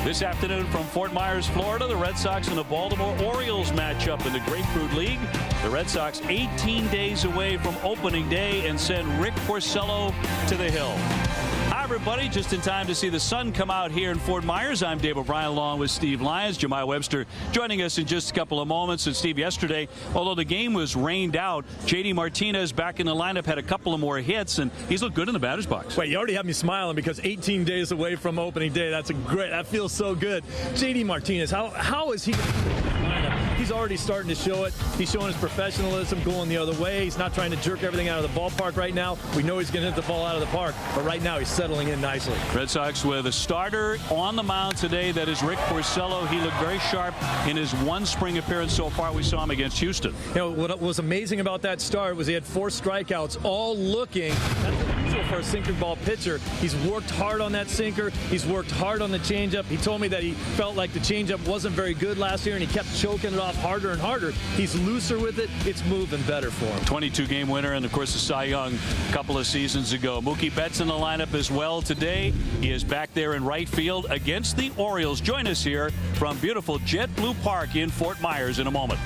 This afternoon from Fort Myers, Florida, the Red Sox and the Baltimore Orioles match up in the Grapefruit League. The Red Sox 18 days away from opening day and send Rick Porcello to the hill. Hi, everybody. Just in time to see the sun come out here in Fort Myers. I'm Dave O'Brien along with Steve Lyons. Jemai Webster joining us in just a couple of moments. And Steve, yesterday, although the game was rained out, J.D. Martinez back in the lineup had a couple of more hits, and he's looked good in the batter's box. Wait, you already have me smiling because 18 days away from opening day. That feels so good. J.D. Martinez, how is he going to lineup? He's already starting to show it. He's showing his professionalism going the other way. He's not trying to jerk everything out of the ballpark right now. We know he's going to hit the ball out of the park, but right now he's settling in nicely. Red Sox with a starter on the mound today. That is Rick Porcello. He looked very sharp in his one spring appearance so far. We saw him against Houston. You know, what was amazing about that start was he had 4 strikeouts, all looking. That's unusual for a sinker ball pitcher. He's worked hard on that sinker. He's worked hard on the changeup. He told me that he felt like the changeup wasn't very good last year, and he kept choking it off harder and harder. He's looser with it. It's moving better for him. 22-game winner, and of course the Cy Young a couple of seasons ago. Mookie Betts in the lineup as well today. He is back there in right field against the Orioles. Join us here from beautiful JetBlue Park in Fort Myers in a moment.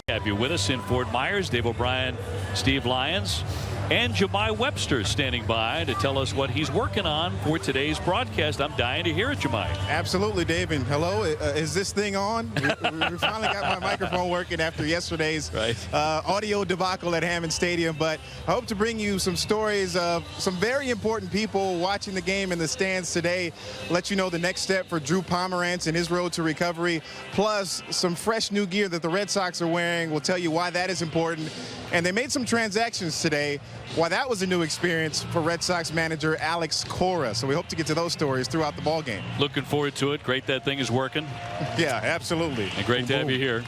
Have you with us in Fort Myers. Dave O'Brien, Steve Lyons, and Jemai Webster standing by to tell us what he's working on for today's broadcast. I'm dying to hear it, Jemai. Absolutely, Dave. And hello, is this thing on? We finally got my microphone working after yesterday's audio debacle at Hammond Stadium. But I hope to bring you some stories of some very important people watching the game in the stands today. Let you know the next step for Drew Pomerantz and his road to recovery. Plus, some fresh new gear that the Red Sox are wearing. We'll tell you why that is important. And they made some transactions today, why that was a new experience for Red Sox manager Alex Cora. So we hope to get to those stories throughout the ball game. Looking forward to it. Great that thing is working. Yeah, absolutely. And great to have you here.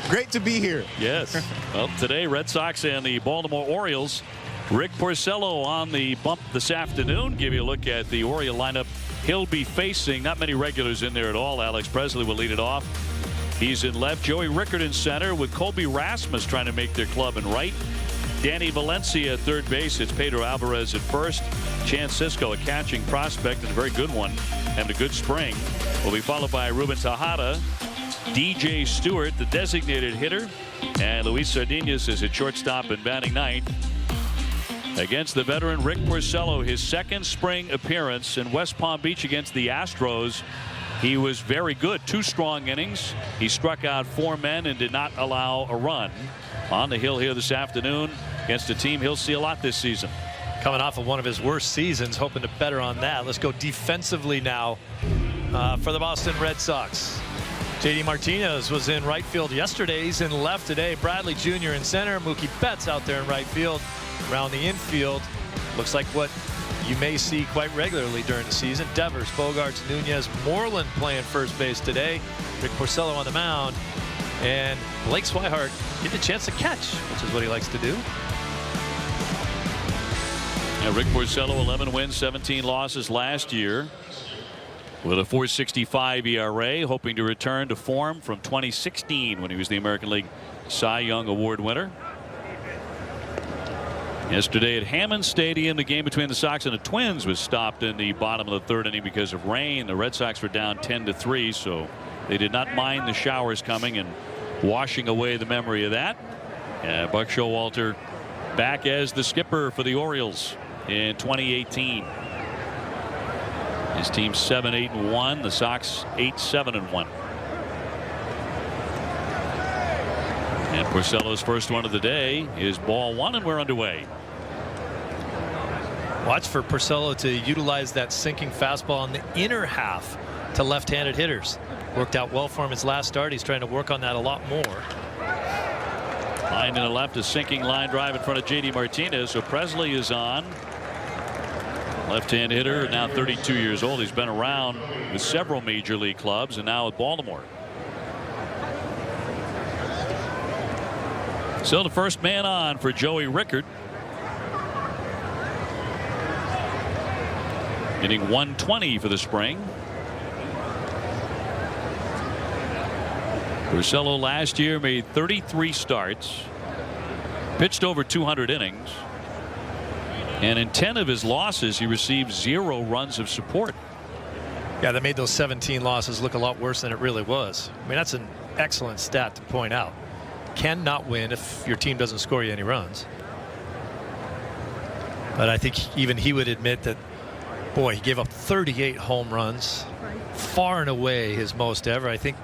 Great to be here. Yes. Well, today, Red Sox and the Baltimore Orioles. Rick Porcello on the bump this afternoon. Give you a look at the Oriole lineup he'll be facing. Not many regulars in there at all. Alex Presley will lead it off. He's in left. Joey Rickard in center with Colby Rasmus trying to make their club in right. Danny Valencia at third base. It's Pedro Alvarez at first. Chance Sisco, a catching prospect and a very good one, and a good spring. Will be followed by Ruben Tejada, DJ Stewart, the designated hitter, and Luis Sardinas is at shortstop and batting ninth. Against the veteran Rick Porcello, his second spring appearance in West Palm Beach against the Astros. He was very good. 2 strong innings. He struck out 4 men and did not allow a run. On the hill here this afternoon against a team he'll see a lot this season. Coming off of one of his worst seasons, hoping to better on that. Let's go defensively now for the Boston Red Sox. J.D. Martinez was in right field yesterday. He's in left today. Bradley Jr. in center. Mookie Betts out there in right field. Around the infield, looks like what you may see quite regularly during the season. Devers, Bogarts, Nunez, Moreland playing first base today. Rick Porcello on the mound. And Blake Swihart getting a chance to catch, which is what he likes to do. Yeah, Rick Porcello, 11 wins, 17 losses last year, with a .465 ERA, hoping to return to form from 2016 when he was the American League Cy Young Award winner. Yesterday at Hammond Stadium, the game between the Sox and the Twins was stopped in the bottom of the third inning because of rain. The Red Sox were down 10-3, so they did not mind the showers coming and washing away the memory of that. Buck Showalter back as the skipper for the Orioles in 2018. His team 7-8-1. The Sox 8-7-1. And Porcello's first one of the day is ball one, and we're underway. Watch for Porcello to utilize that sinking fastball on the inner half to left-handed hitters. Worked out well for him his last start. He's trying to work on that a lot more. Line to the left, a sinking line drive in front of J.D. Martinez. So Presley is on. Left-hand hitter, now 32 years old. He's been around with several major league clubs and now with Baltimore. So the first man on for Joey Rickard. Hitting .120 for the spring. Porcello last year made 33 starts, pitched over 200 innings, and in 10 of his losses he received 0 runs of support. Yeah, that made those 17 losses look a lot worse than it really was. I mean, that's an excellent stat to point out. Cannot win if your team doesn't score you any runs. But I think even he would admit that, boy, he gave up 38 home runs, far and away his most ever. I think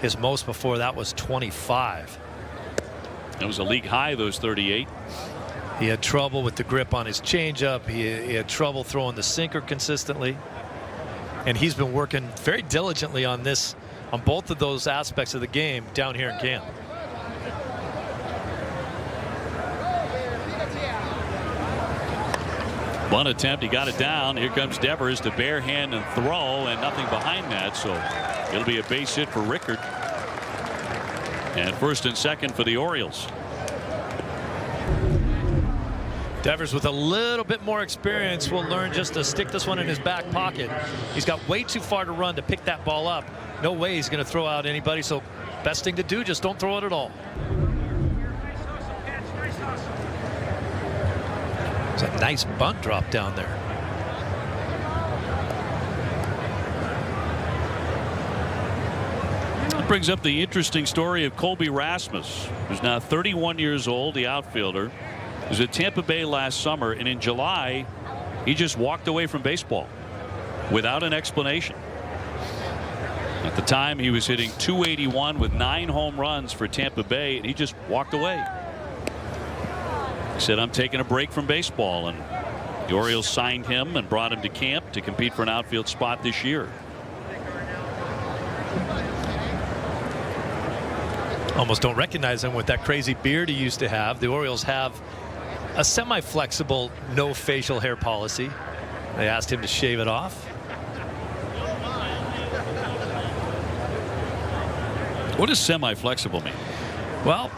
his most before that was 25. It was a league high, those 38. He had trouble with the grip on his changeup. He had trouble throwing the sinker consistently. And he's been working very diligently on this, on both of those aspects of the game down here in camp. One attempt, he got it down. Here comes Devers to bare hand and throw, and nothing behind that, so it'll be a base hit for Rickard. And first and second for the Orioles. Devers, with a little bit more experience, will learn just to stick this one in his back pocket. He's got way too far to run to pick that ball up. No way he's going to throw out anybody, so best thing to do, just don't throw it at all. It's a nice bunt drop down there. That brings up the interesting story of Colby Rasmus, who's now 31 years old, the outfielder. He was at Tampa Bay last summer, and in July he just walked away from baseball without an explanation. At the time he was hitting .281 with 9 home runs for Tampa Bay, and he just walked away. He said, I'm taking a break from baseball, and the Orioles signed him and brought him to camp to compete for an outfield spot this year. Almost don't recognize him with that crazy beard he used to have. The Orioles have a semi-flexible no facial hair policy. They asked him to shave it off. What does semi-flexible mean? Well,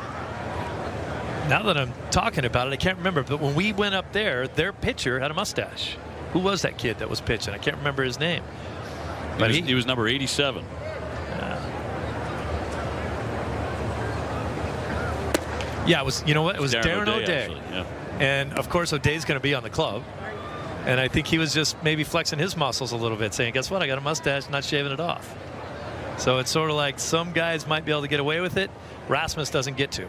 now that I'm talking about it, I can't remember, but when we went up there, their pitcher had a mustache. Who was that kid that was pitching? I can't remember his name. But he was number 87. Yeah, it was, you know what? It was Darren O'Day. Actually, yeah. And of course, O'Day's going to be on the club. And I think he was just maybe flexing his muscles a little bit, saying, guess what? I got a mustache, not shaving it off. So it's sort of like some guys might be able to get away with it. Rasmus doesn't get to.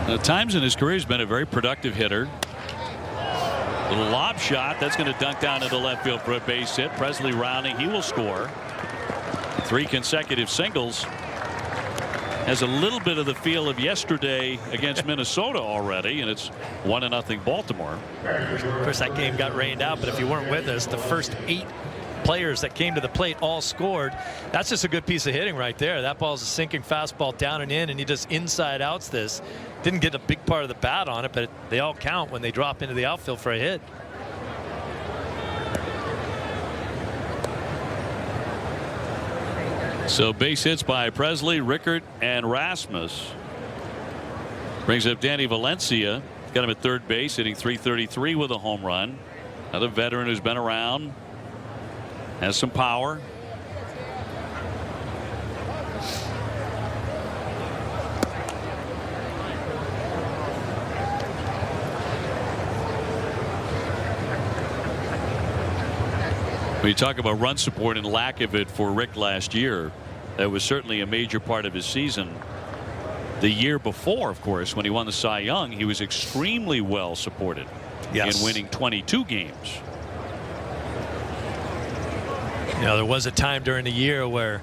At times in his career, he's been a very productive hitter. Little lob shot that's going to dunk down into left field for a base hit. Presley rounding, he will score 3 consecutive singles. has a little bit of the feel of yesterday against Minnesota already, and it's 1-0 Baltimore. Of course, that game got rained out, but if you weren't with us, the first 8 players that came to the plate all scored. That's just a good piece of hitting right there. That ball's a sinking fastball down and in, and he just inside outs this. Didn't get a big part of the bat on it, but they all count when they drop into the outfield for a hit. So base hits by Presley, Rickert, and Rasmus. Brings up Danny Valencia. Got him at third base, hitting .333 with a home run. Another veteran who's been around. Has some power. When you talk about run support and lack of it for Rick last year, that was certainly a major part of his season. The year before, of course, when he won the Cy Young, he was extremely well supported in winning 22 games. You know, there was a time during the year where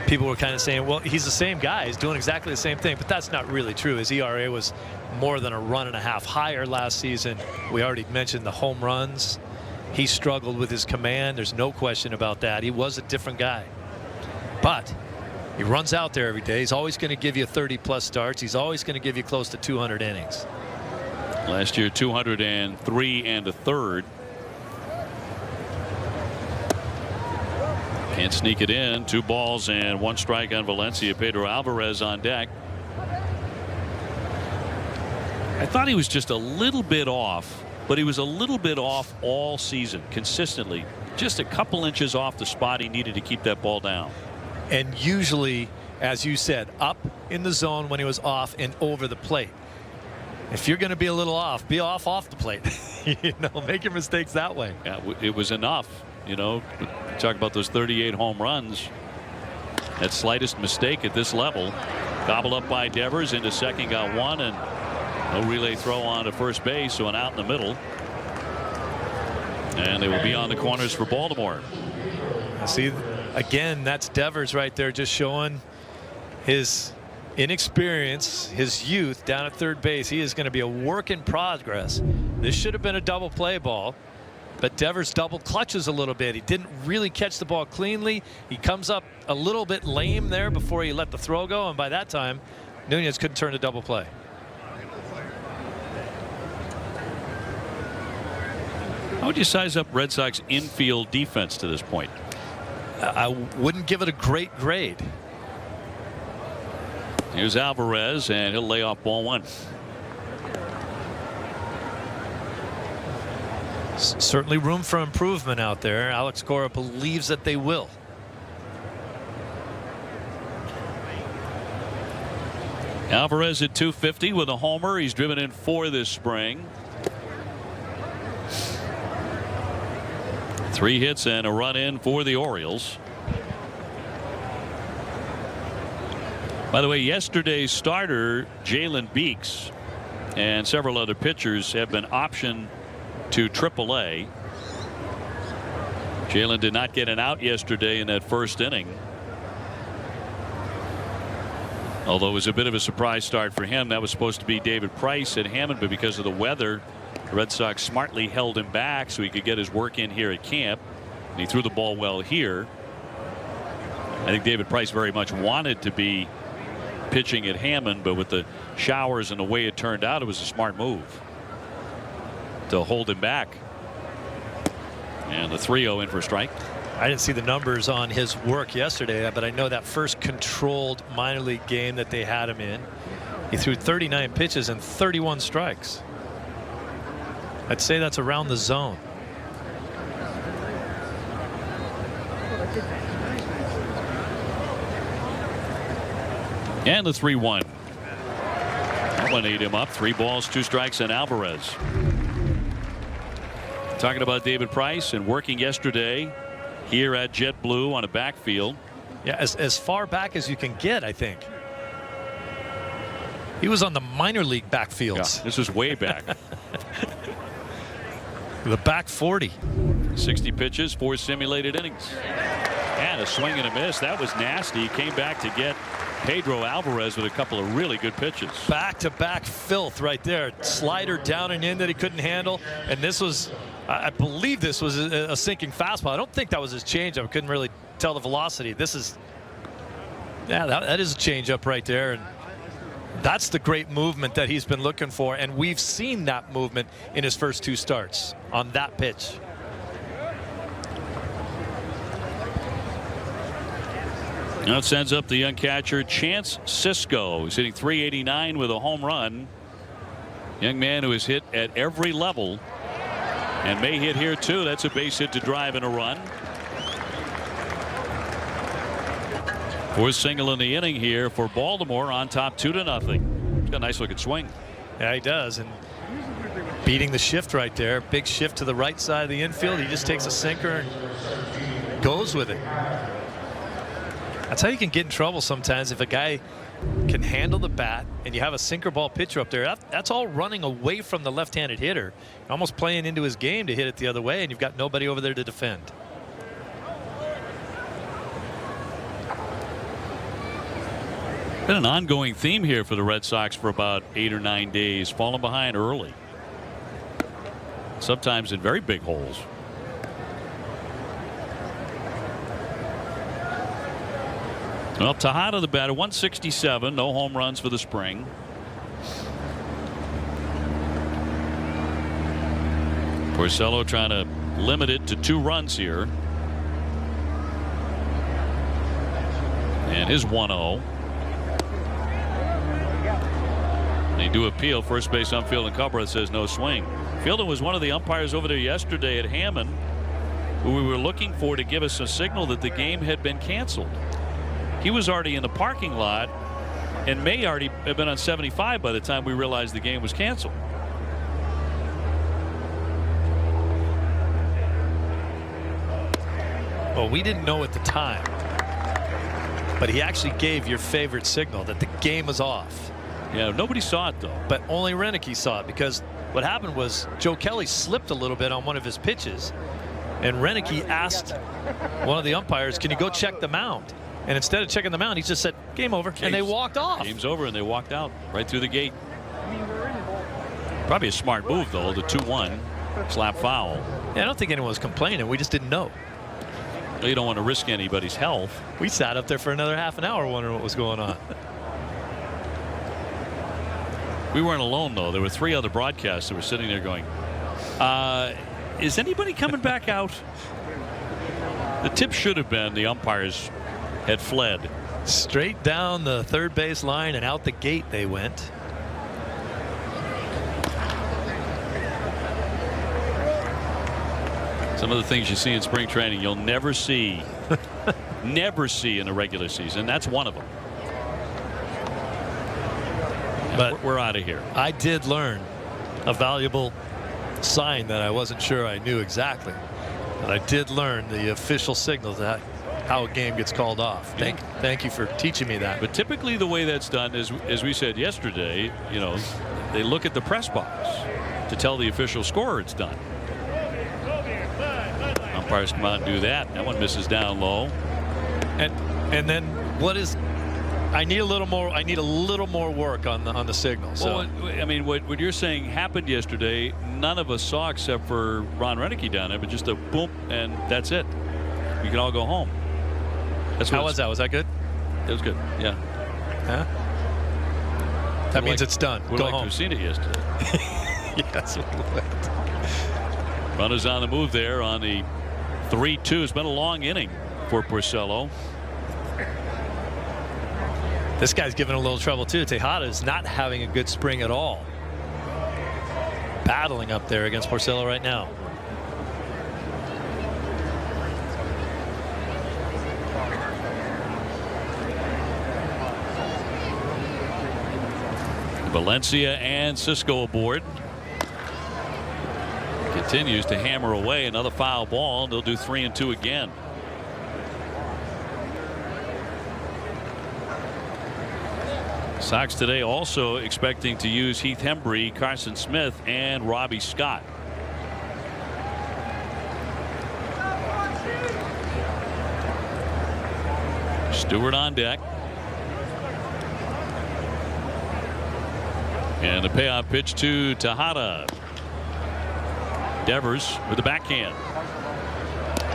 people were kind of saying, well, he's the same guy. He's doing exactly the same thing. But that's not really true. His ERA was more than a run and a half higher last season. We already mentioned the home runs. He struggled with his command. There's no question about that. He was a different guy. But he runs out there every day. He's always going to give you 30-plus starts. He's always going to give you close to 200 innings. Last year, 203 1/3. Can't sneak it in. 2 balls and 1 strike on Valencia. Pedro Alvarez on deck. I thought he was just a little bit off, but he was a little bit off all season consistently. Just a couple inches off the spot he needed to keep that ball down. And usually, as you said, up in the zone when he was off and over the plate. If you're going to be a little off, be off the plate. You know, make your mistakes that way. Yeah, it was enough. You know, talk about those 38 home runs. That slightest mistake at this level. Gobbled up by Devers into second, got 1, and no relay throw on to first base, so an out in the middle. And they will be on the corners for Baltimore. See, again, that's Devers right there, just showing his inexperience, his youth down at third base. He is going to be a work in progress. This should have been a double play ball. But Devers double clutches a little bit. He didn't really catch the ball cleanly. He comes up a little bit lame there before he let the throw go. And by that time, Nunez couldn't turn to double play. How would you size up Red Sox infield defense to this point? I wouldn't give it a great grade. Here's Alvarez, and he'll lay off ball 1. Certainly room for improvement out there. Alex Cora believes that they will. Alvarez at 250 with a homer. He's driven in 4 this spring. 3 hits and a run in for the Orioles. By the way, yesterday's starter Jalen Beeks and several other pitchers have been optioned to AAA. Jalen did not get an out yesterday in that first inning. Although it was a bit of a surprise start for him. That was supposed to be David Price at Hammond, but because of the weather, the Red Sox smartly held him back so he could get his work in here at camp. And he threw the ball well here. I think David Price very much wanted to be pitching at Hammond, but with the showers and the way it turned out, it was a smart move to hold him back. And the 3-0 in for a strike. I didn't see the numbers on his work yesterday, but I know that first controlled minor league game that they had him in, he threw 39 pitches and 31 strikes. I'd say that's around the zone. And the 3-1. That one ate him up. 3 balls, 2 strikes, and Alvarez. Talking about David Price and working yesterday here at JetBlue on a backfield. Yeah, as far back as you can get, I think. He was on the minor league backfields. Yeah, this is way back. The back 40. 60 pitches, 4 simulated innings. And a swing and a miss. That was nasty. He came back to get Pedro Alvarez with a couple of really good pitches. Back-to-back filth right there. Slider down and in that he couldn't handle. And this was, I believe this was a sinking fastball. I don't think that was his changeup. I couldn't really tell the velocity. This is, yeah, that is a changeup right there. And that's the great movement that he's been looking for. And we've seen that movement in his first 2 starts on that pitch. Now it sends up the young catcher Chance Sisco. He's hitting .389 with a home run. Young man who has hit at every level and may hit here too. That's a base hit to drive and a run. 4th single in the inning here for Baltimore, on top 2-0. He's got a nice looking swing. Yeah, he does. And beating the shift right there. Big shift to the right side of the infield. He just takes a sinker and goes with it. That's how you can get in trouble sometimes, if a guy can handle the bat and you have a sinker ball pitcher up there. That's all running away from the left-handed hitter, almost playing into his game to hit it the other way, and you've got nobody over there to defend. Been an ongoing theme here for the Red Sox for about 8 or 9 days, falling behind early, sometimes in very big holes. Well, Tejada the batter, 167, no home runs for the spring. Porcello trying to limit it to 2 runs here. And his 1-0. They do appeal. First base outfield and Cabrera says no swing. Fielder was one of the umpires over there yesterday at Hammond, who we were looking for to give us a signal that the game had been canceled. He was already in the parking lot and may already have been on 75 by the time we realized the game was canceled. Well, we didn't know at the time, but he actually gave your favorite signal that the game was off. Yeah, nobody saw it though. But only Renicky saw it, because what happened was Joe Kelly slipped a little bit on one of his pitches, and Renicky asked one of the umpires, can you go check the mound? And instead of checking the mound, he just said, game over, and they walked off. Game's over, and they walked out right through the gate. Probably a smart move, though, the 2-1 slap foul. Yeah, I don't think anyone was complaining. We just didn't know. You don't want to risk anybody's health. We sat up there for another half an hour wondering what was going on. We weren't alone, though. There were 3 other broadcasts that were sitting there going, is anybody coming back out? The tip should have been the umpires had fled. Straight down the third base line and out the gate they went. Some of the things you see in spring training you'll never see never see in the regular season. That's one of them. But we're out of here. I did learn a valuable sign that I wasn't sure I knew exactly, but I did learn the official signal that how a game gets called off. Thank you for teaching me that. But typically the way that's done is, as we said yesterday, you know, they look at the press box to tell the official scorer it's done. Umpires come out and do that. That one misses down low. And then what is? I need a little more work on the signal. So well, I mean, what you're saying happened yesterday. None of us saw except for Ron Renicky down there, but just a boom and that's it. We can all go home. How was that? Was that good? It was good. Yeah. Huh? That means it's done. We'd go like home. to have seen it yesterday. Yes, we would. Runners on the move there on the 3-2. It's been a long inning for Porcello. This guy's giving a little trouble too. Tejada is not having a good spring at all. Battling up there against Porcello right now. Valencia and Sisco aboard. Continues to hammer away. Another foul ball, and they'll do 3-2 again. Sox today also expecting to use Heath Hembree, Carson Smith, and Robbie Scott. Stewart on deck. And the payoff pitch to Tejada. Devers with the backhand.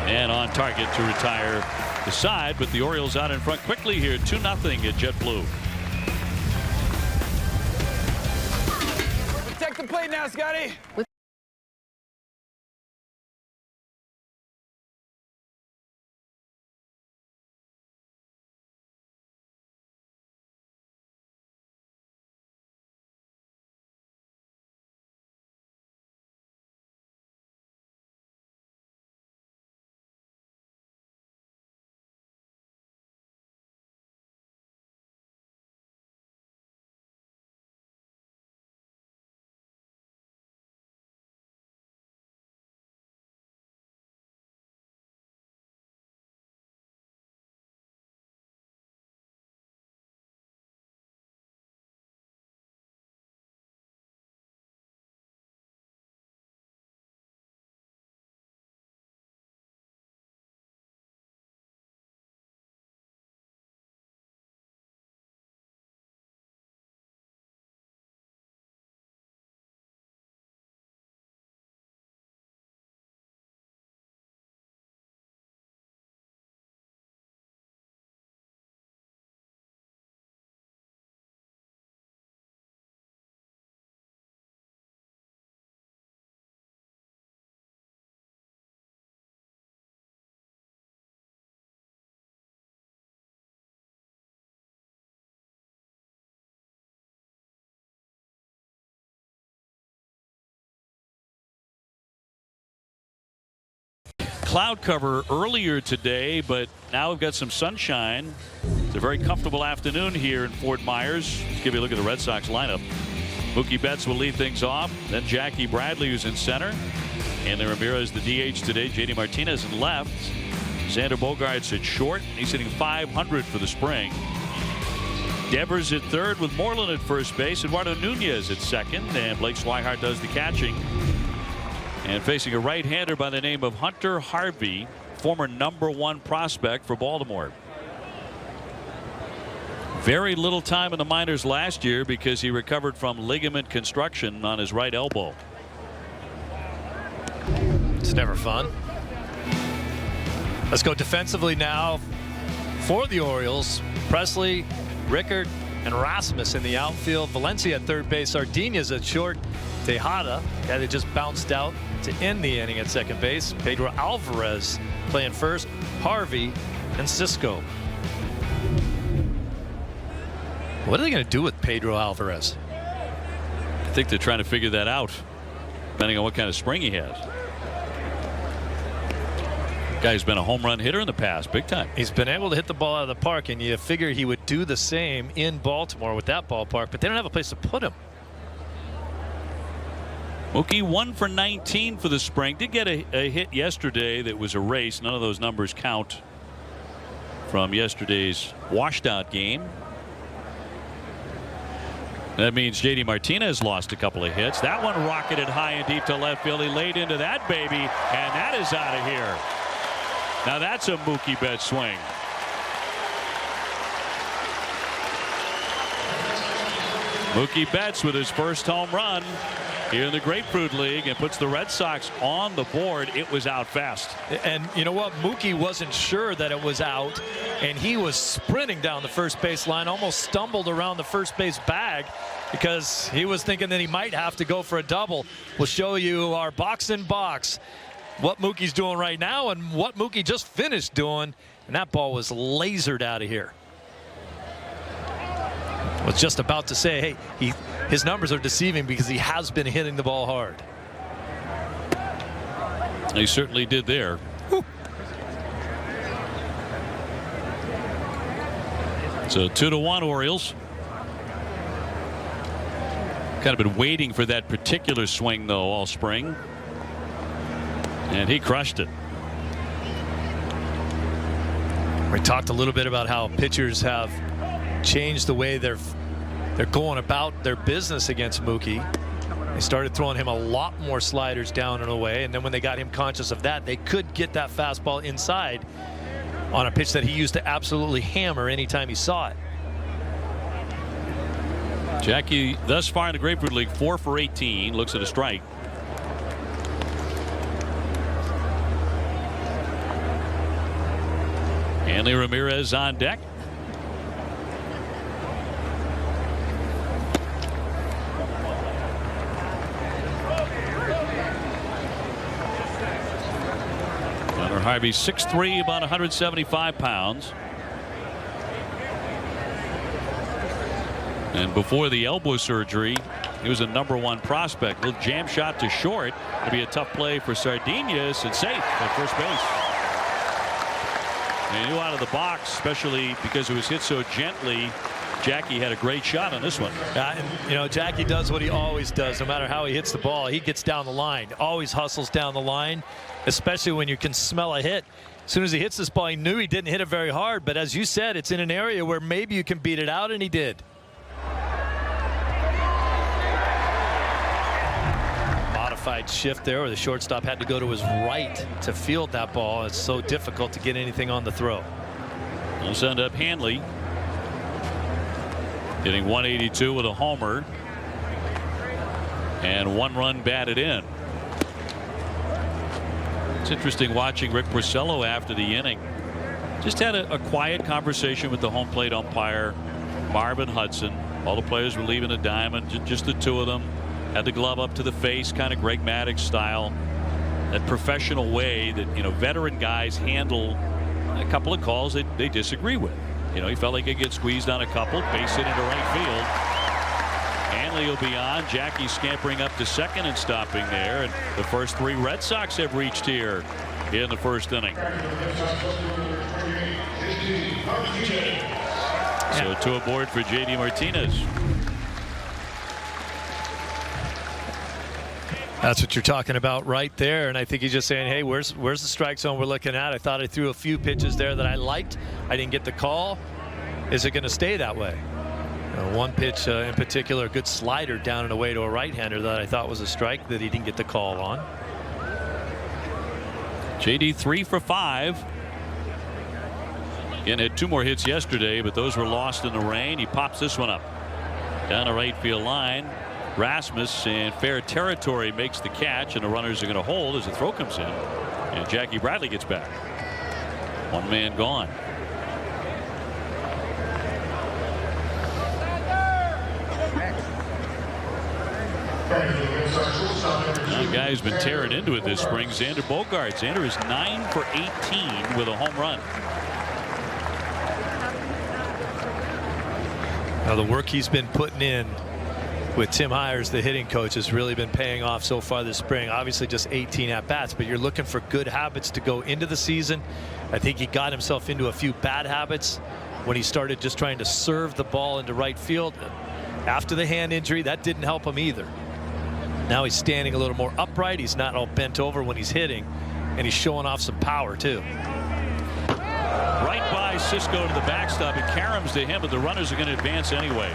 And on target to retire the side, but the Orioles out in front quickly here, 2-0 at JetBlue. Protect the plate now, Scotty. Cloud cover earlier today, but now we've got some sunshine. It's a very comfortable afternoon here in Fort Myers. Let's give you a look at the Red Sox lineup. Mookie Betts will lead things off. Then Jackie Bradley, who's in center. And Ramirez, the DH today. JD Martinez in left. Xander Bogaerts at short. He's hitting .500 for the spring. Devers at third with Moreland at first base. Eduardo Nunez at second. And Blake Swihart does the catching. And facing a right-hander by the name of Hunter Harvey, former #1 prospect for Baltimore. Very little time in the minors last year because he recovered from ligament construction on his right elbow. It's never fun. Let's go defensively now for the Orioles. Presley, Rickard, and Rasmus in the outfield. Valencia at third base. Sardinez at short. Tejada, guy that just bounced out to end the inning at second base. Pedro Alvarez playing first. Harvey and Cisco. What are they going to do with Pedro Alvarez? I think they're trying to figure that out, depending on what kind of spring he has. Guy's been a home run hitter in the past, big time. He's been able to hit the ball out of the park, and you figure he would do the same in Baltimore with that ballpark, but they don't have a place to put him. Mookie 1 for 19 for the spring. Did get a hit yesterday that was erased. None of those numbers count from yesterday's washed out game. That means JD Martinez lost a couple of hits. That one rocketed high and deep to left field. He laid into that baby, and that is out of here. Now that's a Mookie Betts swing. Mookie Betts with his first home run here in the Grapefruit League and puts the Red Sox on the board. It was out fast. And you know what? Mookie wasn't sure that it was out, and he was sprinting down the first base line, almost stumbled around the first base bag because he was thinking that he might have to go for a double. We'll show you our box in box, what Mookie's doing right now and what Mookie just finished doing, and that ball was lasered out of here. Was just about to say, hey, his numbers are deceiving because he has been hitting the ball hard. He certainly did there. Whew. So 2-1 Orioles. Kind of been waiting for that particular swing though all spring, and he crushed it. We talked a little bit about how pitchers have changed the way they're going about their business against Mookie. They started throwing him a lot more sliders down and away, and then when they got him conscious of that, they could get that fastball inside. on a pitch that he used to absolutely hammer anytime he saw it. Jackie, thus far in the Grapefruit League, 4 for 18. Looks at a strike. Hanley Ramirez on deck. Connor Harvey, 6'3", about 175 pounds. And before the elbow surgery, he was a #1 prospect. Little jam shot to short. It'll be a tough play for Sardinhas, and safe at first base. And he knew out of the box, especially because it was hit so gently. Jackie had a great shot on this one. And, you know, Jackie does what he always does. No matter how he hits the ball, he gets down the line. Always hustles down the line, especially when you can smell a hit. As soon as he hits this ball, he knew he didn't hit it very hard. But as you said, it's in an area where maybe you can beat it out, and he did. Modified shift there, where the shortstop had to go to his right to field that ball. It's so difficult to get anything on the throw. We'll send up Hanley, hitting 182 with a homer and 1 run batted in. It's interesting watching Rick Porcello after the inning. Just had a quiet conversation with the home plate umpire, Marvin Hudson. All the players were leaving the diamond, just the two of them. Had the glove up to the face, kind of Greg Maddux style. That professional way that, you know, veteran guys handle a couple of calls that they disagree with. You know, he felt like he could get squeezed on a couple. Base hit into right field. Hanley will be on. Jackie scampering up to second and stopping there. And the first 3 Red Sox have reached here in the first inning. So 2 aboard for J.D. Martinez. That's what you're talking about right there. And I think he's just saying, hey, where's the strike zone we're looking at? I thought I threw a few pitches there that I liked. I didn't get the call. Is it going to stay that way? One pitch in particular, a good slider down and away to a right-hander that I thought was a strike that he didn't get the call on. JD 3 for 5. Again, had 2 more hits yesterday, but those were lost in the rain. He pops this one up down the right field line. Rasmus in fair territory makes the catch, and the runners are going to hold as the throw comes in, and Jackie Bradley gets back. 1 man gone. Now, guy's been tearing into it this spring. Xander Bogaerts. Xander is 9 for 18 with a home run. Now, the work he's been putting in with Tim Hires, the hitting coach, has really been paying off so far this spring. Obviously just 18 at-bats, but you're looking for good habits to go into the season. I think he got himself into a few bad habits when he started just trying to serve the ball into right field. After the hand injury, that didn't help him either. Now he's standing a little more upright. He's not all bent over when he's hitting, and he's showing off some power too. Right by Cisco to the backstop. It caroms to him, but the runners are going to advance anyway.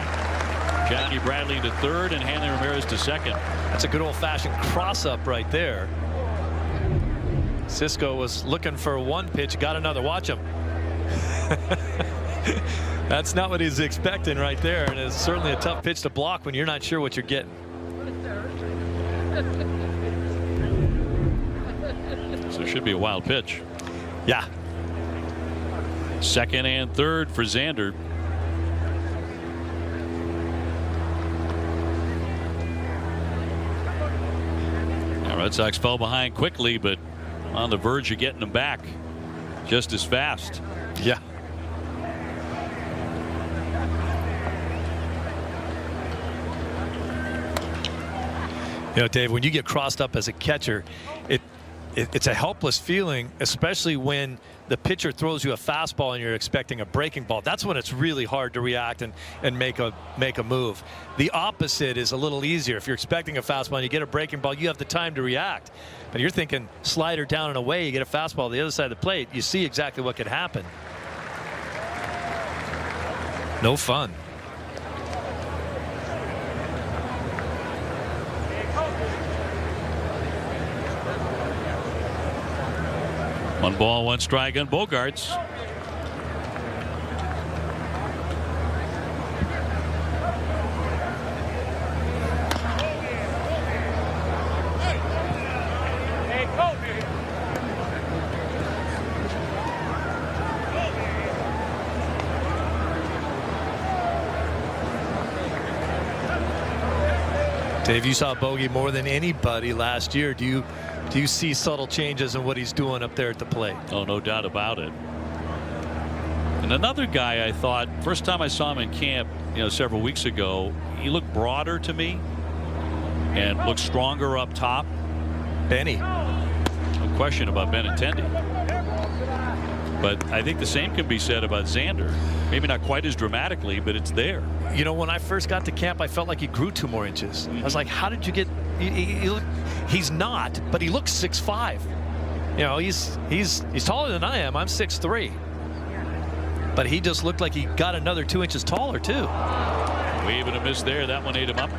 Jackie Bradley to third and Hanley Ramirez to second. That's a good old-fashioned cross-up right there. Cisco was looking for 1 pitch, got another. Watch him. That's not what he's expecting right there, and it's certainly a tough pitch to block when you're not sure what you're getting. So it should be a wild pitch. Yeah. Second and third for Xander. Red Sox fell behind quickly, but on the verge of getting them back just as fast. Yeah. You know, Dave, when you get crossed up as a catcher, it's a helpless feeling, especially when the pitcher throws you a fastball and you're expecting a breaking ball. That's when it's really hard to react and make a move. The opposite is a little easier. If you're expecting a fastball and you get a breaking ball, you have the time to react. But you're thinking slider down and away, you get a fastball the other side of the plate, you see exactly what could happen. No fun. One ball, 1 strike on Bogaerts. Dave, you saw Bogey more than anybody last year. Do you see subtle changes in what he's doing up there at the plate? Oh, no doubt about it. And another guy I thought, first time I saw him in camp, several weeks ago, he looked broader to me and looked stronger up top. Benny. No question about Benintendi. But I think the same can be said about Xander. Maybe not quite as dramatically, but it's there. When I first got to camp, I felt like he grew 2 more inches. I was like, how did you get? He's not, but he looks 6'5". He's taller than I am. I'm 6'3". But he just looked like he got another 2 inches taller too. Wave and a miss there. That one ate him up.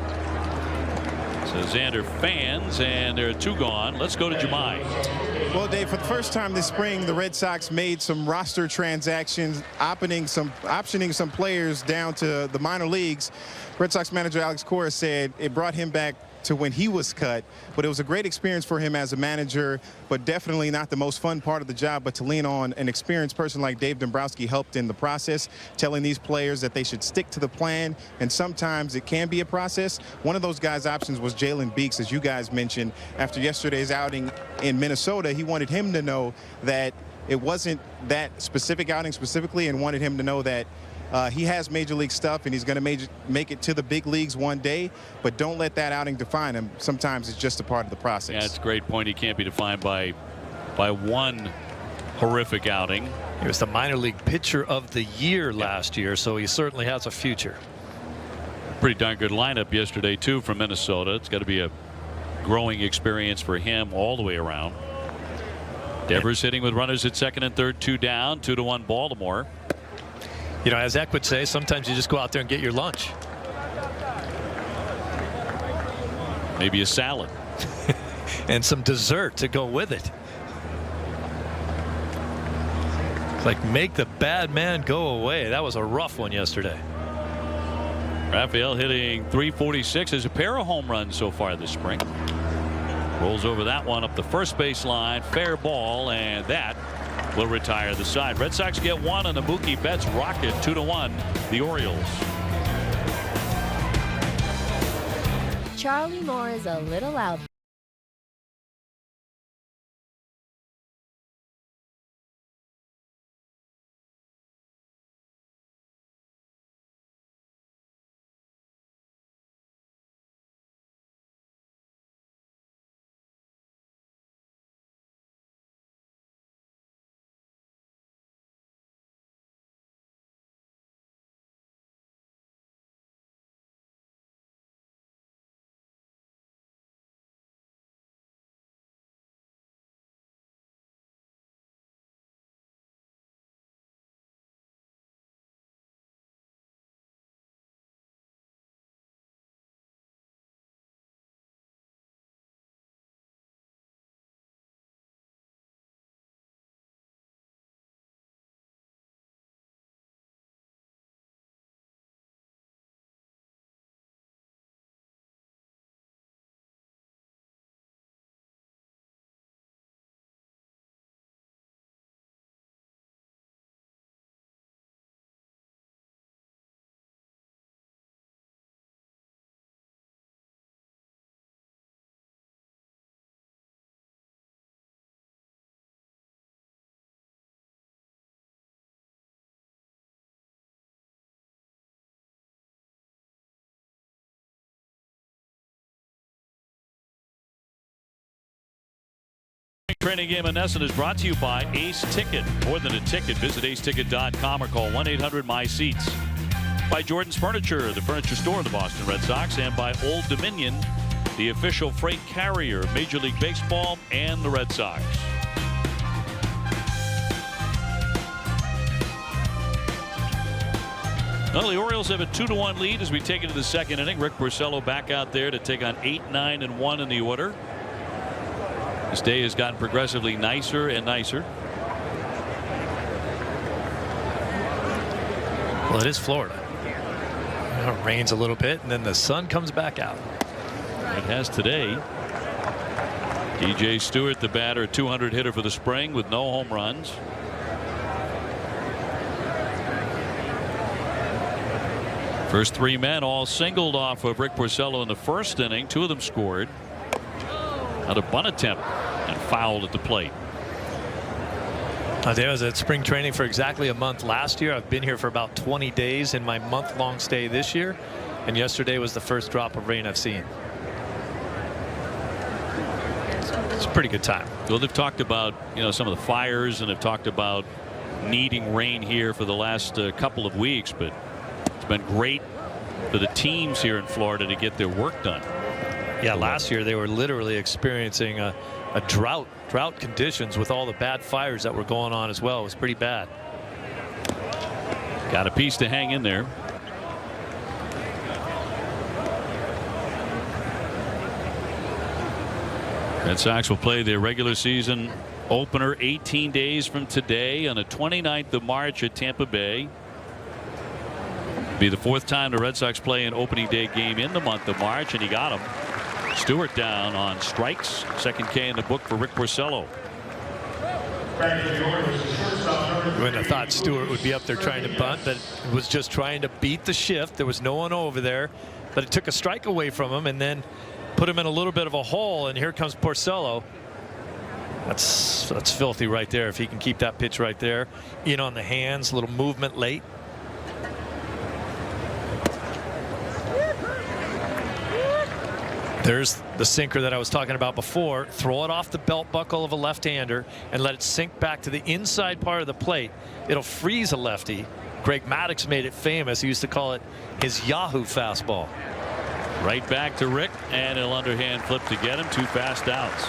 So Xander fans, and there are 2 gone. Let's go to Jemai. Well, Dave, for the first time this spring, the Red Sox made some roster transactions, optioning some players down to the minor leagues. Red Sox manager Alex Cora said it brought him back to when he was cut, but it was a great experience for him as a manager, but definitely not the most fun part of the job. But to lean on an experienced person like Dave Dombrowski helped in the process, telling these players that they should stick to the plan, and sometimes it can be a process. One of those guys' options was Jalen Beeks, as you guys mentioned. After yesterday's outing in Minnesota, he wanted him to know that it wasn't that specific outing specifically, and wanted him to know that he has major league stuff and he's going to make it to the big leagues one day, but don't let that outing define him. Sometimes it's just a part of the process. Yeah, it's a great point. He can't be defined by one horrific outing. He was the minor league pitcher of the year last year, so he certainly has a future. Pretty darn good lineup yesterday too from Minnesota. It's got to be a growing experience for him all the way around. Devers hitting with runners at second and third, 2 down, 2-1 Baltimore. As Eck would say, sometimes you just go out there and get your lunch. Maybe a salad. And some dessert to go with it. It's like, make the bad man go away. That was a rough one yesterday. Rafael hitting .346, has a pair of home runs so far this spring. Rolls over that one up the first base line, fair ball, and that will retire the side. Red Sox get 1 on the Mookie Betts rocket, 2-1 the Orioles. Charlie Moore is a little loud. Training game in Essen is brought to you by Ace Ticket. More than a ticket, visit aceticket.com or call 1-800-MY-SEATS. By Jordan's Furniture, the furniture store of the Boston Red Sox, and by Old Dominion, the official freight carrier of Major League Baseball and the Red Sox. Well, the Orioles have a 2-1 lead as we take it to the second inning. Rick Porcello back out there to take on 8, 9, and 1 in the order. This day has gotten progressively nicer and nicer. Well, it is Florida. It rains a little bit and then the sun comes back out. It has today. DJ Stewart, the batter, 200 hitter for the spring with no home runs. First 3 men all singled off of Rick Porcello in the first inning. 2 of them scored. Another bunt attempt and fouled at the plate. I was at spring training for exactly a month last year. I've been here for about 20 days in my month-long stay this year, and yesterday was the first drop of rain I've seen. It's a pretty good time. Well, they've talked about some of the fires, and they've talked about needing rain here for the last couple of weeks, but it's been great for the teams here in Florida to get their work done. Yeah, last year they were literally experiencing a drought conditions with all the bad fires that were going on as well. It was pretty bad. Got a piece to hang in there. Red Sox will play their regular season opener 18 days from today on the 29th of March at Tampa Bay. Be the 4th time the Red Sox play an opening day game in the month of March, and he got him. Stewart down on strikes. Second K in the book for Rick Porcello. When I thought Stewart would be up there trying to bunt, but was just trying to beat the shift. There was no one over there, but it took a strike away from him and then put him in a little bit of a hole. And here comes Porcello. That's filthy right there. If he can keep that pitch right there, in on the hands, a little movement late. There's the sinker that I was talking about before. Throw it off the belt buckle of a left-hander and let it sink back to the inside part of the plate. It'll freeze a lefty. Greg Maddux made it famous. He used to call it his Yahoo fastball. Right back to Rick, and an underhand flip to get him. 2 fast outs.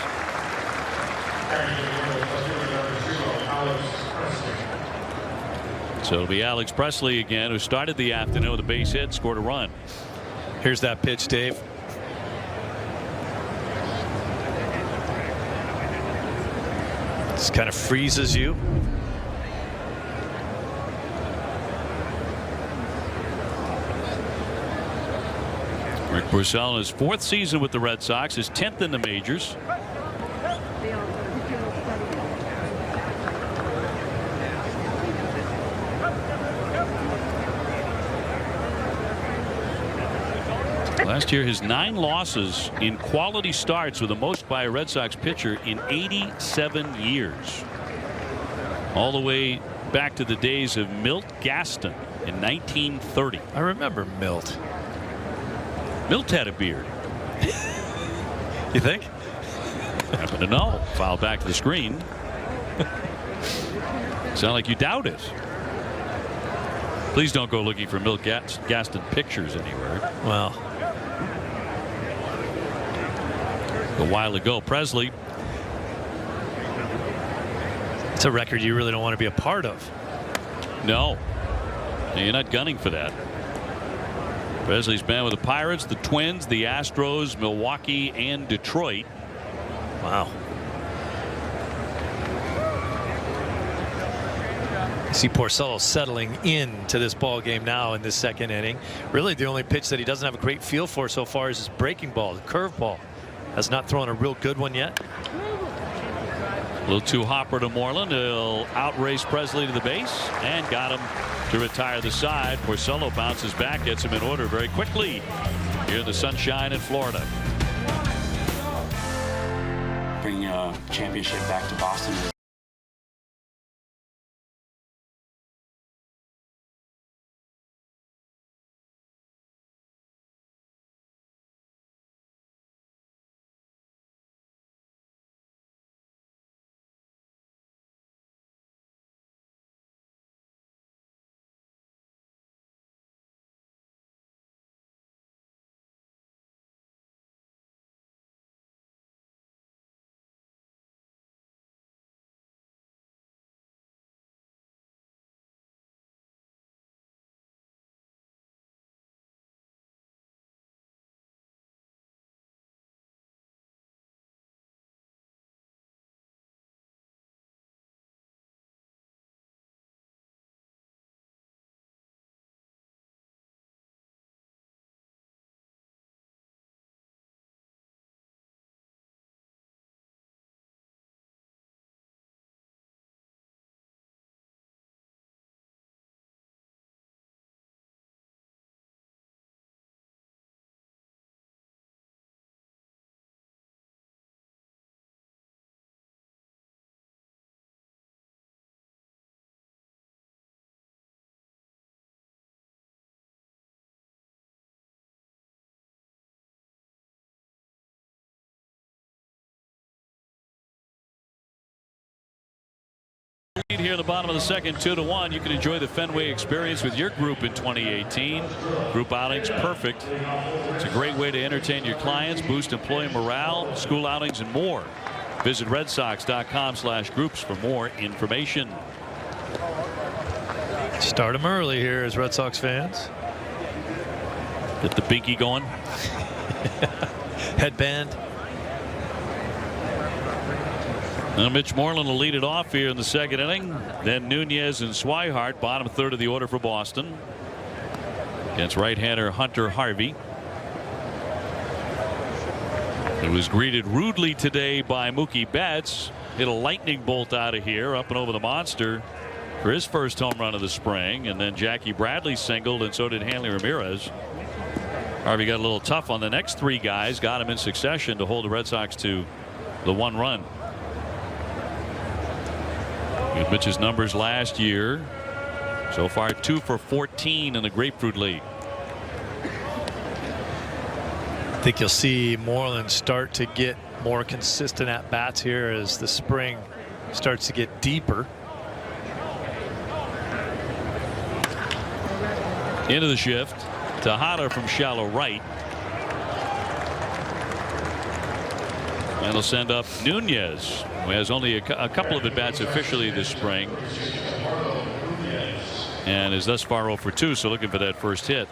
So it'll be Alex Presley again, who started the afternoon with a base hit, scored a run. Here's that pitch, Dave. This kind of freezes you. Rick Porcello in his 4th season with the Red Sox, his 10th in the majors. Last year, his 9 losses in quality starts were the most by a Red Sox pitcher in 87 years. All the way back to the days of Milt Gaston in 1930. I remember Milt. Milt had a beard. You think? Happen to know. Foul back to the screen. Sound like you doubt it. Please don't go looking for Milt Gaston pictures anywhere. Well, a while ago. Presley. it's a record you really don't want to be a part of. No, you're not gunning for that. Presley's been with the Pirates, the Twins, the Astros, Milwaukee, and Detroit. Wow. You see Porcello settling into this ball game now in this second inning. Really, the only pitch that he doesn't have a great feel for so far is his breaking ball, the curveball. Has not thrown a real good one yet. A little too hopper to Moreland. He'll outrace Presley to the base and got him to retire the side. Porcello bounces back, gets him in order very quickly here in the sunshine in Florida. Bring a championship back to Boston. Here in the bottom of the second, 2-1. You can enjoy the Fenway experience with your group in 2018. Group outings, perfect. It's a great way to entertain your clients, boost employee morale, school outings, and more. Visit redsox.com/groups for more information. Start them early here as Red Sox fans. Get the binky going. Headband. Now Mitch Moreland will lead it off here in the second inning. Then Nunez and Swihart, bottom third of the order for Boston. Against right-hander Hunter Harvey. It was greeted rudely today by Mookie Betts. Hit a lightning bolt out of here up and over the monster for his first home run of the spring. And then Jackie Bradley singled, and so did Hanley Ramirez. Harvey got a little tough on the next three guys, got him in succession to hold the Red Sox to the 1 run. With Mitch's numbers last year, so far 2 for 14 in the Grapefruit League. I think you'll see Moreland start to get more consistent at bats here as the spring starts to get deeper. Into the shift. Tejada from shallow right. And he'll send up Nunez, who has only a couple of at-bats officially this spring. And is thus far 0 for 2, so looking for that first hit.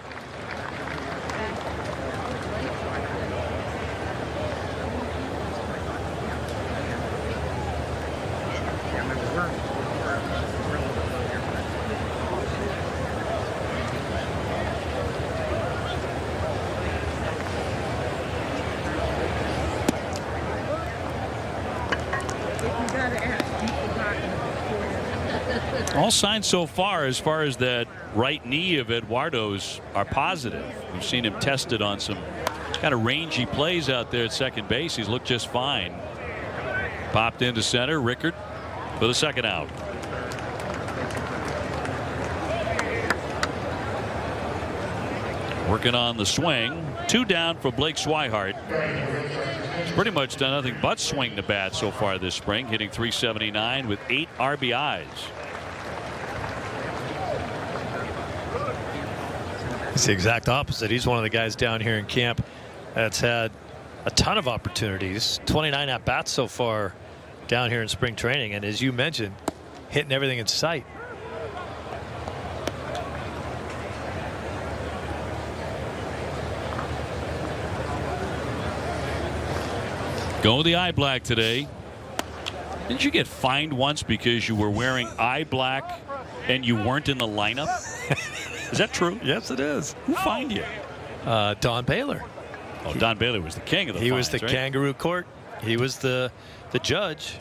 All signs so far as that right knee of Eduardo's are positive. We've seen him tested on some kind of rangy plays out there at second base. He's looked just fine. Popped into center. Rickard for the second out. Working on the swing. 2 down for Blake Swihart. He's pretty much done nothing but swing the bat so far this spring, hitting .379 with 8 RBIs. It's the exact opposite. He's one of the guys down here in camp that's had a ton of opportunities. 29 at bats so far down here in spring training, and as you mentioned, hitting everything in sight. Go with the eye black today. Didn't you get fined once because you were wearing eye black and you weren't in the lineup? Is that true? Yes, it is. Who fined you? Don Baylor. Oh, Don Baylor was the king of the fines. He was the kangaroo court. He was the judge.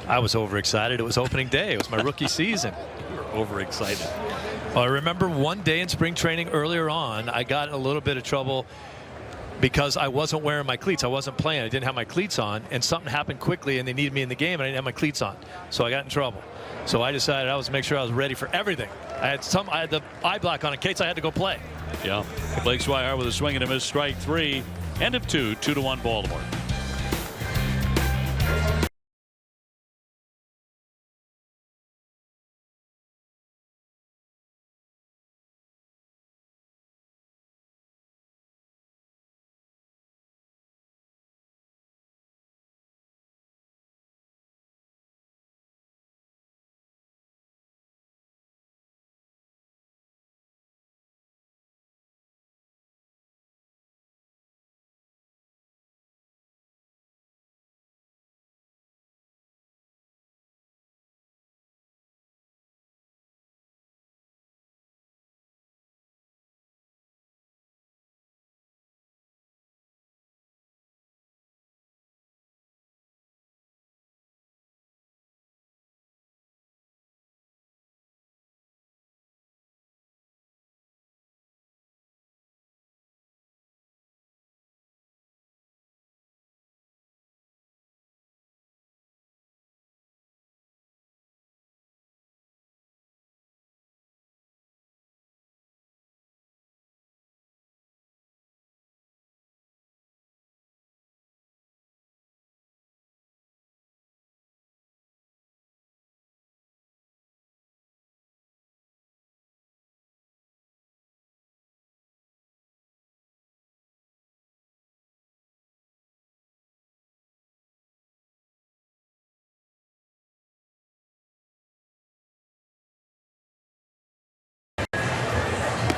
I was overexcited. It was opening day. It was my rookie season. You were overexcited. Well, I remember one day in spring training earlier on, I got in a little bit of trouble because I wasn't wearing my cleats. I wasn't playing. I didn't have my cleats on, and something happened quickly, and they needed me in the game, and I didn't have my cleats on. So I got in trouble. So I decided I was to make sure I was ready for everything. I had the eye black on in case I had to go play. Yeah. Blake Swihart with a swing and a miss, strike 3. End of 2, 2-1 Baltimore.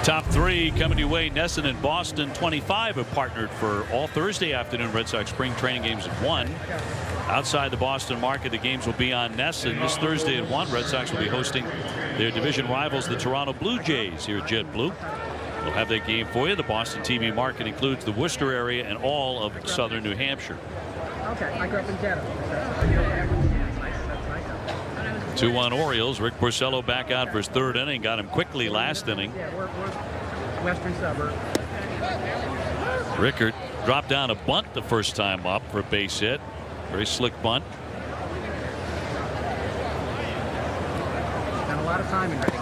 Top three coming your way. Nesson and Boston 25 have partnered for all Thursday afternoon Red Sox spring training games at 1. Outside the Boston market, the games will be on Nesson this Thursday at 1. Red Sox will be hosting their division rivals, the Toronto Blue Jays, here at Jet Blue. We'll have that game for you. The Boston TV market includes the Worcester area and all of southern New Hampshire. Okay, I grew up in Canada. 2-1 Orioles. Rick Porcello back out for his third inning. Got him quickly last inning. Yeah, we're western suburb. Rickard dropped down a bunt the first time up for a base hit. Very slick bunt. Spent a lot of time in Reading.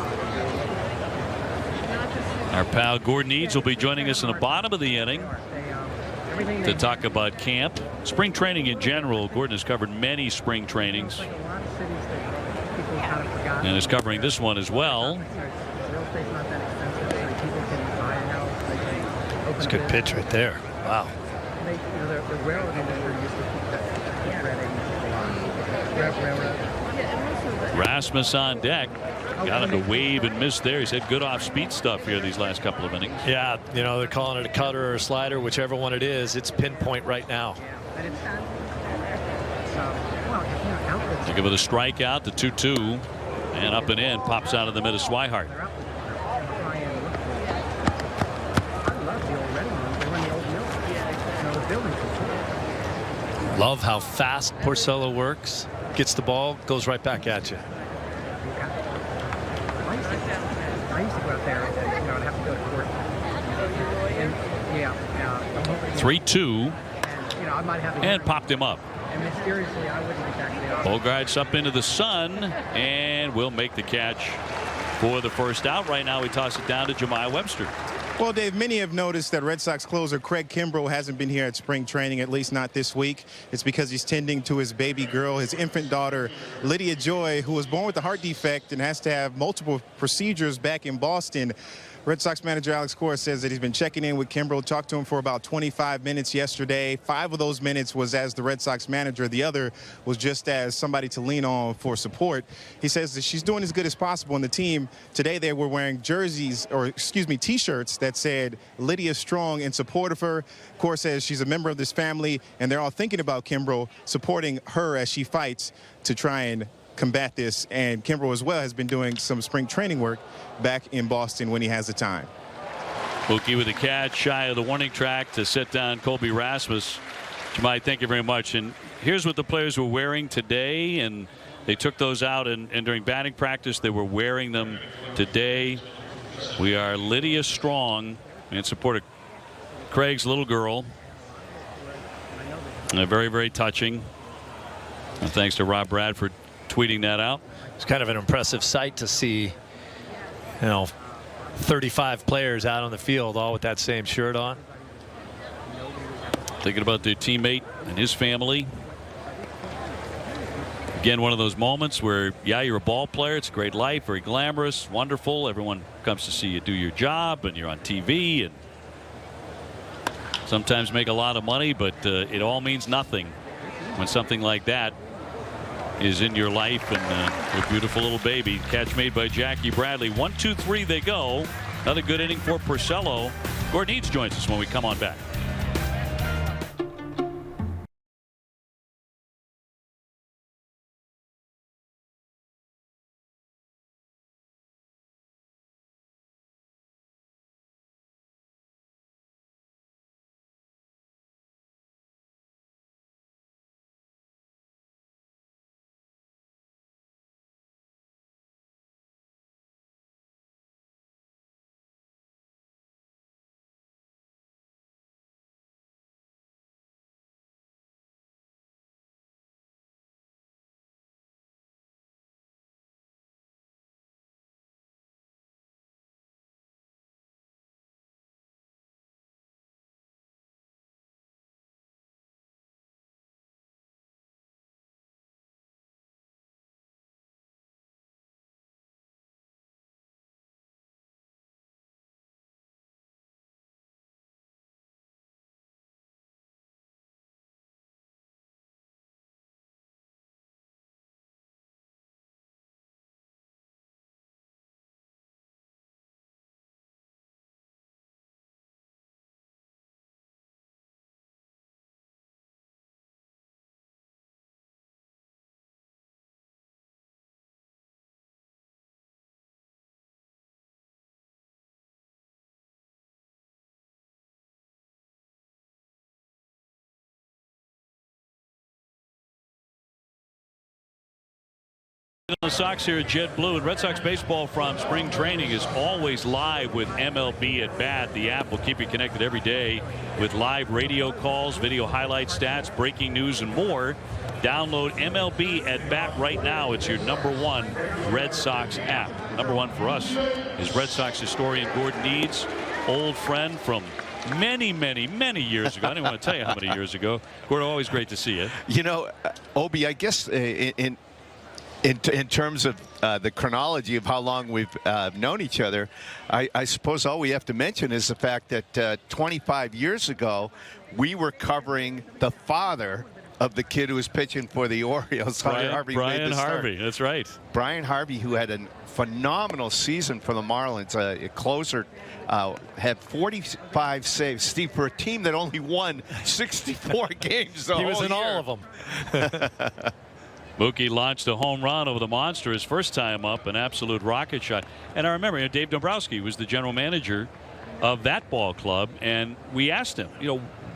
Our pal Gordon Eads will be joining us in the bottom of the inning to talk about camp. Spring training in general. Gordon has covered many spring trainings and is covering this one as well. It's a good pitch right there. Wow. Rasmus on deck. Got him to wave and miss there. He's had good off-speed stuff here these last couple of innings. Yeah, you know, they're calling it a cutter or a slider, whichever one it is. It's pinpoint right now. To give it a strikeout, the 2-2, and up and in, pops out of the mid of Swihart. Love how fast Porcello works. Gets the ball, goes right back at you. I used to go out there, you know, I'd have to go to court. And, 3-2, you know, I might have and popped him up. And mysteriously, I wouldn't exactly off. Bogarts up into the sun and will make the catch for the first out. Right now, we toss it down to Jemiah Webster. Well, Dave, many have noticed that Red Sox closer Craig Kimbrell hasn't been here at spring training, at least not this week. It's because he's tending to his baby girl, his infant daughter, Lydia Joy, who was born with a heart defect and has to have multiple procedures back in Boston. Red Sox manager Alex Cora says that he's been checking in with Kimbrell, talked to him for about 25 minutes yesterday. 5 of those minutes was as the Red Sox manager. The other was just as somebody to lean on for support. He says that she's doing as good as possible. And the team today, they were wearing jerseys, or excuse me, T-shirts that said Lydia Strong in support of her. Cora says she's a member of this family, and they're all thinking about Kimbrell, supporting her as she fights to try and combat this. And Kimbrell as well has been doing some spring training work back in Boston when he has the time. Mookie with a catch shy of the warning track to sit down Colby Rasmus. Jemai, thank you very much. And here's what the players were wearing today, and they took those out and during batting practice they were wearing them today. We are Lydia Strong in support of Craig's little girl. Very, very touching. And thanks to Rob Bradford tweeting that out. It's kind of an impressive sight to see, you know, 35 players out on the field all with that same shirt on. Thinking about their teammate and his family. Again, one of those moments where, yeah, you're a ball player. It's a great life, very glamorous, wonderful. Everyone comes to see you do your job, and you're on TV, and sometimes make a lot of money, but it all means nothing when something like that is in your life. And your beautiful little baby. Catch made by Jackie Bradley. 1-2-3 they go. Another good inning for Porcello. Gordon Eads joins us when we come on back. The Sox here at Jet Blue, and Red Sox baseball from spring training is always live with MLB at Bat. The app will keep you connected every day with live radio calls, video highlight stats, breaking news, and more. Download MLB at Bat right now. It's your #1 Red Sox app. #1 for us is Red Sox historian Gordon Needs, old friend from many years ago. I didn't want to tell you how many years ago. Gordon, always great to see you. You know, Obi, I guess in terms of the chronology of how long we've known each other, I suppose all we have to mention is the fact that 25 years ago, we were covering the father of the kid who was pitching for the Orioles. Brian Harvey, that's right. Brian Harvey, who had a phenomenal season for the Marlins, a closer, had 45 saves. Steve, for a team that only won 64 games the He was whole in year. all of them. Mookie launched a home run over the monster his first time up, an absolute rocket shot. And I remember, Dave Dombrowski was the general manager of that ball club, and we asked him,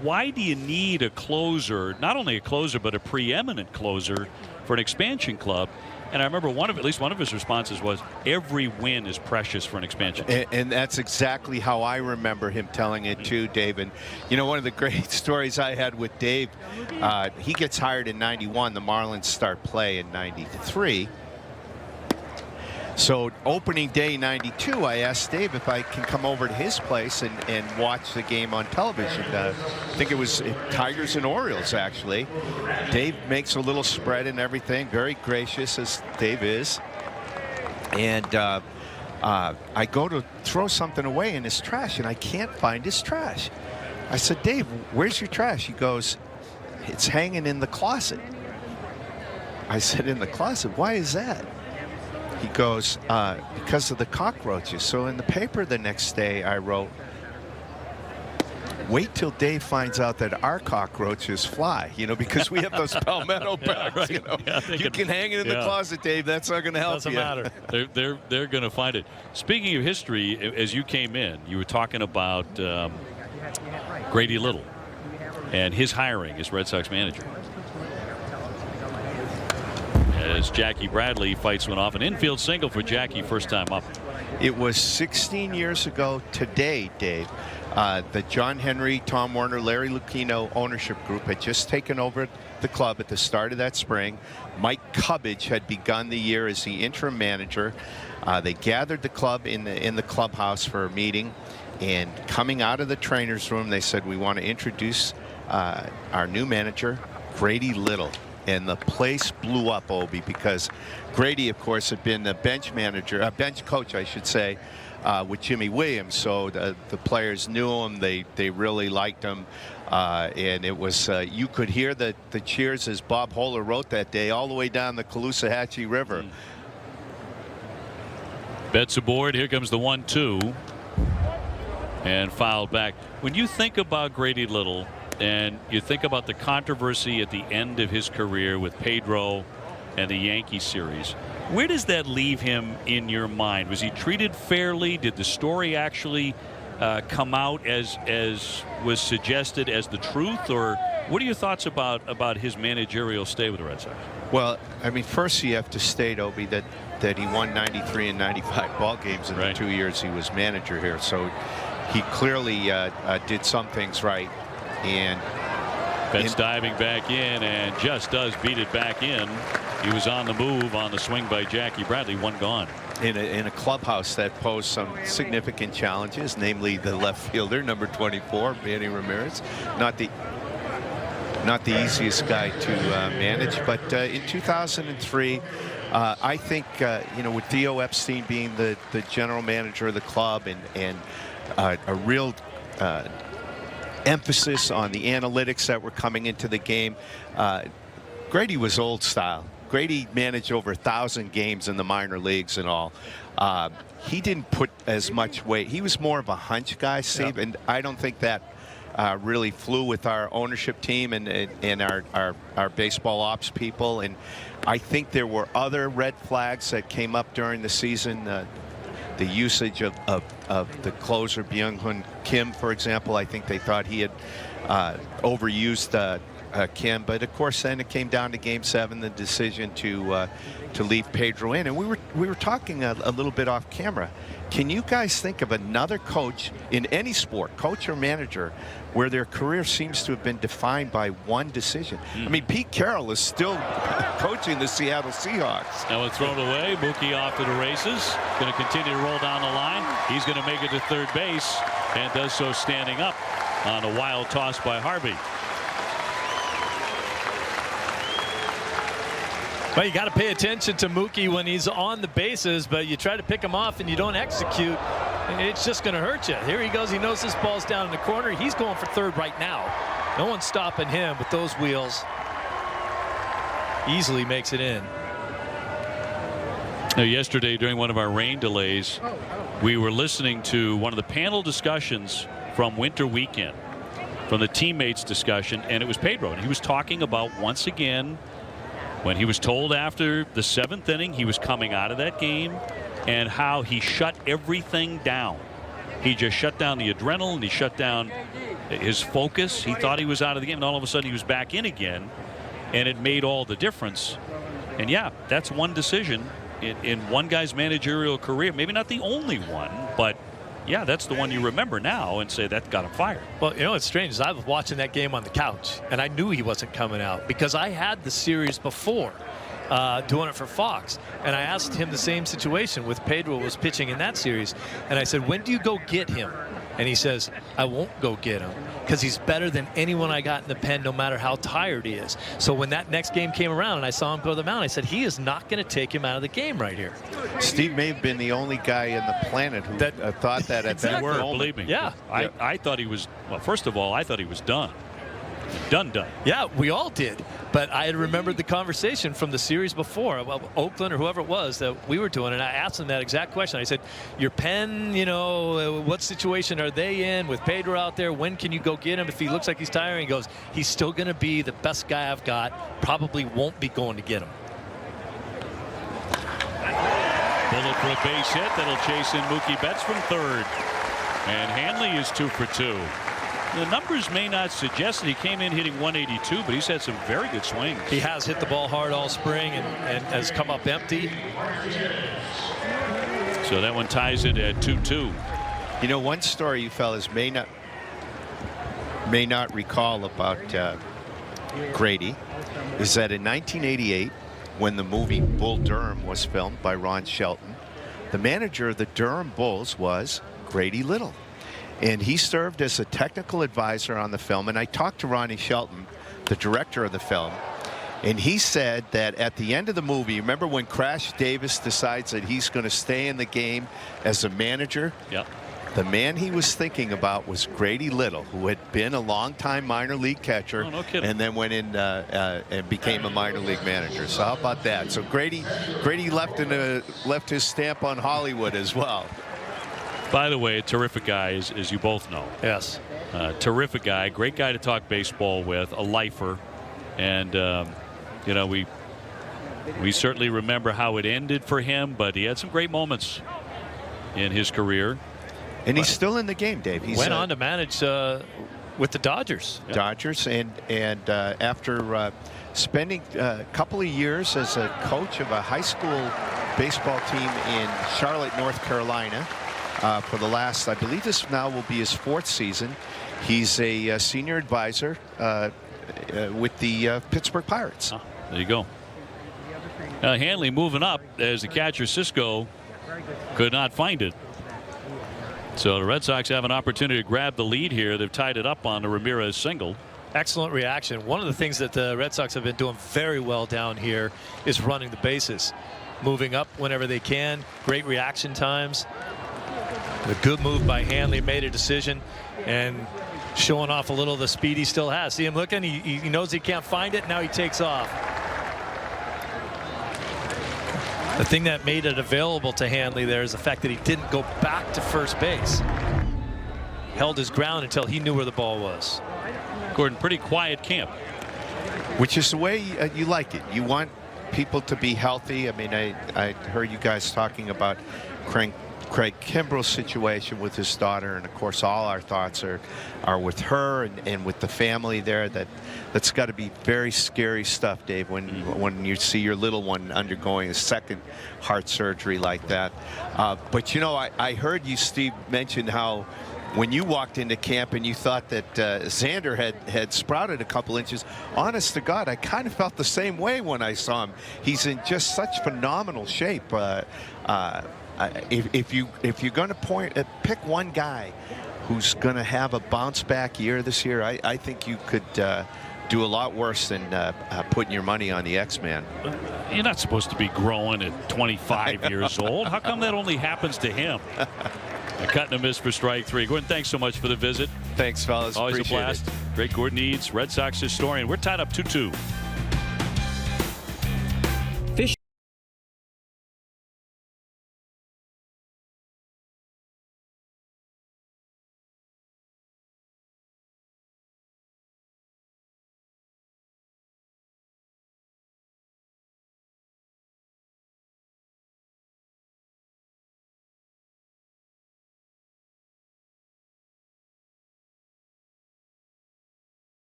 why do you need a closer, not only a closer, but a preeminent closer for an expansion club? And I remember at least one of his responses was, every win is precious for an expansion. And that's exactly how I remember him telling it too, Dave. And one of the great stories I had with Dave, he gets hired in '91. The Marlins start play in '93. So opening day '92, I asked Dave if I can come over to his place and watch the game on television. I think it was Tigers and Orioles, actually. Dave makes a little spread and everything, very gracious as Dave is. And I go to throw something away in his trash, and I can't find his trash. I said, Dave, where's your trash? He goes, it's hanging in the closet. I said, in the closet? Why is that? He goes, because of the cockroaches. So in the paper the next day I wrote, wait till Dave finds out that our cockroaches fly, because we have those palmetto bags. Right. You can hang it in the closet, Dave. That's not going to help Doesn't you. matter. They're going to find it. Speaking of history, as you came in, you were talking about Grady Little and his hiring as Red Sox manager. As Jackie Bradley fights one off, an infield single for Jackie, first time up. It was 16 years ago today, Dave. The John Henry, Tom Werner, Larry Lucchino ownership group had just taken over the club at the start of that spring. Mike Cubbage had begun the year as the interim manager. They gathered the club in the clubhouse for a meeting, and coming out of the trainer's room, they said, we want to introduce our new manager, Grady Little. And the place blew up, Obi, because Grady, of course, had been the bench coach, I should say, with Jimmy Williams. So the players knew him. They really liked him. And it was, you could hear the cheers, as Bob Holler wrote that day, all the way down the Caloosahatchee River. Betts aboard. Here comes the 1-2. And fouled back. When you think about Grady Little, and you think about the controversy at the end of his career with Pedro and the Yankee series, where does that leave him in your mind? Was he treated fairly? Did the story actually come out as was suggested as the truth? Or what are your thoughts about his managerial stay with the Red Sox? Well, I mean, first you have to state, Obi, that he won 93 and 95 ball games in the 2 years he was manager here. So he clearly did some things right. And Betts diving back in and just does beat it back in. He was on the move on the swing by Jackie Bradley. One gone. In a clubhouse that posed some significant challenges, namely the left fielder, number 24, Manny Ramirez. Not the easiest guy to manage. But in 2003, I think, with Theo Epstein being the general manager of the club and a real emphasis on the analytics that were coming into the game. Grady was old style. Grady managed over 1,000 games in the minor leagues and all. He didn't put as much weight. He was more of a hunch guy, Steve, and I don't think that really flew with our ownership team and our baseball ops people. And I think there were other red flags that came up during the season. The usage of the closer Byung-Hun Kim, for example. I think they thought he had overused Kim. But of course, then it came down to Game 7, the decision to leave Pedro in. And we were talking a little bit off camera. Can you guys think of another coach in any sport, coach or manager, where their career seems to have been defined by one decision? I mean, Pete Carroll is still coaching the Seattle Seahawks. Now it's thrown away. Mookie off to the races. Going to continue to roll down the line. He's going to make it to third base and does so standing up on a wild toss by Harvey. Well, you got to pay attention to Mookie when he's on the bases, but you try to pick him off and you don't execute, and it's just going to hurt you. Here he goes. He knows this ball's down in the corner. He's going for third right now. No one's stopping him with those wheels. Easily makes it in. Now, yesterday during one of our rain delays, we were listening to one of the panel discussions from winter weekend, from the teammates discussion, and it was Pedro, and he was talking about, once again, when he was told after the 7th inning he was coming out of that game, and how he shut everything down. He just shut down the adrenaline. He shut down his focus. He thought he was out of the game, and all of a sudden he was back in again, and it made all the difference. And yeah, that's one decision in one guy's managerial career. Maybe not the only one, but yeah, that's the one you remember now and say that got him fired. Well, you know what's strange is I was watching that game on the couch, and I knew he wasn't coming out because I had the series before doing it for Fox, and I asked him the same situation with Pedro was pitching in that series, and I said, when do you go get him? And he says, I won't go get him because he's better than anyone I got in the pen, no matter how tired he is. So when that next game came around and I saw him go to the mound, I said, he is not going to take him out of the game right here. Steve may have been the only guy in the planet who thought that at that moment. Believe me. Yeah. I thought he was, well, first of all, I thought he was done. Done. Yeah, we all did. But I had remembered the conversation from the series before, Oakland or whoever it was that we were doing, and I asked him that exact question. I said, your pen, you know, what situation are they in with Pedro out there? When can you go get him if he looks like he's tiring? He goes, he's still going to be the best guy I've got. Probably won't be going to get him. Bullet for a base hit that'll chase in Mookie Betts from third. And Hanley is 2 for 2. The numbers may not suggest that he came in hitting 182, but he's had some very good swings. He has hit the ball hard all spring and has come up empty. So that one ties it at 2-2. You know, one story you fellas may not recall about Grady is that in 1988, when the movie Bull Durham was filmed by Ron Shelton, the manager of the Durham Bulls was Grady Little. And he served as a technical advisor on the film. And I talked to Ronnie Shelton, the director of the film, and he said that at the end of the movie, remember when Crash Davis decides that he's going to stay in the game as a manager? Yep. The man he was thinking about was Grady Little, who had been a longtime minor league catcher, and then went in and became a minor league manager. So how about that? So Grady left his stamp on Hollywood as well. By the way, a terrific guy, as you both know. Yes. Terrific guy, great guy to talk baseball with, a lifer, and you know, we certainly remember how it ended for him, but he had some great moments in his career. And he's still in the game, Dave. He went on to manage with the Dodgers. Dodgers, and after spending a couple of years as a coach of a high school baseball team in Charlotte, North Carolina, for the last, I believe this now will be his 4th season. He's a senior advisor with the Pittsburgh Pirates. There you go. Hanley moving up as the catcher Cisco could not find it. So the Red Sox have an opportunity to grab the lead here. They've tied it up on the Ramirez single. Excellent reaction. One of the things that the Red Sox have been doing very well down here is running the bases, moving up whenever they can. Great reaction times. A good move by Hanley, made a decision and showing off a little of the speed he still has. See him looking, he knows he can't find it. Now he takes off. The thing that made it available to Hanley there is the fact that he didn't go back to first base. Held his ground until he knew where the ball was. Gordon, pretty quiet camp. Which is the way you like it. You want people to be healthy. I mean, I heard you guys talking about Craig Kimbrell's situation with his daughter, and of course all our thoughts are with her and with the family there. That's got to be very scary stuff, Dave, when you see your little one undergoing a second heart surgery like that. But you know, I heard you, Steve, mention how when you walked into camp and you thought that Xander had sprouted a couple inches. Honest to God, I kind of felt the same way when I saw him. He's in just such phenomenal shape. If you're going to pick one guy who's going to have a bounce back year this year, I think you could do a lot worse than putting your money on the X-Man. You're not supposed to be growing at 25 years old. How come that only happens to him? A cut and a miss for strike three. Gordon, thanks so much for the visit. Thanks, fellas. Always Appreciate a blast. it. Great Gordon Eads, Red Sox historian. We're tied up 2-2.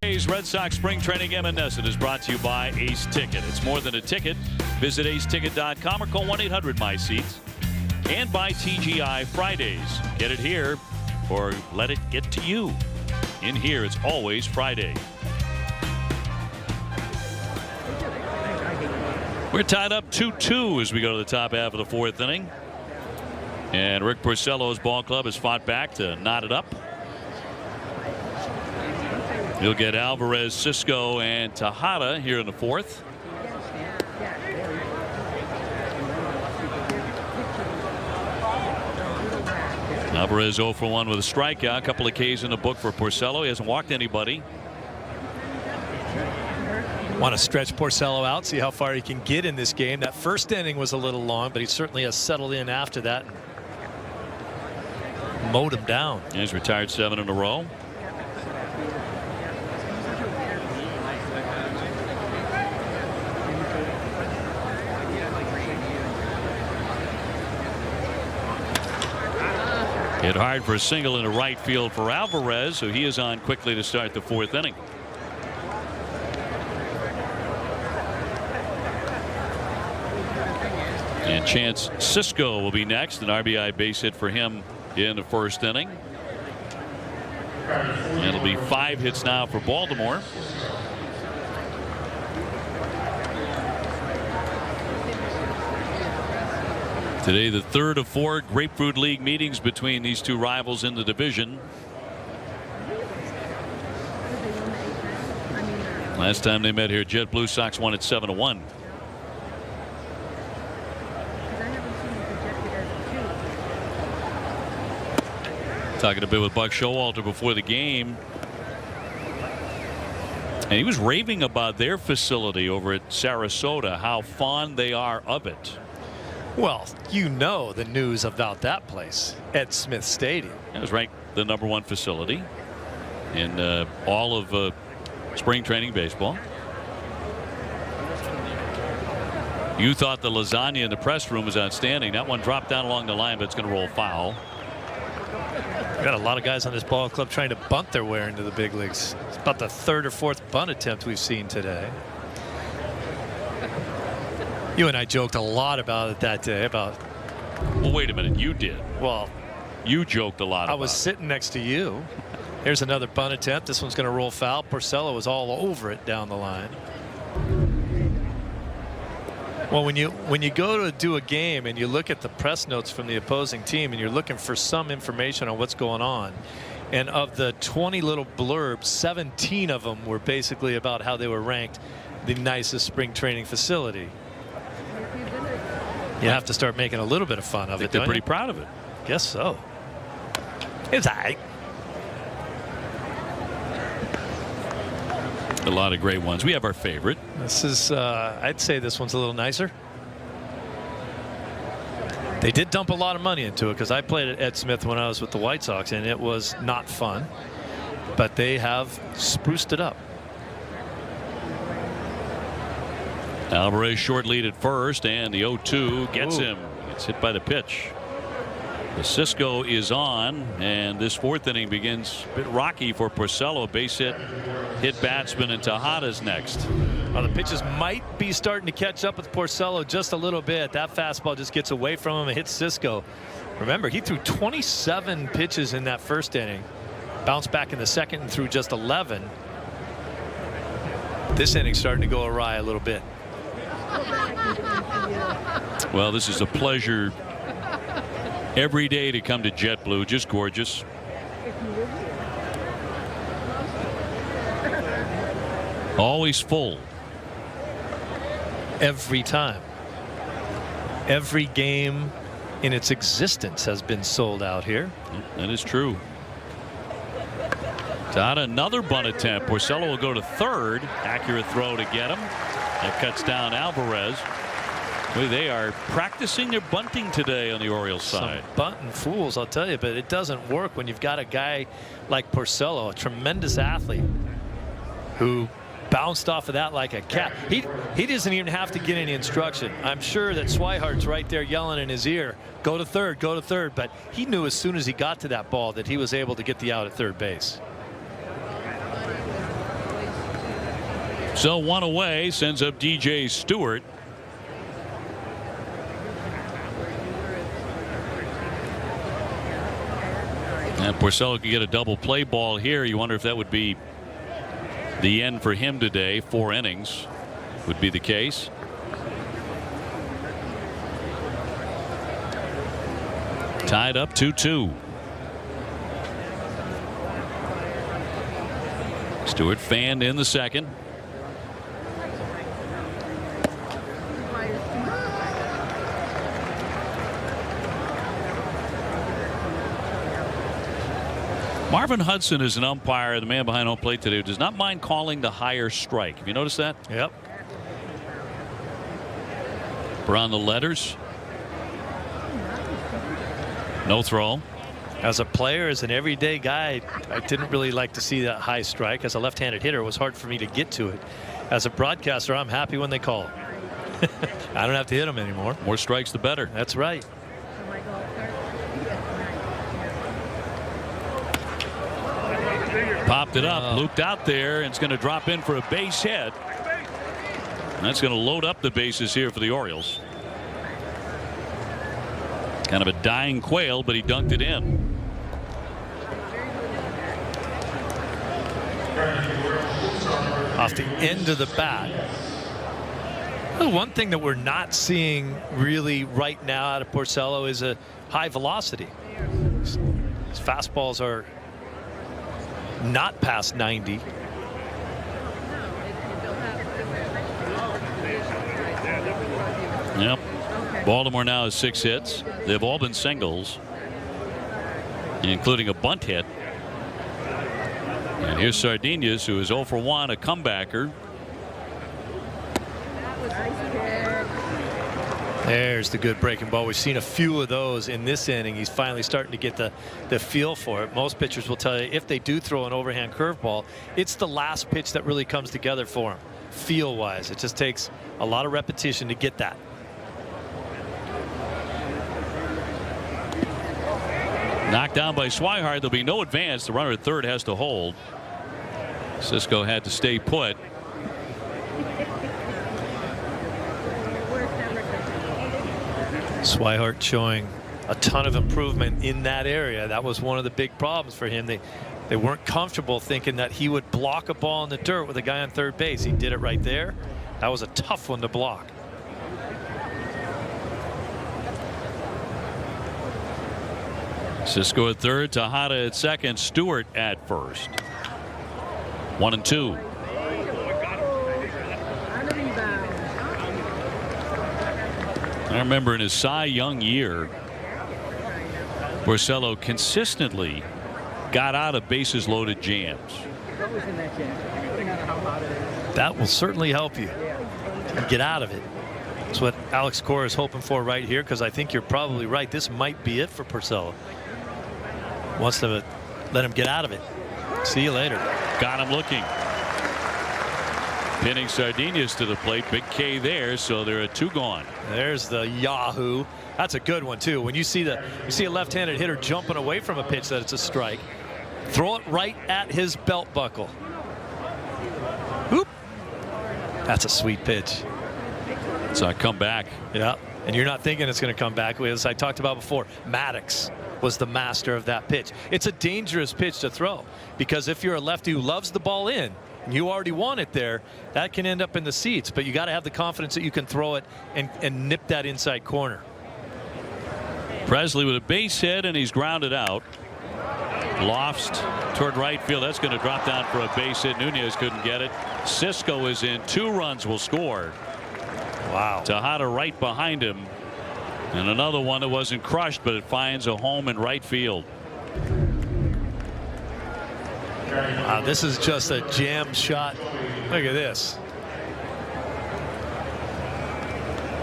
Today's Red Sox Spring Training Evanescent is brought to you by Ace Ticket. It's more than a ticket. Visit aceticket.com or call 1-800-MY-SEATS. And by TGI Fridays. Get it here or let it get to you. In here, it's always Friday. We're tied up 2-2 as we go to the top half of the fourth inning. And Rick Porcello's ball club has fought back to knot it up. You'll get Alvarez, Cisco, and Tejada here in the fourth. Alvarez 0 for 1 with a strikeout. A couple of Ks in the book for Porcello. He hasn't walked anybody. Want to stretch Porcello out, see how far he can get in this game. That first inning was a little long, but he certainly has settled in after that. Mowed him down. He's retired 7 in a row. Hit hard for a single into right field for Alvarez, so he is on quickly to start the fourth inning. And Chance Cisco will be next. An RBI base hit for him in the first inning. It'll be 5 hits now for Baltimore. Today, the third of 4 Grapefruit League meetings between these two rivals in the division. Last time they met here, Jet Blue Sox won at 7-1. Talking a bit with Buck Showalter before the game. And he was raving about their facility over at Sarasota, how fond they are of it. Well, you know the news about that place, Ed Smith Stadium. It was ranked the #1 facility in all of spring training baseball. You thought the lasagna in the press room was outstanding. That one dropped down along the line, but it's going to roll foul. Got a lot of guys on this ball club trying to bunt their way into the big leagues. It's about the 3rd or 4th bunt attempt we've seen today. You and I joked a lot about it that day. Well, wait a minute. You did. Well, you joked a lot. I was sitting next to you. Here's another bunt attempt. This one's going to roll foul. Porcello was all over it down the line. Well, when you go to do a game and you look at the press notes from the opposing team and you're looking for some information on what's going on, and of the 20 little blurbs, 17 of them were basically about how they were ranked the nicest spring training facility. You have to start making a little bit of fun of it. They're pretty proud of it. Guess so. It's all right. A lot of great ones. We have our favorite. This is, I'd say this one's a little nicer. They did dump a lot of money into it because I played at Ed Smith when I was with the White Sox, and it was not fun. But they have spruced it up. Alvarez short lead at first, and the 0-2 gets him. Gets hit by the pitch. The Cisco is on, and this 4th inning begins a bit rocky for Porcello. Base hit batsman, and Tejada's next. Well, the pitches might be starting to catch up with Porcello just a little bit. That fastball just gets away from him and hits Cisco. Remember, he threw 27 pitches in that 1st inning. Bounced back in the 2nd and threw just 11. This inning's starting to go awry a little bit. Well, this is a pleasure every day to come to JetBlue. Just gorgeous. Always full. Every time. Every game in its existence has been sold out here. That is true. Got another bunt attempt. Porcello will go to 3rd. Accurate throw to get him. That cuts down Alvarez. Boy, they are practicing their bunting today on the Orioles side. Some bunting fools, I'll tell you, but it doesn't work when you've got a guy like Porcello, a tremendous athlete, who bounced off of that like a cat. He doesn't even have to get any instruction. I'm sure that Swihart's right there yelling in his ear, go to 3rd, go to 3rd. But he knew as soon as he got to that ball that he was able to get the out at 3rd base. So 1 away, sends up DJ Stewart. And Porcello could get a double play ball here. You wonder if that would be the end for him today. 4 innings would be the case. Tied up 2-2. Stewart fanned in the 2nd. Marvin Hudson is an umpire, the man behind home plate today, who does not mind calling the higher strike. Have you noticed that? Yep. We're on the letters. No throw. As a player, as an everyday guy, I didn't really like to see that high strike. As a left-handed hitter, it was hard for me to get to it. As a broadcaster, I'm happy when they call it. I don't have to hit them anymore. More strikes, the better. That's right. Popped it up, looped out there, and it's going to drop in for a base hit. And that's going to load up the bases here for the Orioles. Kind of a dying quail, but he dunked it in. Off the end of the bat. Well, one thing that we're not seeing really right now out of Porcello is a high velocity. His fastballs are not past 90. Yep. Baltimore now has 6 hits. They've all been singles, including a bunt hit. And here's Sardinez, who is 0 for 1, a comebacker. There's the good breaking ball. We've seen a few of those in this inning. He's finally starting to get the feel for it. Most pitchers will tell you if they do throw an overhand curveball, it's the last pitch that really comes together for him, feel-wise. It just takes a lot of repetition to get that. Knocked down by Swihart. There'll be no advance. The runner at third has to hold. Cisco had to stay put. Swihart showing a ton of improvement in that area. That was one of the big problems for him. They weren't comfortable thinking that he would block a ball in the dirt with a guy on third base. He did it right there. That was a tough one to block. Cisco at third, Tejada at second, Stewart at first. 1-2. I remember in his Cy Young year, Porcello consistently got out of bases loaded jams. That will certainly help you get out of it. That's what Alex Cora is hoping for right here, because I think you're probably right. This might be it for Porcello. Wants to let him get out of it. See you later. Got him looking. Pinning Sardinias to the plate. Big K there, so there are 2 gone. There's the Yahoo. That's a good one too. When you see a left-handed hitter jumping away from a pitch that it's a strike, throw it right at his belt buckle. Whoop. That's a sweet pitch. It's a comeback. Yeah, and you're not thinking it's going to come back. As I talked about before, Maddox was the master of that pitch. It's a dangerous pitch to throw, because if you're a lefty who loves the ball in, and you already want it there, that can end up in the seats. But you got to have the confidence that you can throw it and nip that inside corner. Presley with a base hit, and he's grounded out. Lofts toward right field. That's going to drop down for a base hit. Nunez couldn't get it. Cisco is in. 2 runs will score. Wow. Tejada right behind him. And another one that wasn't crushed, but it finds a home in right field. This is just a jam shot. Look at this.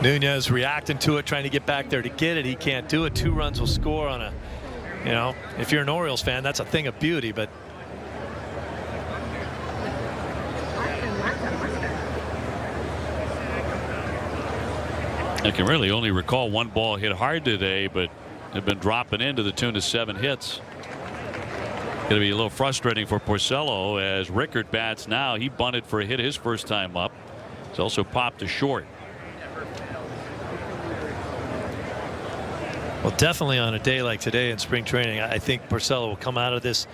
Nunez reacting to it, trying to get back there to get it. He can't do it. 2 runs will score on a, if you're an Orioles fan, that's a thing of beauty, but I can really only recall 1 ball hit hard today, but they've been dropping into the tune of 7 hits. Going to be a little frustrating for Porcello as Rickard bats now. He bunted for a hit his first time up. He's also popped to short. Well, definitely on a day like today in spring training, I think Porcello will come out of this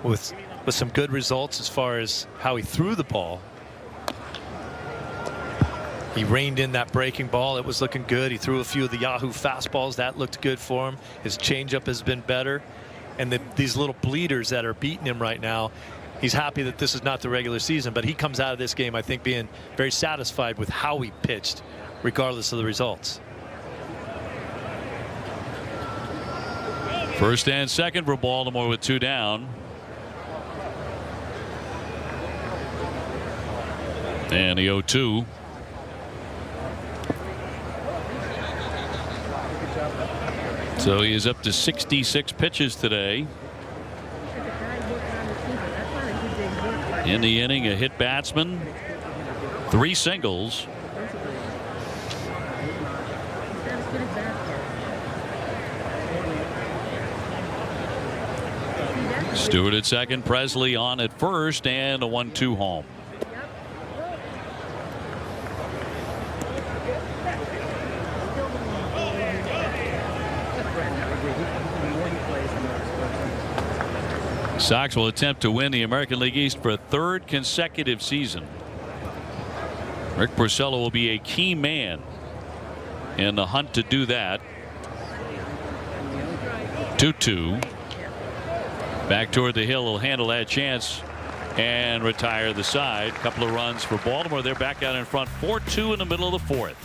with some good results as far as how he threw the ball. He reined in that breaking ball. It was looking good. He threw a few of the Yahoo fastballs. That looked good for him. His changeup has been better. And these little bleeders that are beating him right now, he's happy that this is not the regular season, but he comes out of this game, I think, being very satisfied with how he pitched, regardless of the results. First and second for Baltimore with 2 down. And the 0-2. So he is up to 66 pitches today. In the inning, a hit batsman, 3 singles. Stewart at second, Presley on at first, and a 1-2 home. Sox will attempt to win the American League East for a 3rd consecutive season. Rick Porcello will be a key man in the hunt to do that. 2-2. Back toward the hill. Will handle that chance and retire the side. Couple of runs for Baltimore. They're back out in front. 4-2 in the middle of the 4th.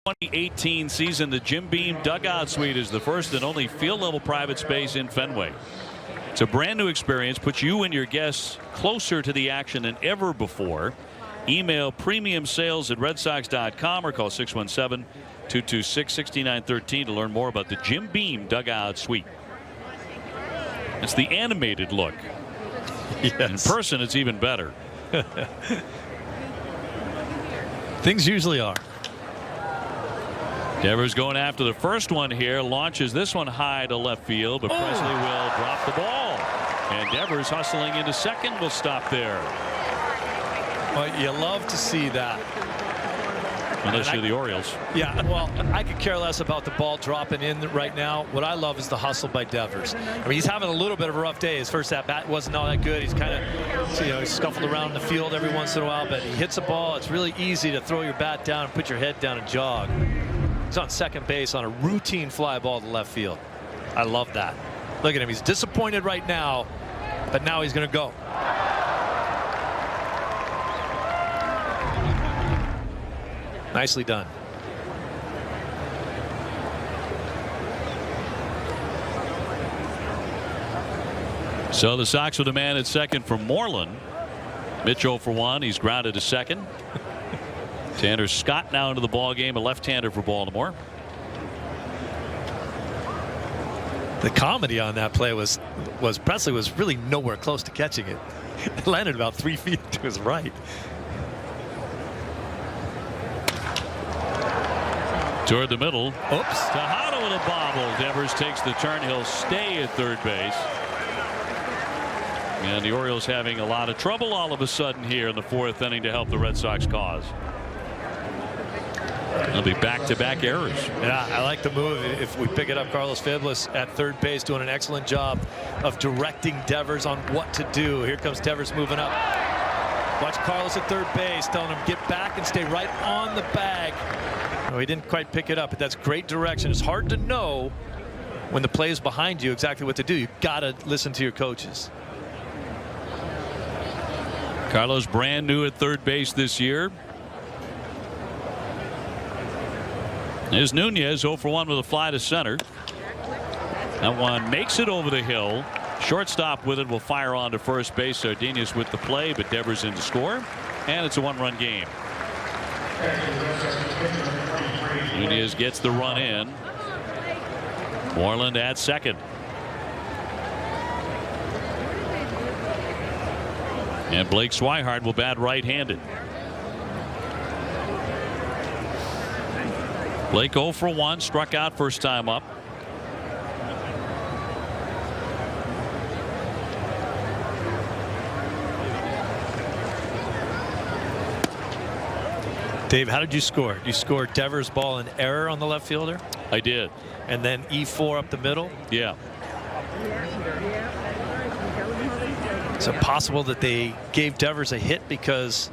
2018 season, the Jim Beam Dugout Suite is the first and only field-level private space in Fenway. It's a brand new experience, puts you and your guests closer to the action than ever before. Email premiumsales@redsox.com or call 617-226-6913 to learn more about the Jim Beam Dugout Suite. It's the animated look. Yes. In person, it's even better. Things usually are. Devers going after the first one here, launches this one high to left field, but Presley will drop the ball. And Devers hustling into second will stop there. Well, you love to see that. Unless you're the Orioles. Yeah, well, I could care less about the ball dropping in right now. What I love is the hustle by Devers. I mean, he's having a little bit of a rough day. His first at bat wasn't all that good. He's kind of, he's scuffled around the field every once in a while, but he hits a ball. It's really easy to throw your bat down and put your head down and jog. He's on second base on a routine fly ball to left field. I love that. Look at him. He's disappointed right now, but now he's going to go. Nicely done. So the Sox with a man at second for Moreland. Mitchell for one. He's grounded to second. Tanner Scott now into the ball game, a left-hander for Baltimore. The comedy on that play was Presley was really nowhere close to catching it. It landed about 3 feet to his right. Toward the middle. Oops. Tejada with a bobble. Devers takes the turn. He'll stay at third base. And the Orioles having a lot of trouble all of a sudden here in the fourth inning to help the Red Sox cause. It'll be back-to-back errors. Yeah, I like the move. If we pick it up, Carlos Fiblis at third base doing an excellent job of directing Devers on what to do. Here comes Devers moving up. Watch Carlos at third base telling him get back and stay right on the bag. No, he didn't quite pick it up, but that's great direction. It's hard to know when the play is behind you exactly what to do. You've got to listen to your coaches. Carlos brand new at third base this year. Here's Nunez 0 for 1 with a fly to center. That one makes it over the hill. Shortstop with it will fire on to first base. Sardinas with the play, but Devers in to score. And it's a one-run game. Nunez gets the run in. Moreland at second. And Blake Swihart will bat right-handed. Blake 0 for 1, struck out first time up. Dave, how did you score? You scored Devers' ball in error on the left fielder? I did. And then E4 up the middle? Yeah. Is it possible that they gave Devers a hit because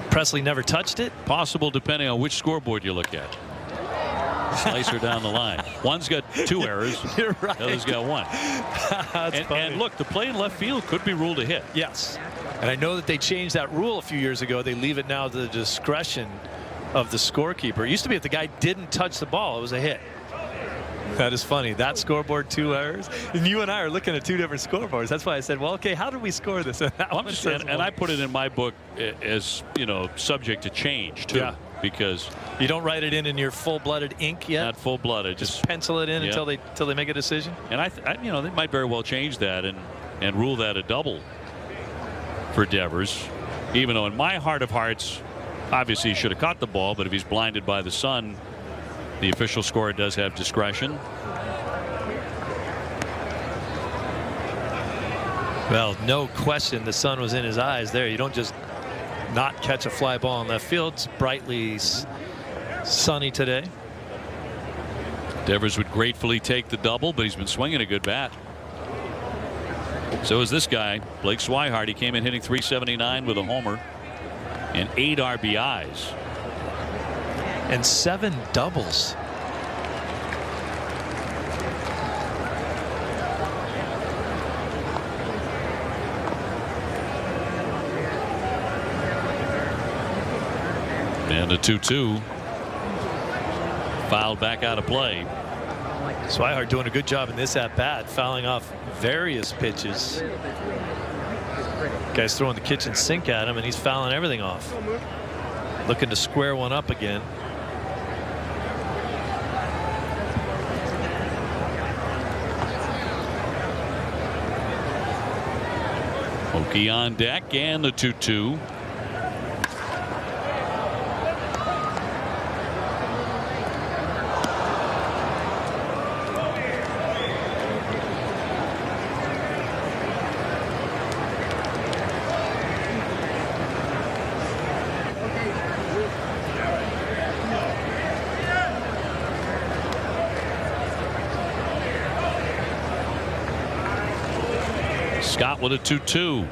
Presley never touched it? Possible, depending on which scoreboard you look at. Slicer down the line. One's got 2 errors. You're right. The other's got 1. and look, the play in left field could be ruled a hit. Yes. And I know that they changed that rule a few years ago. They leave it now to the discretion of the scorekeeper. It used to be if the guy didn't touch the ball, it was a hit. That is funny. That scoreboard, 2 errors. And you and I are looking at 2 different scoreboards. That's why I said, well, okay, how did we score this? And I put it in my book as, subject to change, too. Yeah. Because you don't write it in your full-blooded ink yet? Not full-blooded. Just pencil it in until they make a decision? And they might very well change that and rule that a double for Devers. Even though in my heart of hearts, obviously he should have caught the ball, but if he's blinded by the sun, the official scorer does have discretion. Well, no question the sun was in his eyes there. You don't just not catch a fly ball in left field. It's brightly sunny today. Devers would gratefully take the double, but he's been swinging a good bat. So is this guy, Blake Swihart. He came in hitting .379 with a homer and 8 RBIs. And 7 doubles. And a 2-2. Fouled back out of play. Swihart doing a good job in this at bat, fouling off various pitches. Guy's throwing the kitchen sink at him, and he's fouling everything off. Looking to square one up again. Okie on deck, and the 2-2. Scott with a 2-2. Diving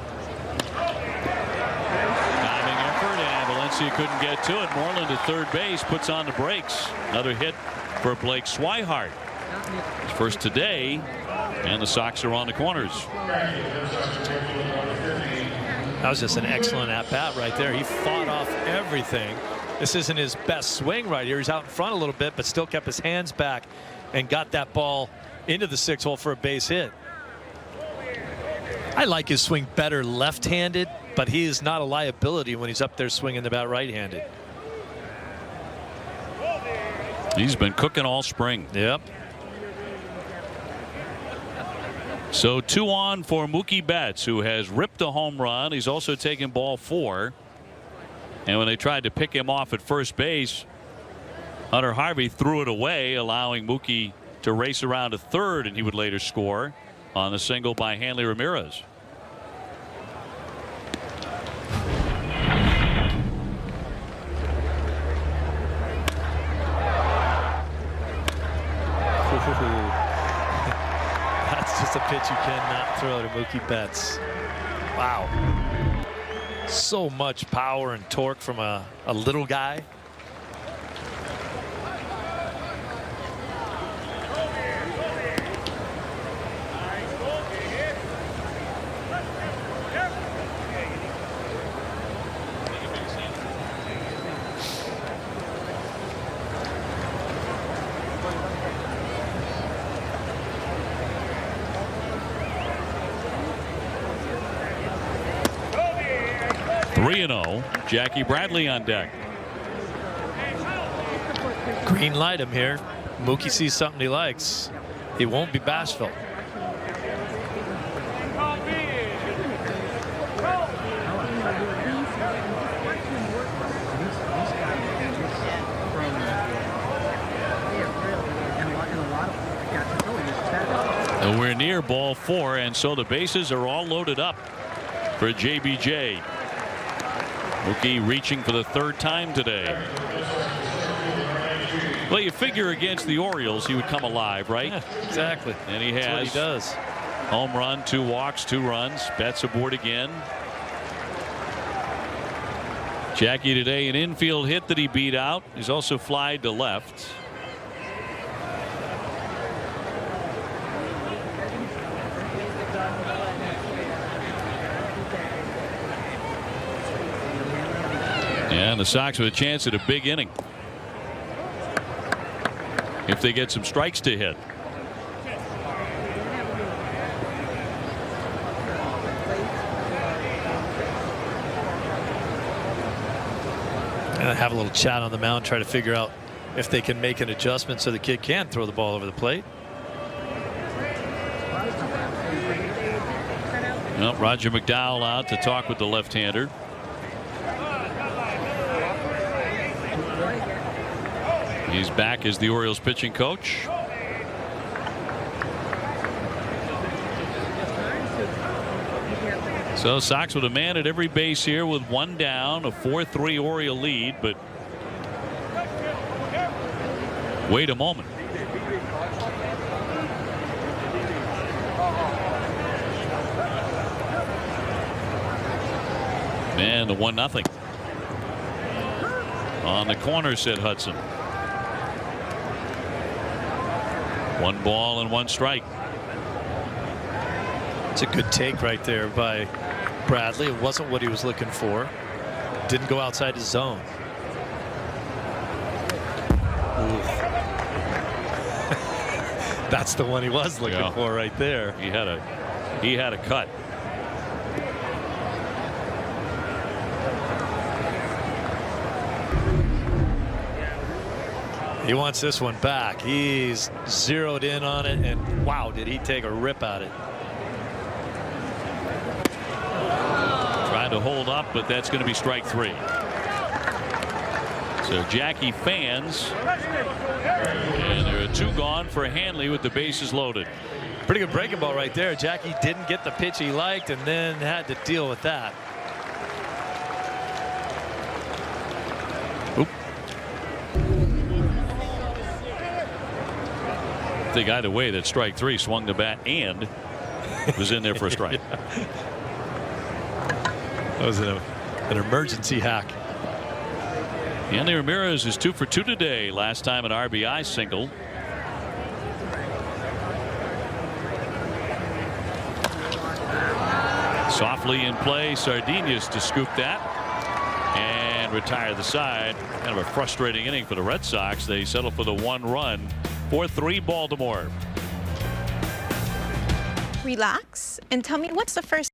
effort, and Valencia couldn't get to it. Moreland at third base puts on the brakes. Another hit for Blake Swihart. His first today, and the Sox are on the corners. That was just an excellent at bat right there. He fought off everything. This isn't his best swing right here. He's out in front a little bit, but still kept his hands back and got that ball into the 6 hole for a base hit. I like his swing better left-handed, but he is not a liability when he's up there swinging the bat right-handed. He's been cooking all spring. Yep. So 2 on for Mookie Betts, who has ripped a home run. He's also taken ball 4. And when they tried to pick him off at first base, Hunter Harvey threw it away, allowing Mookie to race around to third, and he would later score on the single by Hanley Ramirez. That's just a pitch you cannot throw to Mookie Betts. Wow. So much power and torque from a little guy. Jackie Bradley on deck. Green light him here. Mookie sees something he likes. He won't be bashful. And we're near ball 4, and so the bases are all loaded up for JBJ. Mookie reaching for the 3rd time today. Well, you figure against the Orioles he would come alive, right? Yeah, exactly. And he That's has. what he does. Home run, 2 walks, 2 runs. Betts aboard again. Jackie today, an infield hit that he beat out. He's also flied to left. And the Sox with a chance at a big inning if they get some strikes to hit. And have a little chat on the mound, try to figure out if they can make an adjustment so the kid can throw the ball over the plate. Well, Roger McDowell out to talk with the left-hander. He's back as the Orioles pitching coach. So Sox with a man at every base here with 1 down, a 4-3 Oriole lead, but wait a moment. And the 1-0 on the corner, said Hudson. 1 ball and 1 strike. It's a good take right there by Bradley. It wasn't what he was looking for. Didn't go outside his zone. Ooh. That's the one he was looking for right there. He had a cut. He wants this one back. He's zeroed in on it, and wow, did he take a rip at it. Trying to hold up, but that's going to be strike 3. So Jackie fans, and there are 2 gone for Hanley with the bases loaded. Pretty good breaking ball right there. Jackie didn't get the pitch he liked and then had to deal with that. Oop. I think either way, that strike 3, swung the bat and was in there for a strike. That was an emergency hack. Yandy Ramirez is 2 for 2 today. Last time an RBI single. Softly in play, Sardinhas to scoop that and retire the side. Kind of a frustrating inning for the Red Sox. They settle for the 1 run. 4-3 Baltimore. Relax and tell me what's the first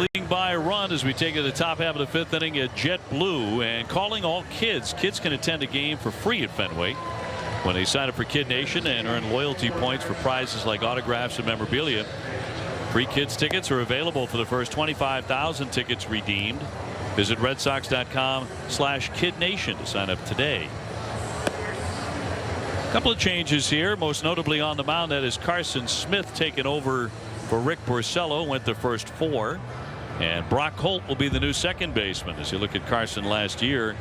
Leading by a run as we take it to the top half of the 5th inning at JetBlue, and calling all kids. Kids can attend a game for free at Fenway when they sign up for Kid Nation and earn loyalty points for prizes like autographs and memorabilia. Free kids tickets are available for the first 25,000 tickets redeemed. Visit redsox.com/kidnation to sign up today. A couple of changes here, most notably on the mound. That is Carson Smith taking over for Rick Porcello. Went the first 4. And Brock Holt will be the new second baseman. As you look at Carson last year,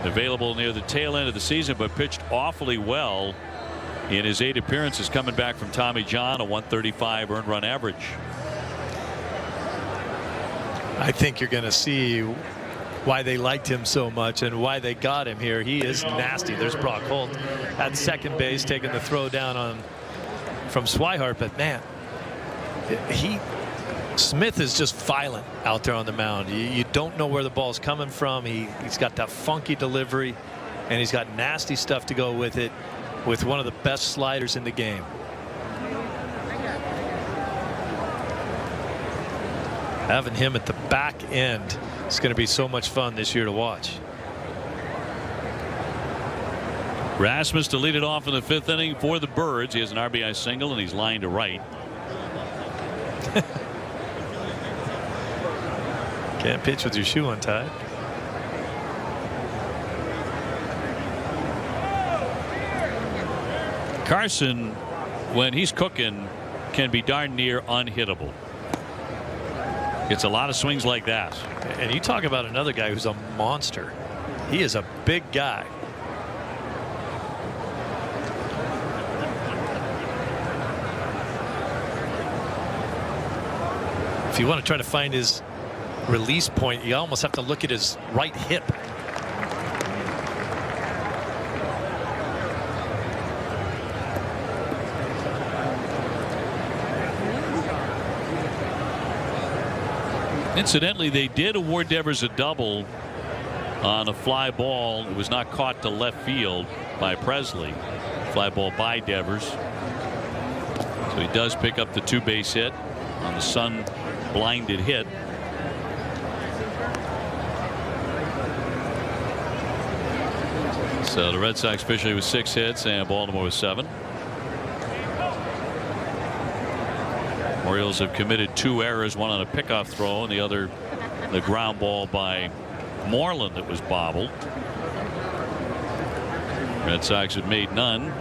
available near the tail end of the season, but pitched awfully well in his 8 appearances, coming back from Tommy John, a 135 earned run average. I think you're going to see why they liked him so much and why they got him here. He is nasty. There's Brock Holt at second base taking the throw down from Swihart, but man, Smith is just violent out there on the mound. You don't know where the ball's coming from. He's got that funky delivery, and he's got nasty stuff to go with it, with one of the best sliders in the game. Having him at the back end is going to be so much fun this year to watch. Rasmus to lead it off in the 5th inning for the Birds. He has an RBI single and he's lined to right. Can't pitch with your shoe untied. Carson, when he's cooking, can be darn near unhittable. Gets a lot of swings like that. And you talk about another guy who's a monster. He is a big guy. If you want to try to find his release point, you almost have to look at his right hip. Incidentally, they did award Devers a double on a fly ball. It was not caught to left field by Presley. Fly ball by Devers. So he does pick up the 2-base hit on the sun blinded hit. So the Red Sox officially with 6 hits and Baltimore with 7. Orioles have committed 2 errors, one on a pickoff throw and the other the ground ball by Moreland that was bobbled. Red Sox have made none.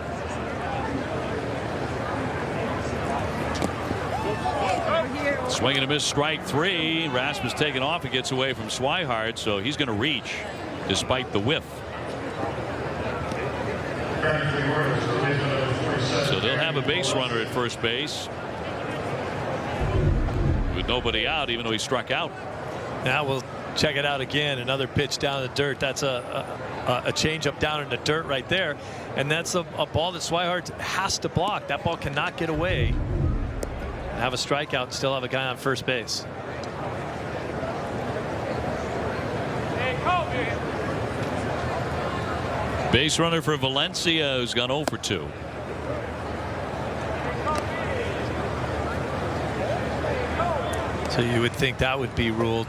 Swing and a miss, strike 3. Rasmus taken off. He gets away from Swihart, so he's going to reach despite the whiff. So they'll have a base runner at first base with nobody out, even though he struck out. Now we'll check it out again. Another pitch down in the dirt. That's a changeup down in the dirt right there, and that's a ball that Swihart has to block. That ball cannot get away. Have a strikeout and still have a guy on first base. Base runner for Valencia, who's gone 0 for 2. So you would think that would be ruled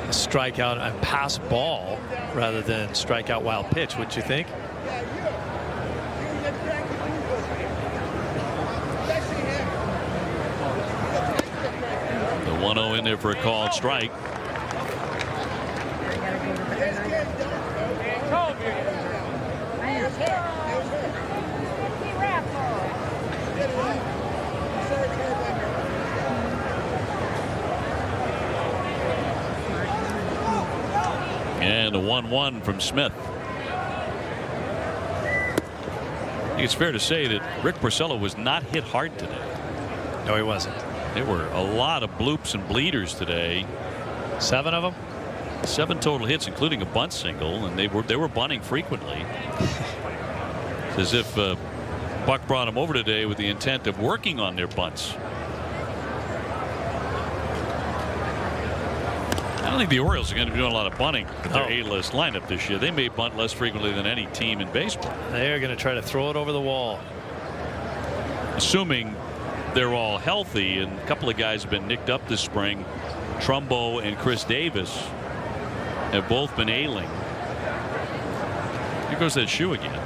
a strikeout and pass ball rather than strikeout wild pitch, would you think? The 1-0 in there for a called strike. And a 1-1 from Smith. I think it's fair to say that Rick Porcello was not hit hard today. No, he wasn't. There were a lot of bloops and bleeders today. 7 of them. 7 total hits, including a bunt single, and they were bunting frequently. It's as if Buck brought them over today with the intent of working on their bunts. I don't think the Orioles are going to be doing a lot of bunting with their A-list lineup this year. They may bunt less frequently than any team in baseball. They're going to try to throw it over the wall. Assuming they're all healthy, and a couple of guys have been nicked up this spring. Trumbo and Chris Davis have both been ailing. Here goes that shoe again.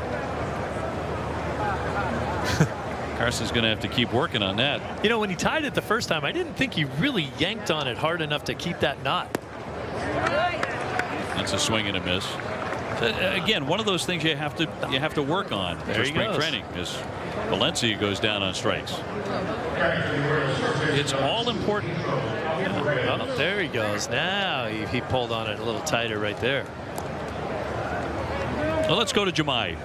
Carson's going to have to keep working on that. You know, when he tied it the first time, I didn't think he really yanked on it hard enough to keep that knot. That's a swing and a miss. Again, one of those things you have to work on for spring training as Valencia goes down on strikes. It's all important. Oh, there he goes. Now he pulled on it a little tighter right there. Well, let's go to Jemai.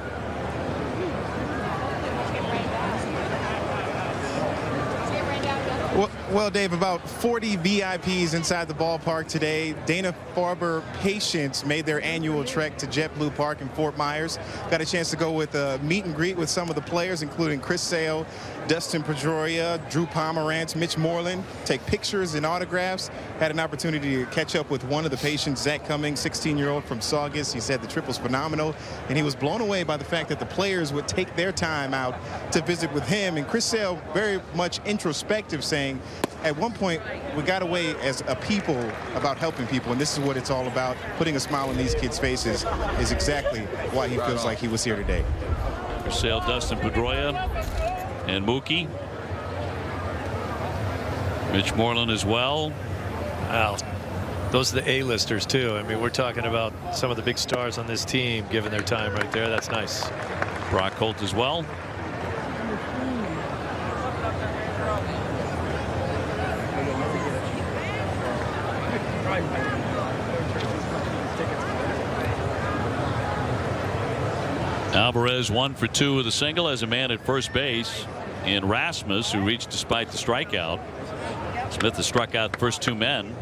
Well, Dave, about 40 VIPs inside the ballpark today. Dana-Farber patients made their annual trek to JetBlue Park in Fort Myers. Got a chance to go with a meet and greet with some of the players, including Chris Sale, Dustin Pedroia, Drew Pomerantz, Mitch Moreland, take pictures and autographs. Had an opportunity to catch up with one of the patients, Zach Cummings, 16-year-old from Saugus. He said the trip was phenomenal, and he was blown away by the fact that the players would take their time out to visit with him. And Chris Sale, very much introspective, saying, at one point, we got away as a people about helping people, and this is what it's all about. Putting a smile on these kids' faces is exactly why he feels like he was here today. Chris Sale, Dustin Pedroia, and Mookie. Mitch Moreland as well. Wow. Those are the A-listers, too. I mean, we're talking about some of the big stars on this team giving their time right there. That's nice. Brock Holt as well. Alvarez 1 for 2 with a single as a man at first base. And Rasmus, who reached despite the strikeout. Smith has struck out the first 2 men.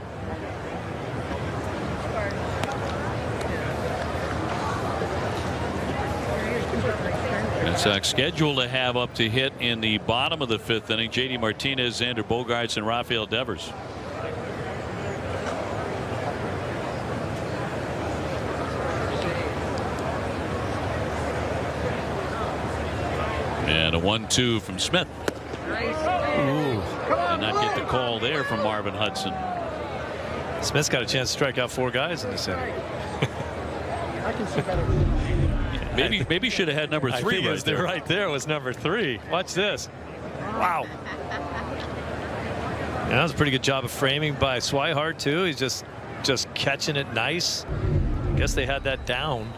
Red Sox scheduled to have up to hit in the bottom of the 5th inning. J.D. Martinez, Xander Bogaerts, and Rafael Devers. And a 1-2 from Smith. Ooh. Did not get the call there from Marvin Hudson. Smith's got a chance to strike out 4 guys in this inning. Maybe should have had number 3 right there. Right there was number 3. Watch this. Wow. And that was a pretty good job of framing by Swihart too. He's just catching it nice. I guess they had that down.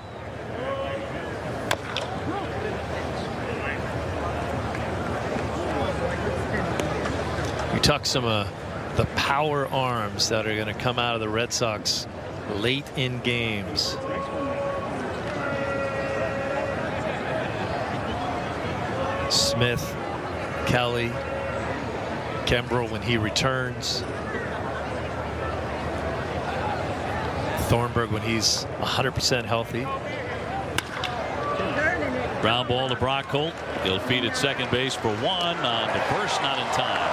You talk some the power arms that are going to come out of the Red Sox late in games. Smith, Kelly, Kimbrel when he returns, Thornburg when he's 100% healthy. Ground ball to Brock Holt. He'll feed at second base for 1 on the first, not in time.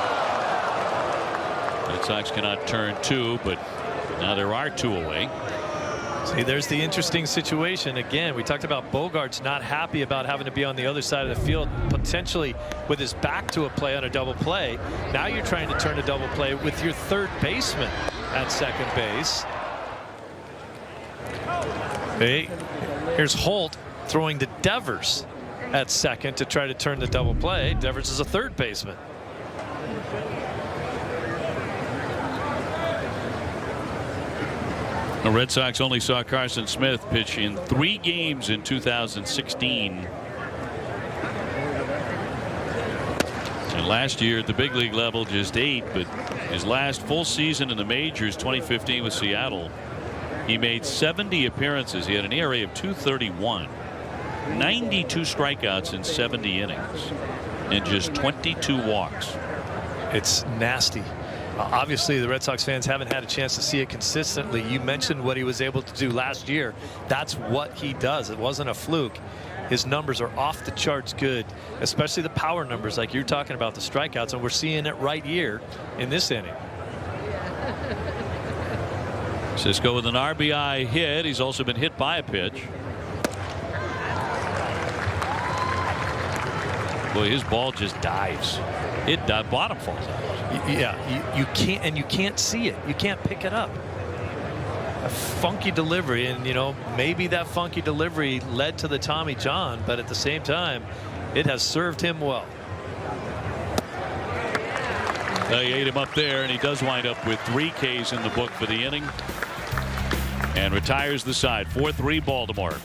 Red Sox cannot turn 2, but now there are 2 away. See, there's the interesting situation. Again, we talked about Bogarts not happy about having to be on the other side of the field, potentially with his back to a play on a double play. Now you're trying to turn a double play with your third baseman at second base. Hey, here's Holt throwing to Devers at second to try to turn the double play. Devers is a third baseman. The Red Sox only saw Carson Smith pitch in 3 games in 2016. And last year at the big league level just 8, but his last full season in the majors 2015 with Seattle, he made 70 appearances. He had an ERA of 2.31, 92 strikeouts in 70 innings, and just 22 walks. It's nasty. Obviously, the Red Sox fans haven't had a chance to see it consistently. You mentioned what he was able to do last year. That's what he does. It wasn't a fluke. His numbers are off the charts good, especially the power numbers like you're talking about, the strikeouts, and we're seeing it right here in this inning. Cisco with an RBI hit. He's also been hit by a pitch. Boy, his ball just dives. It bottom falls out. Yeah, you can't see it. You can't pick it up. A funky delivery, and maybe that funky delivery led to the Tommy John, but at the same time, it has served him well. They ate him up there, and he does wind up with 3 Ks in the book for the inning, and retires the side. 4-3 Baltimore.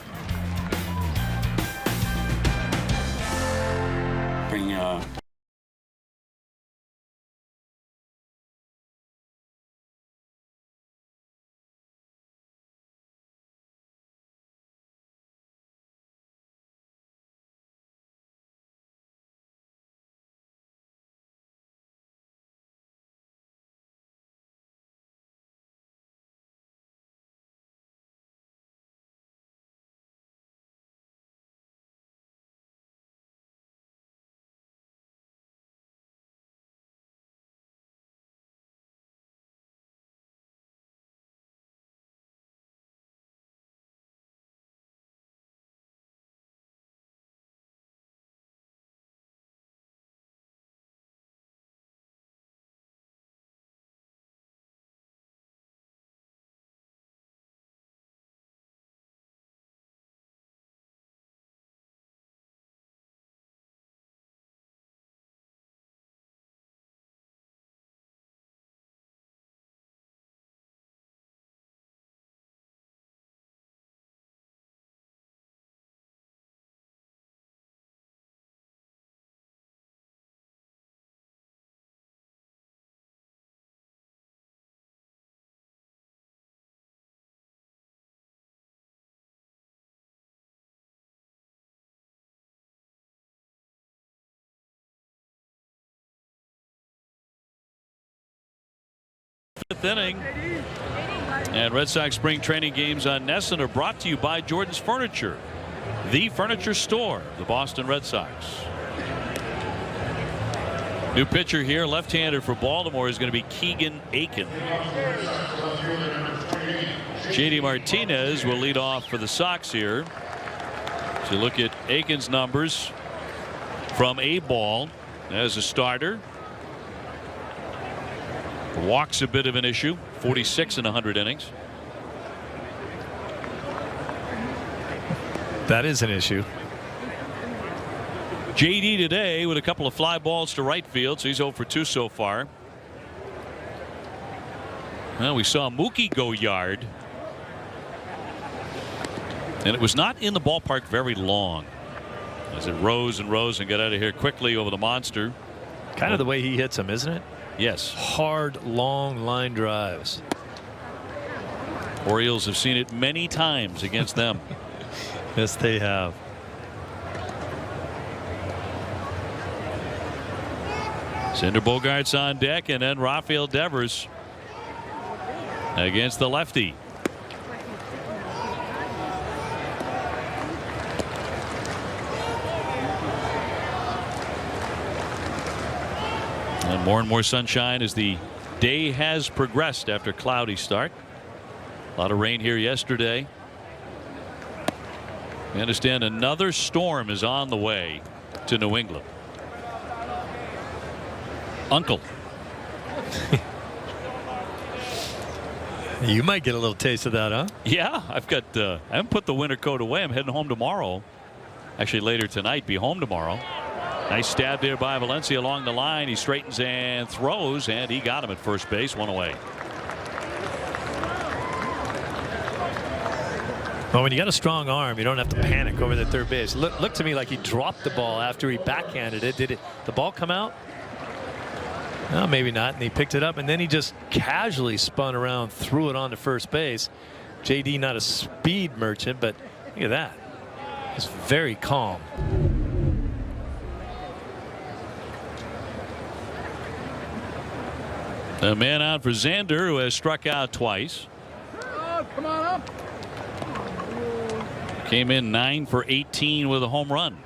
Fifth inning, and Red Sox spring training games on NESN are brought to you by Jordan's Furniture, the furniture store, the Boston Red Sox. New pitcher here, left-hander for Baltimore, is going to be Keegan Aiken. JD Martinez will lead off for the Sox here. So look at Aiken's numbers: from A ball as a starter. Walks a bit of an issue. 46 in 100 innings. That is an issue. JD today with a couple of fly balls to right field, so he's 0 for 2 so far. Well, we saw Mookie go yard, and it was not in the ballpark very long as it rose and rose and got out of here quickly over the monster. Kind of the way he hits them, isn't it? Yes. Hard, long line drives. Orioles have seen it many times against them. Yes, they have. Cinder Bogarts on deck, and then Rafael Devers against the lefty. And more sunshine as the day has progressed after a cloudy start. A lot of rain here yesterday. We understand another storm is on the way to New England. Uncle. You might get a little taste of that, huh? Yeah, I haven't put the winter coat away. I'm heading home tomorrow. Actually, later tonight, be home tomorrow. Nice stab there by Valencia along the line. He straightens and throws, and he got him at first base, one away. Well, when you got a strong arm, you don't have to panic over the third base. Look to me like he dropped the ball after he backhanded it. Did the ball come out? No, maybe not. And he picked it up, and then he just casually spun around, threw it on to first base. JD not a speed merchant, but look at that. He's very calm. A man out for Xander, who has struck out twice. Oh, come on up. Came in 9 for 18 with a home run.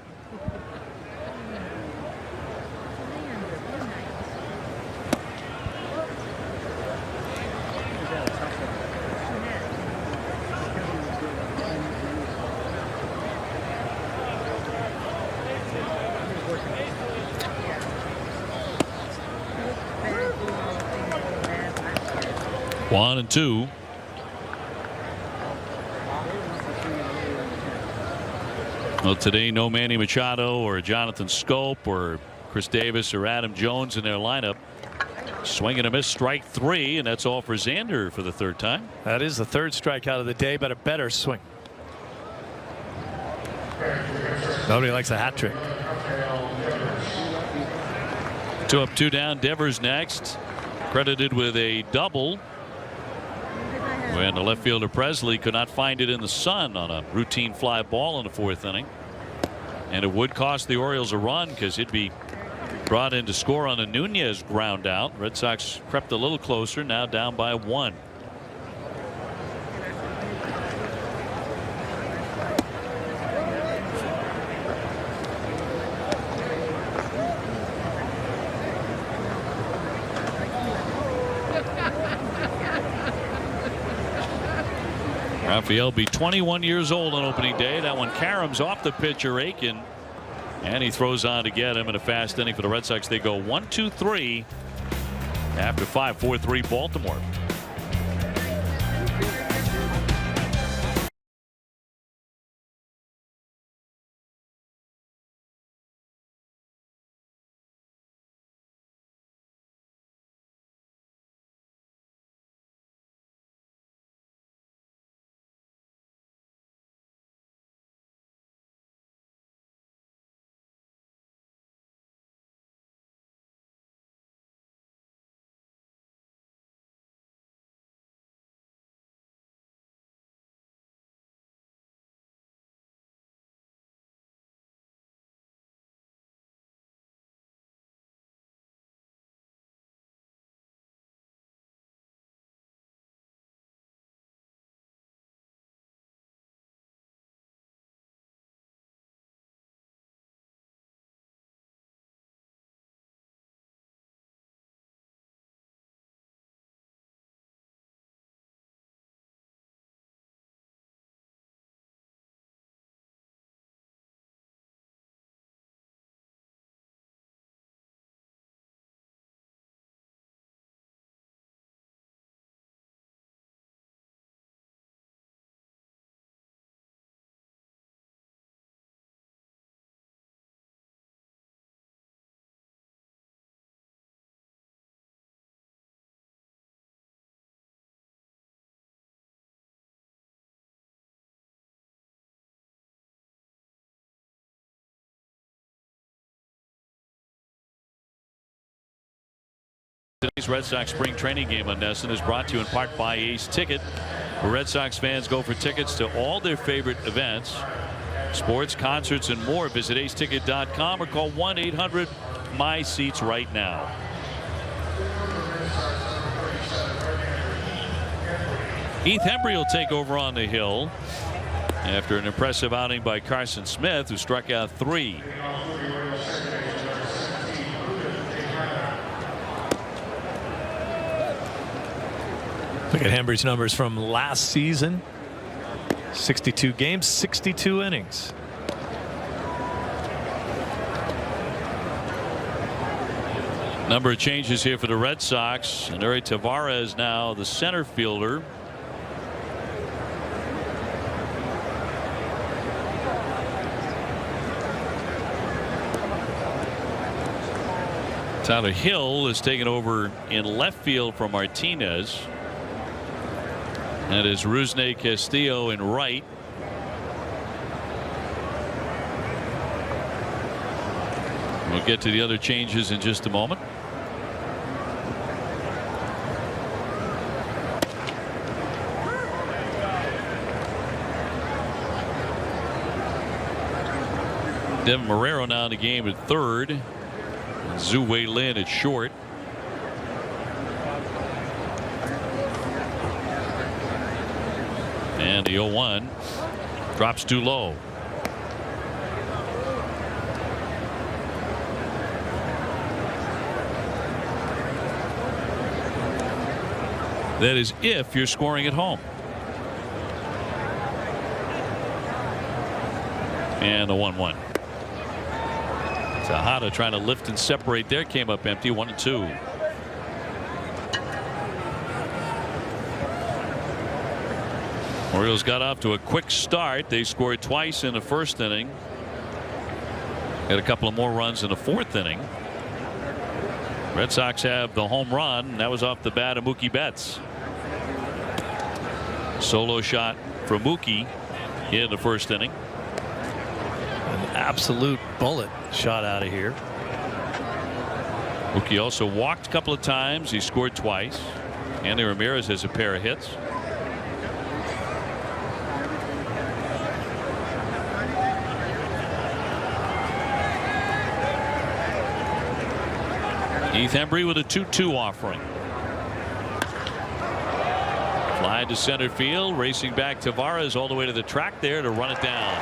One and two. Well, today no Manny Machado or Jonathan Scope or Chris Davis or Adam Jones in their lineup. Swing and a miss, strike 3, and that's all for Xander for the third time. That is the third strikeout of the day, but a better swing. Nobody likes a hat trick. 2 up, 2 down. Devers next, credited with a double when the left fielder Presley could not find it in the sun on a routine fly ball in the 4th inning. And it would cost the Orioles a run because he'd be brought in to score on a Nunez ground out. Red Sox crept a little closer, now down by 1. Rafael will be 21 years old on opening day. That one caroms off the pitcher Aiken, and he throws on to get him in a fast inning for the Red Sox. They go 1-2-3 after 5, 4-3 Baltimore. Today's Red Sox spring training game on NESN is brought to you in part by Ace Ticket, where Red Sox fans go for tickets to all their favorite events, sports, concerts, and more. Visit aceticket.com or call 1-800-MY-SEATS right now. Heath Hembree will take over on the hill after an impressive outing by Carson Smith, who struck out 3. Look at Hembree's numbers from last season. 62 games, 62 innings. Number of changes here for the Red Sox. And Uri Tavares now the center fielder. Tyler Hill is taken over in left field from Martinez. That is Rusney Castillo in right. We'll get to the other changes in just a moment. Devin Marrero now in the game at third. Zhu Wei Lin at short. And the 0-1 drops too low. That is if you're scoring at home. And the 1-1. Tejada trying to lift and separate there, came up empty. 1-2. Orioles got off to a quick start. They scored twice in the first inning. Got a couple of more runs in the fourth inning. Red Sox have the home run, and that was off the bat of Mookie Betts. Solo shot for Mookie in the first inning. An absolute bullet shot out of here. Mookie also walked a couple of times. He scored twice. Andy Ramirez has a pair of hits. Heath Hembree with a 2-2 offering. Fly to center field, racing back Tavares all the way to the track there to run it down.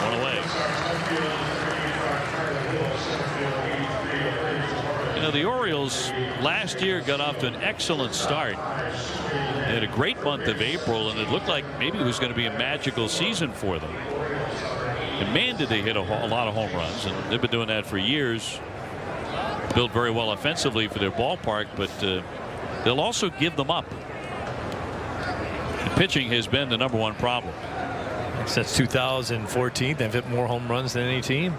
One away. You know, the Orioles last year got off to an excellent start. They had a great month of April, and it looked like maybe it was going to be a magical season for them. And man, did they hit a lot of home runs, and they've been doing that for years. Built very well offensively for their ballpark, but they'll also give them up. The pitching has been the #1 problem. Since 2014, they've hit more home runs than any team.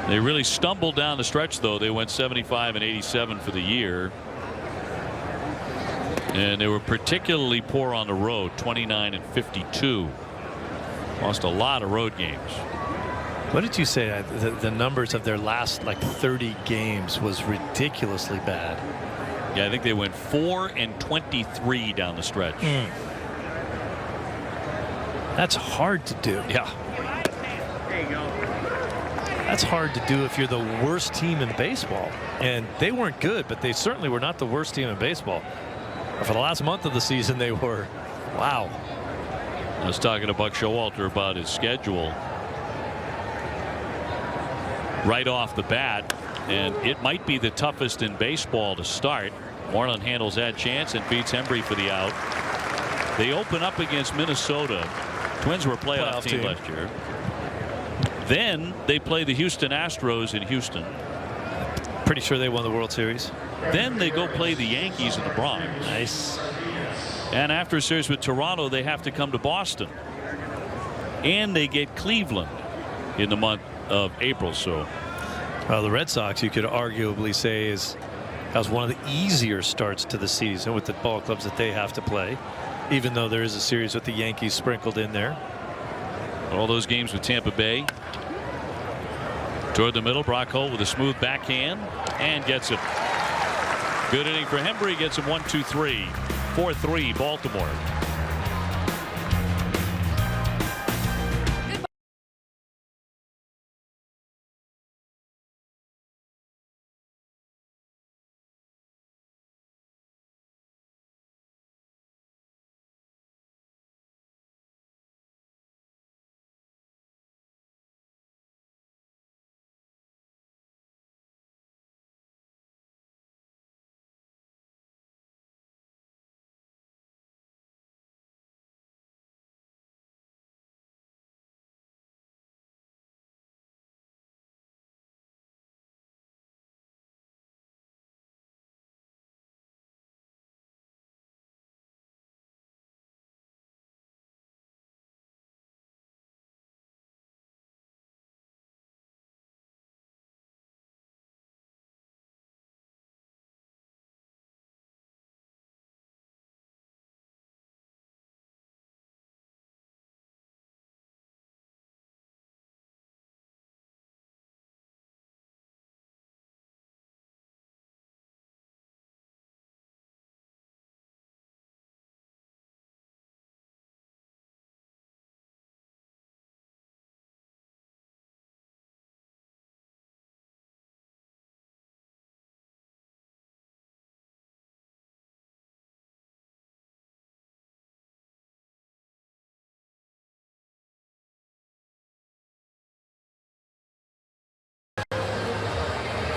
They really stumbled down the stretch, though. They went 75 and 87 for the year. And they were particularly poor on the road, 29 and 52. Lost a lot of road games. What did you say? The numbers of their last like 30 games was ridiculously bad. Yeah, I think they went 4 and 23 down the stretch. That's hard to do. Yeah. There you go. That's hard to do if you're the worst team in baseball. And they weren't good, but they certainly were not the worst team in baseball. For the last month of the season, they were. Wow. I was talking to Buck Showalter about his schedule right off the bat, and it might be the toughest in baseball to start. Moreland handles that chance and beats Hembree for the out. They open up against Minnesota. Twins were a playoff team last year. Then they play the Houston Astros in Houston. Pretty sure they won the World Series. Then they go play the Yankees in the Bronx. Nice. And after a series with Toronto, they have to come to Boston. And they get Cleveland in the month of April. So, well, the Red Sox, you could arguably say, has one of the easier starts to the season with the ball clubs that they have to play, even though there is a series with the Yankees sprinkled in there. All those games with Tampa Bay. Toward the middle, Brock Holt with a smooth backhand and gets it. Good inning for Hembree. Gets him 1-2-3. 4-3 Baltimore.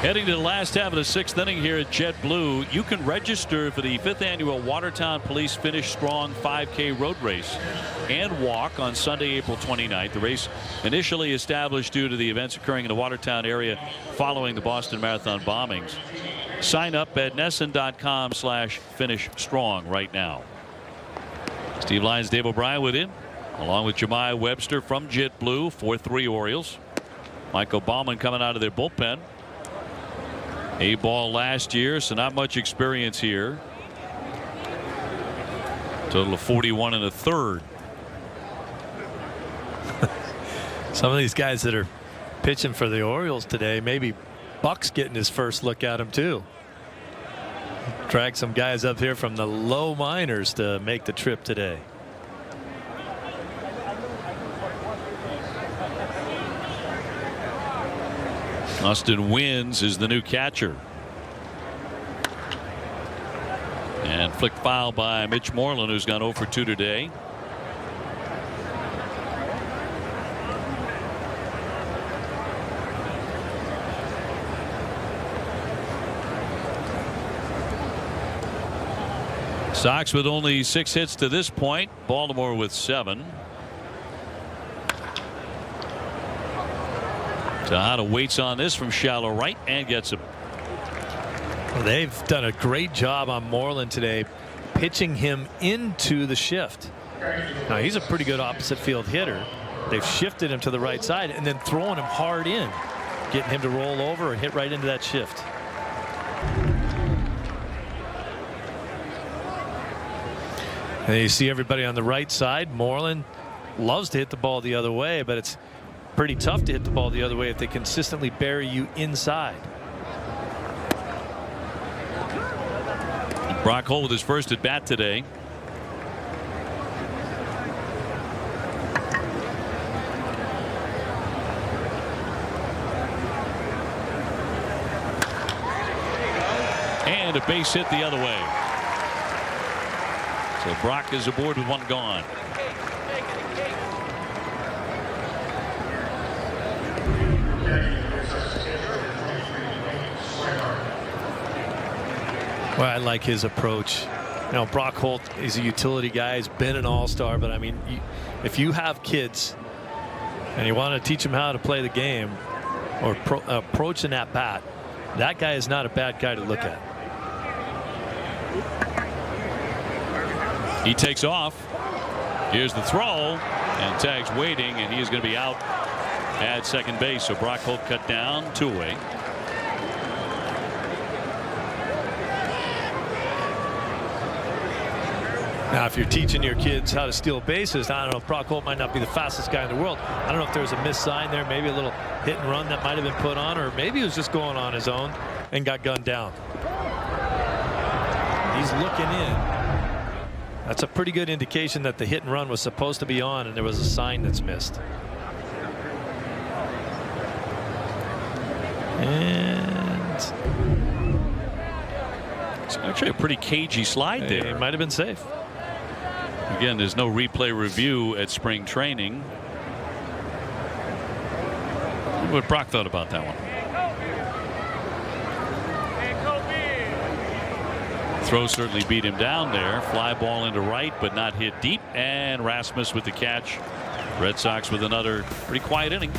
Heading to the last half of the 6th inning here at JetBlue. You can register for the 5th annual Watertown Police Finish Strong 5K road race and walk on Sunday, April 29th. The race initially established due to the events occurring in the Watertown area following the Boston Marathon bombings. Sign up at NESN.com/finishstrong right now. Steve Lyons, Dave O'Brien with you, along with Jemiah Webster from JetBlue. 4-3 Orioles. Michael Baumann coming out of their bullpen. A ball last year, so not much experience here. Total of 41 1/3. Some of these guys that are pitching for the Orioles today, maybe Buck's getting his first look at him too. Drag some guys up here from the low minors to make the trip today. Austin Wynns is the new catcher. And flick foul by Mitch Moreland, who's gone 0 for 2 today. Sox with only 6 hits to this point. Baltimore with 7. Tejada waits on this from shallow right and gets him. Well, they've done a great job on Moreland today, pitching him into the shift. Now he's a pretty good opposite field hitter. They've shifted him to the right side and then throwing him hard in, getting him to roll over or hit right into that shift. And you see everybody on the right side. Moreland loves to hit the ball the other way, but it's pretty tough to hit the ball the other way if they consistently bury you inside. Brock Holt with his first at bat today. And a base hit the other way. So Brock is aboard with 1 gone. Well, I like his approach. You know, Brock Holt is a utility guy. He's been an all-star, but I mean, if you have kids and you want to teach them how to play the game or approach an at-bat, that guy is not a bad guy to look at. He takes off. Here's the throw, and Tag's waiting, and he is going to be out at second base. So Brock Holt cut down, 2 away. Now, if you're teaching your kids how to steal bases, I don't know, Brock Holt might not be the fastest guy in the world. I don't know if there was a missed sign there, maybe a little hit and run that might have been put on, or maybe he was just going on his own and got gunned down. He's looking in. That's a pretty good indication that the hit and run was supposed to be on and there was a sign that's missed. And it's actually a pretty cagey slide there. It might have been safe. Again, there's no replay review at spring training. What Brock thought about that one. Throw certainly beat him down there. Fly ball into right, but not hit deep. And Rasmus with the catch. Red Sox with another pretty quiet inning.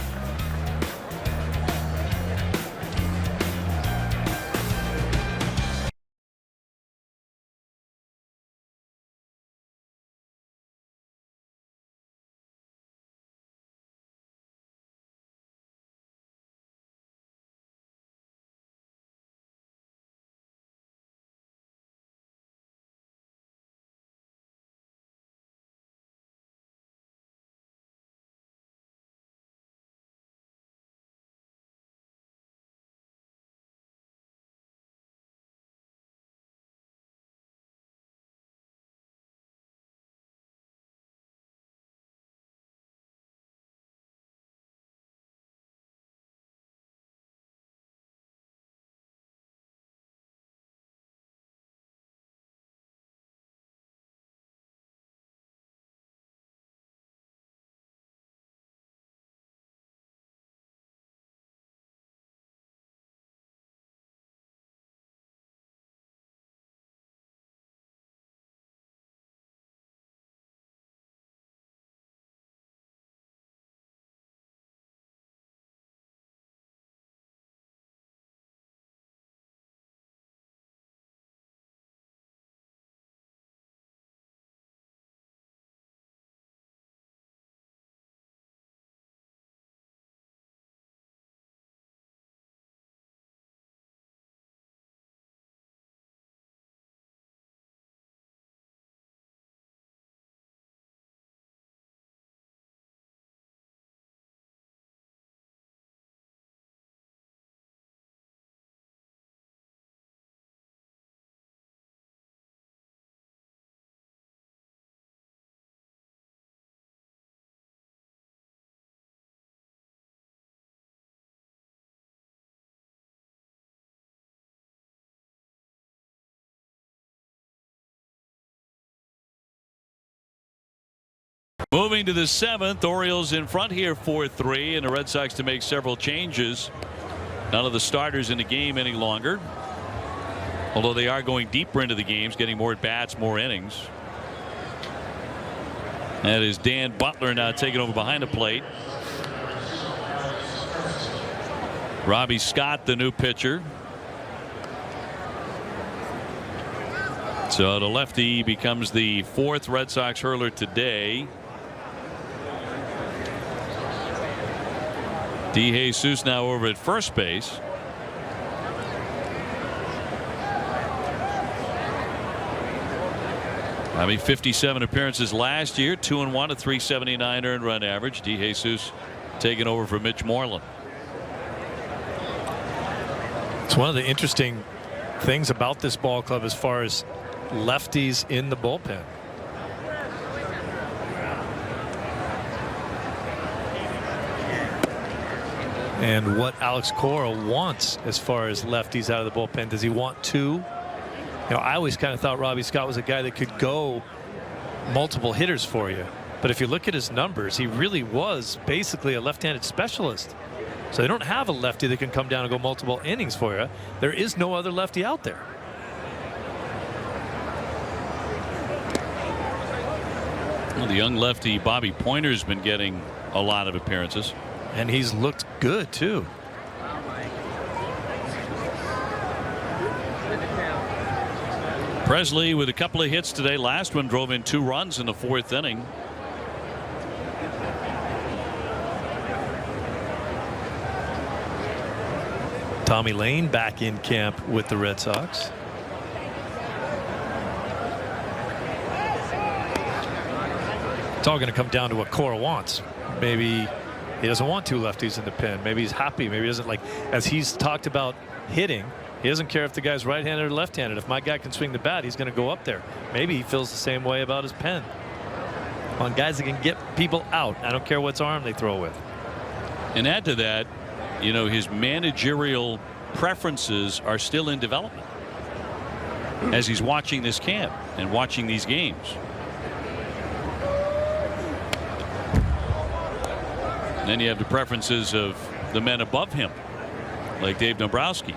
Moving to the 7th, Orioles in front here 4-3, and the Red Sox to make several changes. None of the starters in the game any longer, although they are going deeper into the games, getting more at bats, more innings. That is Dan Butler now taking over behind the plate. Robbie Scott, the new pitcher. So the lefty becomes the 4th Red Sox hurler today. DeJesus now over at first base. I mean, 57 appearances last year, 2-1, a 379 earned run average. DeJesus taking over for Mitch Moreland. It's one of the interesting things about this ball club as far as lefties in the bullpen. And what Alex Cora wants as far as lefties out of the bullpen. Does he want 2? You know, I always kind of thought Robbie Scott was a guy that could go multiple hitters for you. But if you look at his numbers, he really was basically a left-handed specialist. So they don't have a lefty that can come down and go multiple innings for you. There is no other lefty out there. Well, the young lefty Bobby Pointer's been getting a lot of appearances. And he's looked good too. Presley with a couple of hits today. Last one drove in 2 runs in the 4th inning. Tommy Lane back in camp with the Red Sox. It's all going to come down to what Cora wants. Maybe he doesn't want 2 lefties in the pen. Maybe he's happy. Maybe he doesn't like, as he's talked about hitting, he doesn't care if the guy's right-handed or left-handed. If my guy can swing the bat, he's going to go up there. Maybe he feels the same way about his pen. On guys that can get people out. I don't care what's arm they throw with. And add to that, you know, his managerial preferences are still in development as he's watching this camp and watching these games. And then you have the preferences of the men above him, like Dave Dombrowski,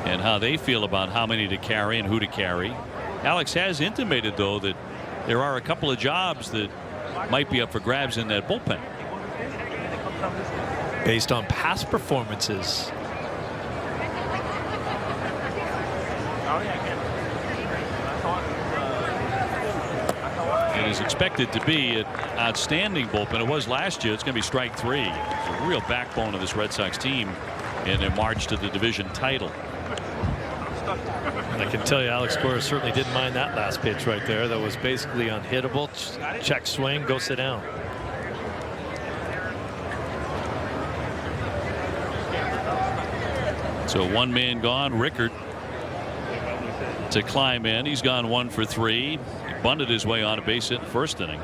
and how they feel about how many to carry and who to carry. Alex has intimated, though, that there are a couple of jobs that might be up for grabs in that bullpen. Based on past performances. It is expected to be an outstanding bullpen. It was last year. It's going to be strike 3. It's a real backbone of this Red Sox team in their march to the division title. And I can tell you, Alex Cora certainly didn't mind that last pitch right there. That was basically unhittable. Check swing, go sit down. So 1 man gone. Rickard to climb in. He's gone 1 for 3. He bunted his way on a base hit in the first inning.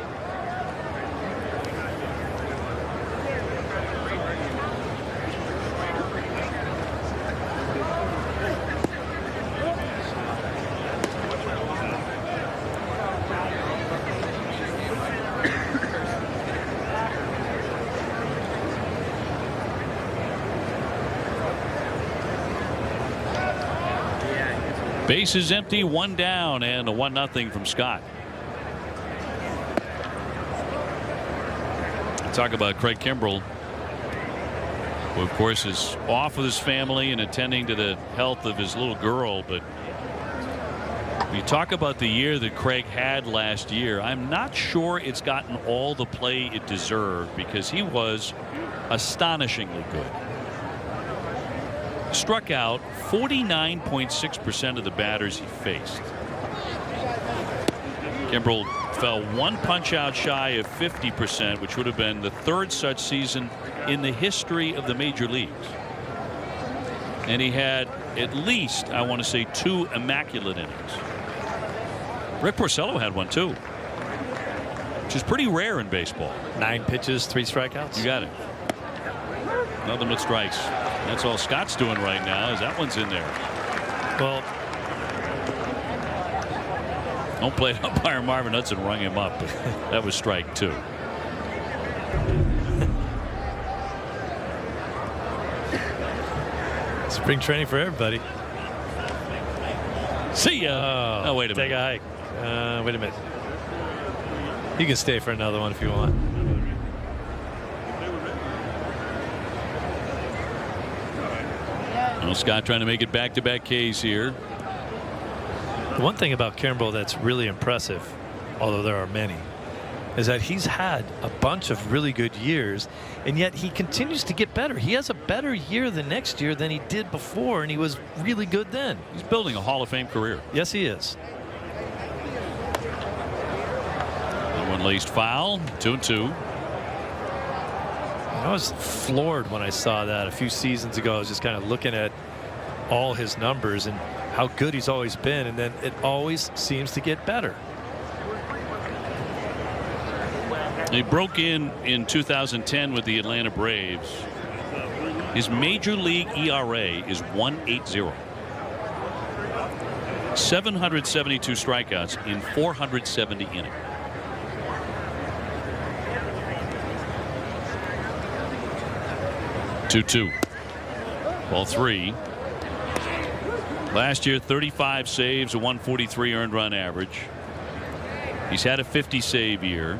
Base is empty, 1 down, and a 1-0 from Scott. Talk about Craig Kimbrell, who of course is off with his family and attending to the health of his little girl. But you talk about the year that Craig had last year. I'm not sure it's gotten all the play it deserved, because he was astonishingly good. Struck out 49.6% of the batters he faced. Kimbrell fell 1 punch out shy of 50%, which would have been the 3rd such season in the history of the major leagues. And he had at least, I want to say, 2 immaculate innings. Rick Porcello had one too, which is pretty rare in baseball. 9 pitches, 3 strikeouts. You got it. Nothing but strikes. That's all Scott's doing right now, is that one's in there. Well, don't play it umpire Marvin Hudson rung him up. That was strike 2. Spring training for everybody. See ya. Oh, wait a minute. Take a hike. Wait a minute. You can stay for another one if you want. Well, Scott trying to make it back-to-back Ks here. The one thing about Kimbrell that's really impressive, although there are many, is that he's had a bunch of really good years, and yet he continues to get better. He has a better year the next year than he did before, and he was really good then. He's building a Hall of Fame career. Yes, he is. One laced foul, 2-2. I was floored when I saw that a few seasons ago. I was just kind of looking at all his numbers and how good he's always been, and then it always seems to get better. He broke in 2010 with the Atlanta Braves. His major league ERA is 1.80. 772 strikeouts in 470 innings. Two. Ball 3. Last year, 35 saves, a 143 earned run average. He's had a 50 save year.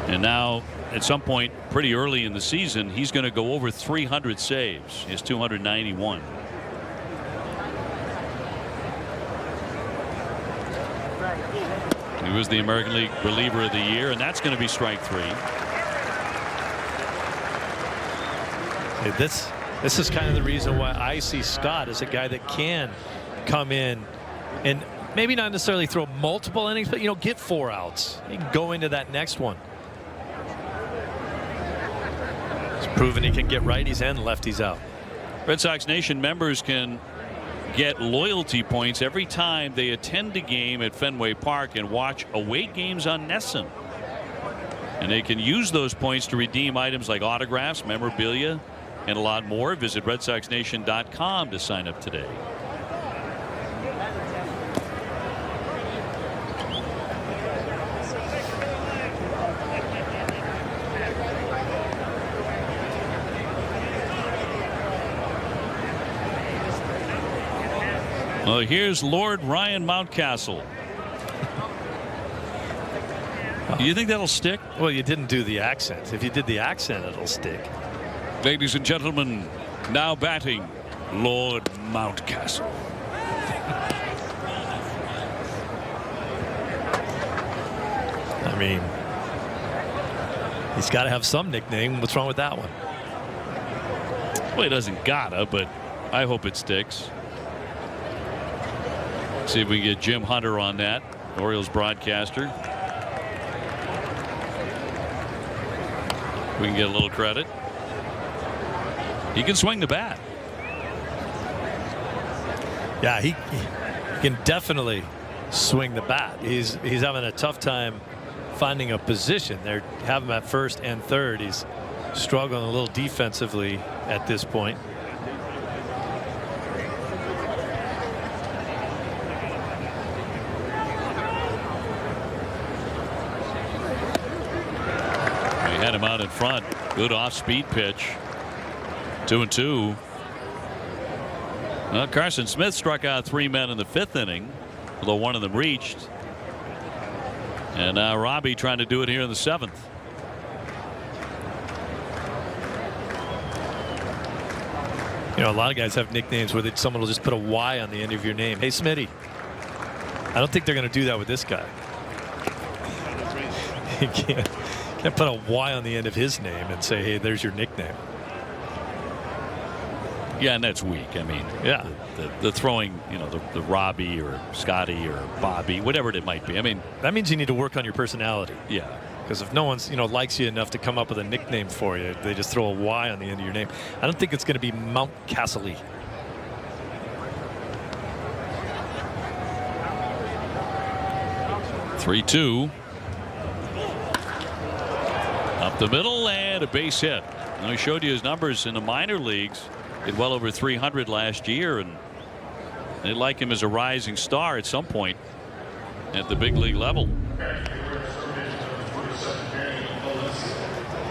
And now, at some point pretty early in the season, he's going to go over 300 saves. He has 291. He was the American League reliever of the year, and that's going to be strike 3. This is kind of the reason why I see Scott as a guy that can come in, and maybe not necessarily throw multiple innings, but get 4 outs. You can go into that next one. He's proven he can get righties and lefties out. Red Sox Nation members can get loyalty points every time they attend a game at Fenway Park and watch away games on NESN. And they can use those points to redeem items like autographs, memorabilia, and a lot more. Visit RedSoxNation.com to sign up today. Well, here's Lord Ryan Mountcastle. Do you think that'll stick? Well, you didn't do the accent. If you did the accent, it'll stick. Ladies and gentlemen, now batting, Lord Mountcastle. I mean, he's got to have some nickname. What's wrong with that one? Well, he doesn't gotta, but I hope it sticks. See if we can get Jim Hunter on that, Orioles broadcaster. We can get a little credit. He can swing the bat. Yeah, he can definitely swing the bat. He's having a tough time finding a position. They have him at first and third. He's struggling a little defensively at this point. Had him out in front. Good off-speed pitch. 2-2. Well, Carson Smith struck out 3 men in the 5th inning, although one of them reached. And now Robbie trying to do it here in the 7th. A lot of guys have nicknames where someone will just put a Y on the end of your name. Hey, Smitty. I don't think they're going to do that with this guy. You can't put a Y on the end of his name and say, hey, there's your nickname. Yeah, and that's weak. I mean, yeah, the throwing, the Robbie or Scotty or Bobby, whatever it might be. I mean, that means you need to work on your personality. Yeah. Because if no one's, likes you enough to come up with a nickname for you, they just throw a Y on the end of your name. I don't think it's going to be Mountcastle-y. (3-2). Up the middle and a base hit. And I showed you his numbers in the minor leagues. Hit well over 300 last year, and they like him as a rising star at some point at the big league level.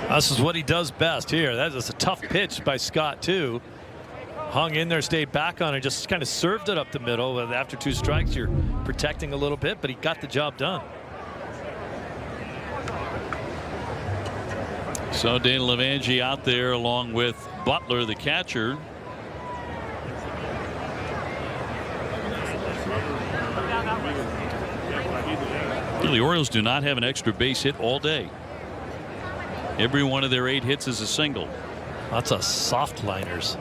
This is what he does best here. That is a tough pitch by Scott too. Hung in there, stayed back on it, just kind of served it up the middle. After 2 strikes, you're protecting a little bit, but he got the job done. So Dana Levangie out there along with Butler, the catcher. The Orioles do not have an extra base hit all day. Every one of their 8 hits is a single. Lots of soft liners.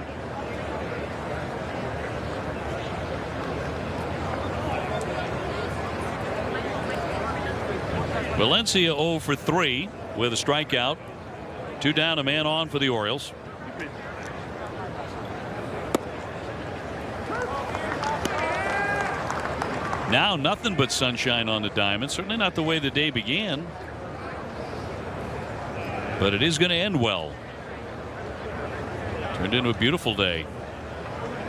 Valencia 0 for 3 with a strikeout. 2 down, a man on for the Orioles. Now nothing but sunshine on the diamond. Certainly not the way the day began, but it is going to end well. Turned into a beautiful day.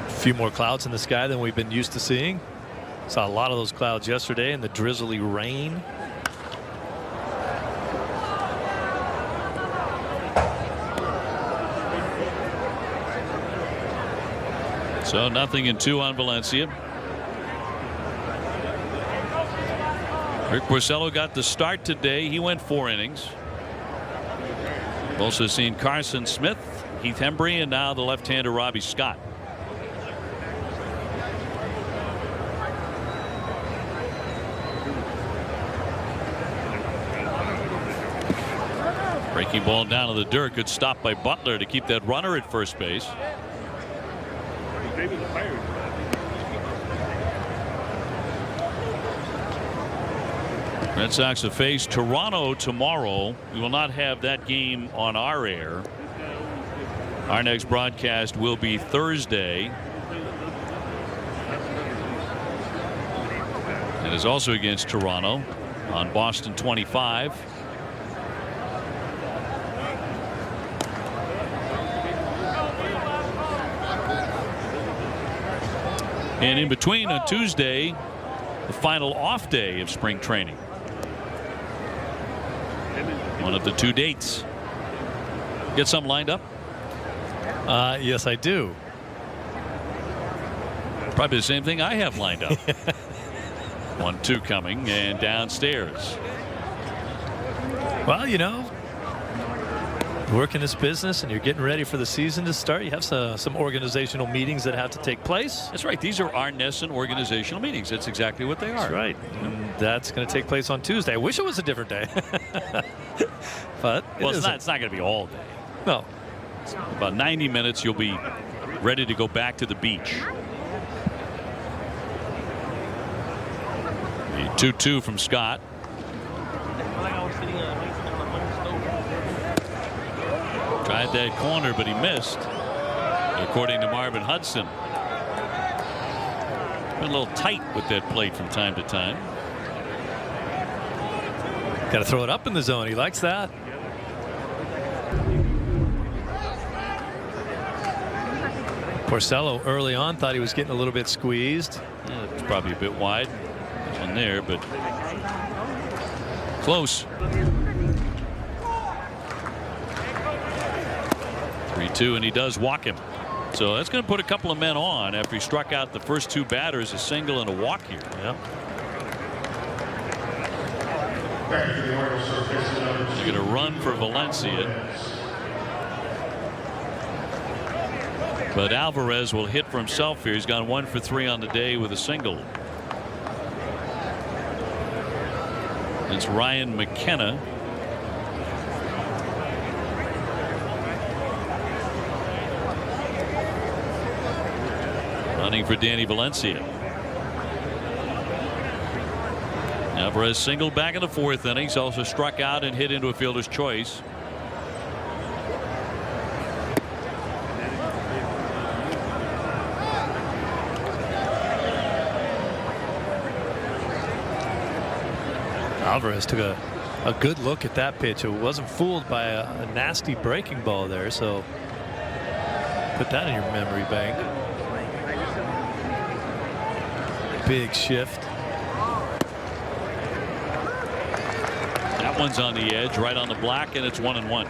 A few more clouds in the sky than we've been used to seeing. Saw a lot of those clouds yesterday and the drizzly rain. So 0-2 on Valencia. Rick Porcello got the start today. He went 4 innings. We've also seen Carson Smith, Heath Hembree, and now the left-hander Robbie Scott. Breaking ball down to the dirt. Good stop by Butler to keep that runner at first base. Red Sox will face Toronto tomorrow. We will not have that game on our air. Our next broadcast will be Thursday. It is also against Toronto on Boston 25. And in between on Tuesday, the final off day of spring training. One of the 2 dates. Get some lined up? Yes, I do. Probably the same thing I have lined up. 1-2 coming and downstairs. Well, you know, work in this business and you're getting ready for the season to start. You have some organizational meetings that have to take place. That's right. These are our Nesson organizational meetings. That's exactly what they are. That's right. And that's going to take place on Tuesday. I wish it was a different day. But well, it's not going to be all day. No. About 90 minutes, you'll be ready to go back to the beach. The 2-2 from Scott. Tried that corner, but he missed, according to Marvin Hudson. Been a little tight with that plate from time to time. Got to throw it up in the zone. He likes that. Porcello early on thought he was getting a little bit squeezed. Yeah, it's probably a bit wide on there, but close. 3-2, and he does walk him. So that's going to put a couple of men on after he struck out the first 2 batters, a single and a walk here. Yeah. They're going to run for Valencia. But Alvarez will hit for himself here. He's gone 1 for 3 on the day with a single. It's Ryan McKenna. Running for Danny Valencia. Alvarez singled back in the 4th inning. He's also struck out and hit into a fielder's choice. Alvarez took a good look at that pitch. It wasn't fooled by a nasty breaking ball there, so put that in your memory bank. Big shift. That one's on the edge, right on the black, and it's 1-1.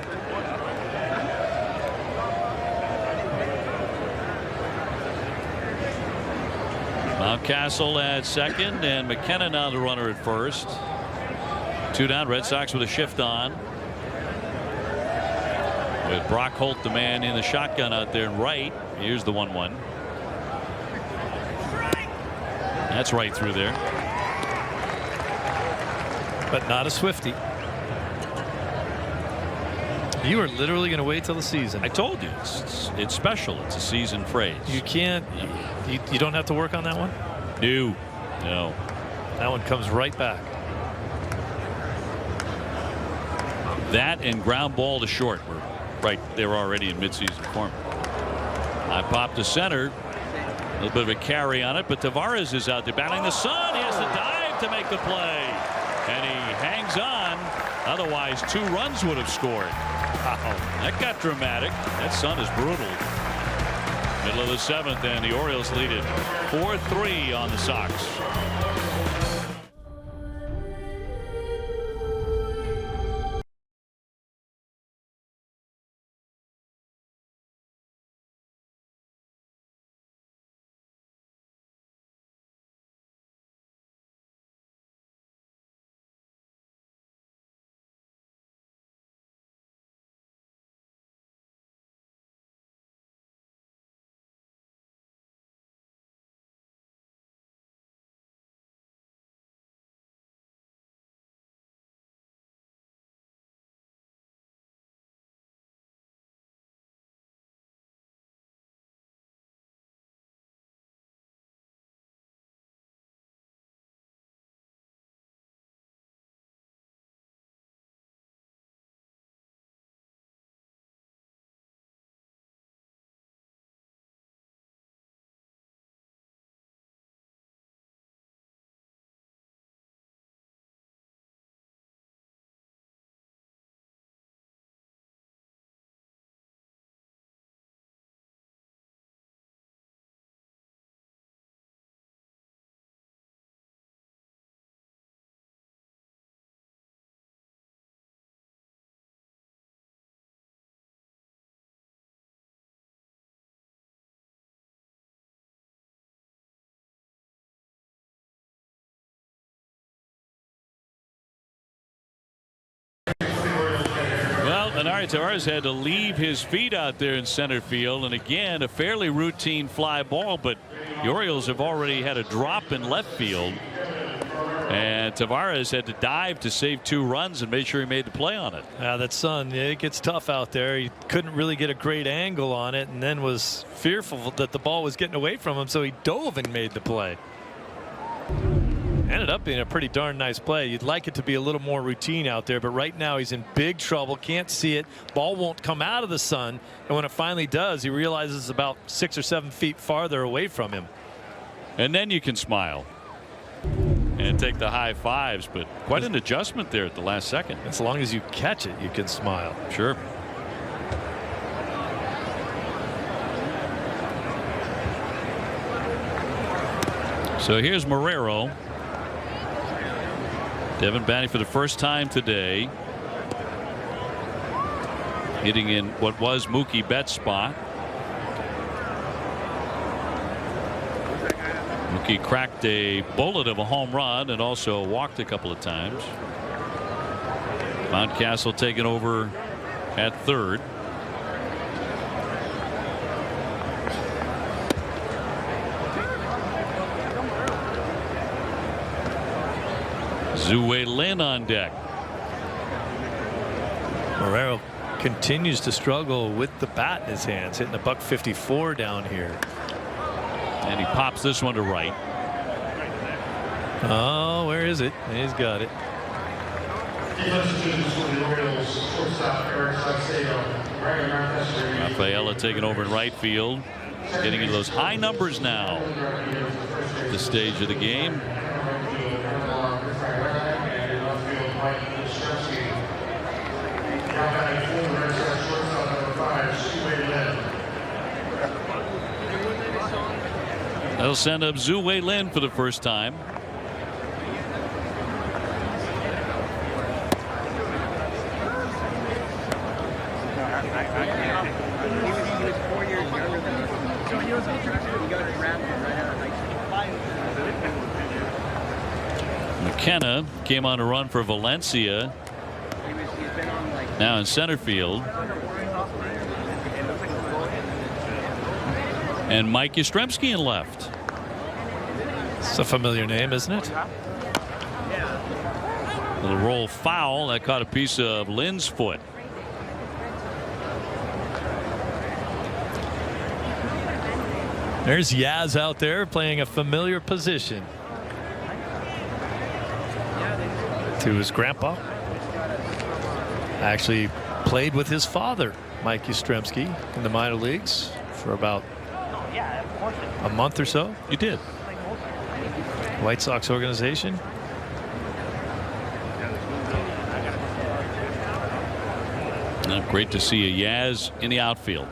Mountcastle at second, and McKenna now the runner at first. 2 down. Red Sox with a shift on. With Brock Holt, the man in the shotgun out there in right. Here's the 1-1. That's right through there. But not a Swiftie. You are literally going to wait till the season. I told you it's special. It's a season phrase. You can't. You don't have to work on that one. No. That one comes right back. That and ground ball to short were right. They were already in midseason form. I popped to center. A little bit of a carry on it, but Tavares is out there battling the sun. He has to dive to make the play, and he hangs on. Otherwise, 2 runs would have scored. Wow, that got dramatic. That sun is brutal. Middle of the 7th, and the Orioles lead it 4-3 on the Sox. Amelinario Tavares had to leave his feet out there in center field, and again a fairly routine fly ball, but the Orioles have already had a drop in left field, and Tavares had to dive to save 2 runs and make sure he made the play on it. That sun, it gets tough out there. He couldn't really get a great angle on it, and then was fearful that the ball was getting away from him, so he dove and made the play. Ended up being a pretty darn nice play. You'd like it to be a little more routine out there, but right now he's in big trouble. Can't see it. Ball won't come out of the sun, and when it finally does, he realizes it's about 6 or 7 feet farther away from him. And then you can smile and take the high fives, but quite an adjustment there at the last second. As long as you catch it, you can smile. Sure. So here's Marrero. Devin batting for the first time today, hitting in what was Mookie Betts' spot. Mookie cracked a bullet of a home run and also walked a couple of times. Mountcastle taking over at third. Zue Lin on deck. Marrero continues to struggle with the bat in his hands, hitting a .154 down here. And he pops this one to right. Oh, where is it? He's got it. Rafaela taking over in right field, getting into those high numbers now at this stage of the game. They'll send up Zue Lin for the first time. McKenna came on a run for Valencia. Now in center field. And Mike Yastrzemski in left. It's a familiar name, isn't it? Little roll foul that caught a piece of Lin's foot. There's Yaz out there playing a familiar position to his grandpa. Actually played with his father, Mike Yastrzemski, in the minor leagues for about a month or so. You did. White Sox organization. Great to see a Yaz in the outfield.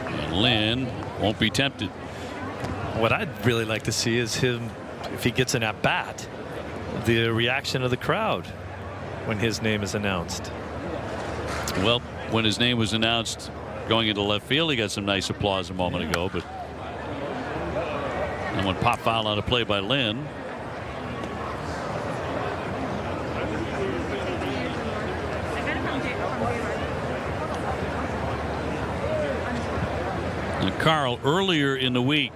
And Lin won't be tempted. What I'd really like to see is him, if he gets an at bat, the reaction of the crowd when his name is announced. Well, when his name was announced going into left field, he got some nice applause a moment ago, but and when pop foul on a play by Lin. And Carl, earlier in the week,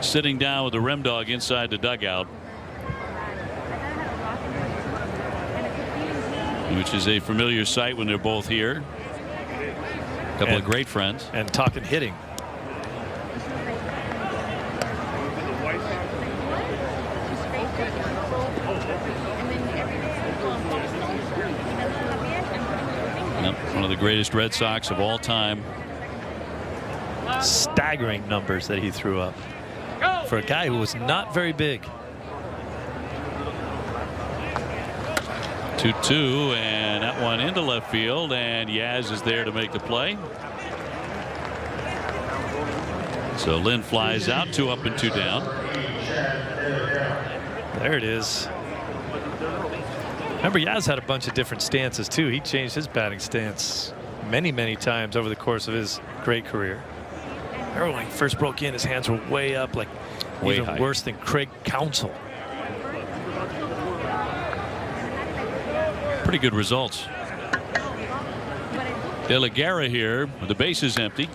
sitting down with the Rim Dog inside the dugout, which is a familiar sight when they're both here. A couple of great friends. And talking hitting. Yep, one of the greatest Red Sox of all time. Staggering numbers that he threw up for a guy who was not very big. 2-2, and that one into left field, and Yaz is there to make the play. So Lin flies out, 2 up and 2 down. There it is. Remember, Yaz had a bunch of different stances too. He changed his batting stance many times over the course of his great career. Remember when he first broke in, his hands were way up, like way even high. Worse than Craig Counsell. Pretty good results. De La Guerra here with the bases empty.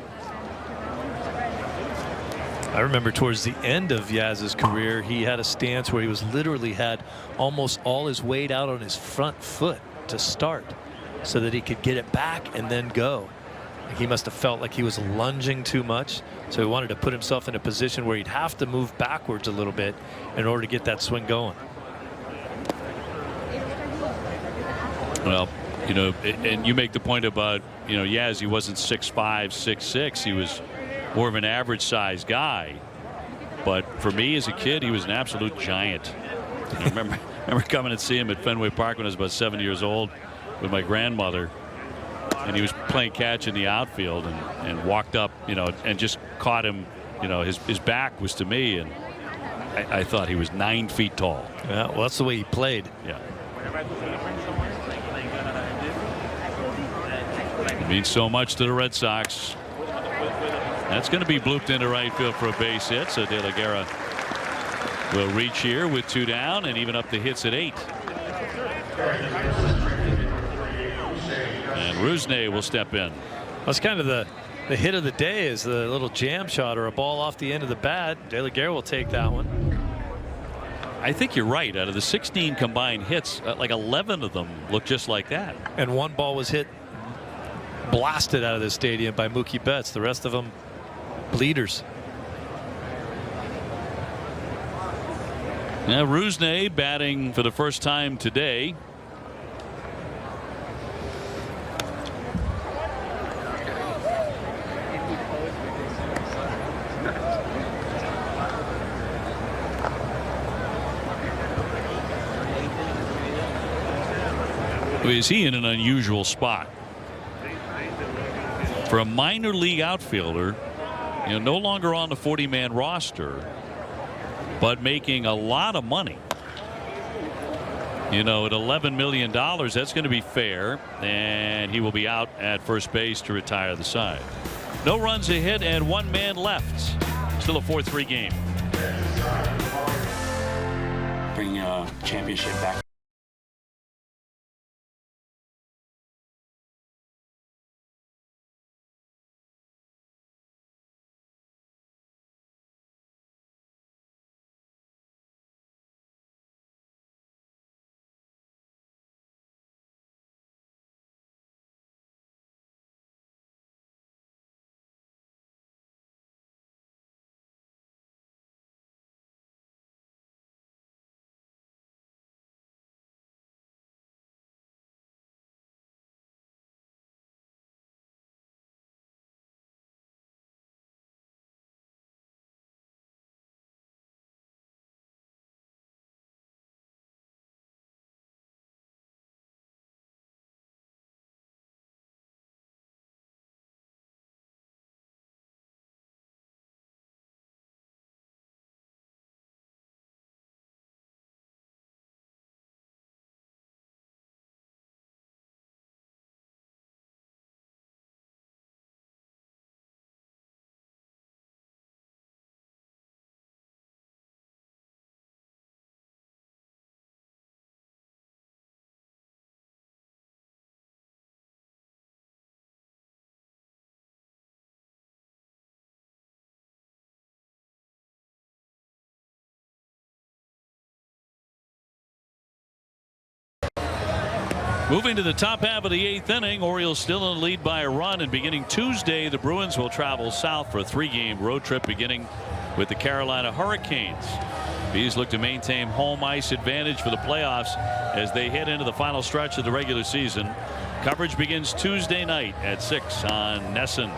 I remember towards the end of Yaz's career, he had a stance where he was literally had almost all his weight out on his front foot to start so that he could get it back and then go. He must have felt like he was lunging too much, so he wanted to put himself in a position where he'd have to move backwards a little bit in order to get that swing going. Well, you know, and you make the point about, you know, Yaz, he wasn't 6'5", 6'6". He was more of an average size guy. But for me as a kid, he was an absolute giant. I remember coming and seeing him at Fenway Park when I was about 7 years old with my grandmother. And he was playing catch in the outfield and walked up, you know, and just caught him. You know, his back was to me, and I thought he was 9 feet tall. Yeah, well, that's the way he played. Yeah. It means so much to the Red Sox. That's going to be blooped into right field for a base hit. So De La Guerra will reach here with 2 down and even up the hits at 8. And Rusney will step in. That's kind of the hit of the day, is the little jam shot or a ball off the end of the bat. De La Guerra will take that one. I think you're right. Out of the 16 combined hits, like 11 of them look just like that. And one ball was hit, blasted out of the stadium by Mookie Betts. The rest of them bleeders. Now Rusney batting for the first time today. Is he in an unusual spot for a minor league outfielder? You know, no longer on the 40-man roster, but making a lot of money. You know, at $11 million, that's going to be fair, and he will be out at first base to retire the side. No runs ahead and 1 man left. Still a 4-3 game. Bring a championship back. Moving to the top half of the 8th inning, Orioles still in the lead by a run, and beginning Tuesday, the Bruins will travel south for a 3-game road trip beginning with the Carolina Hurricanes. These look to maintain home ice advantage for the playoffs as they head into the final stretch of the regular season. Coverage begins Tuesday night at 6 on NESN.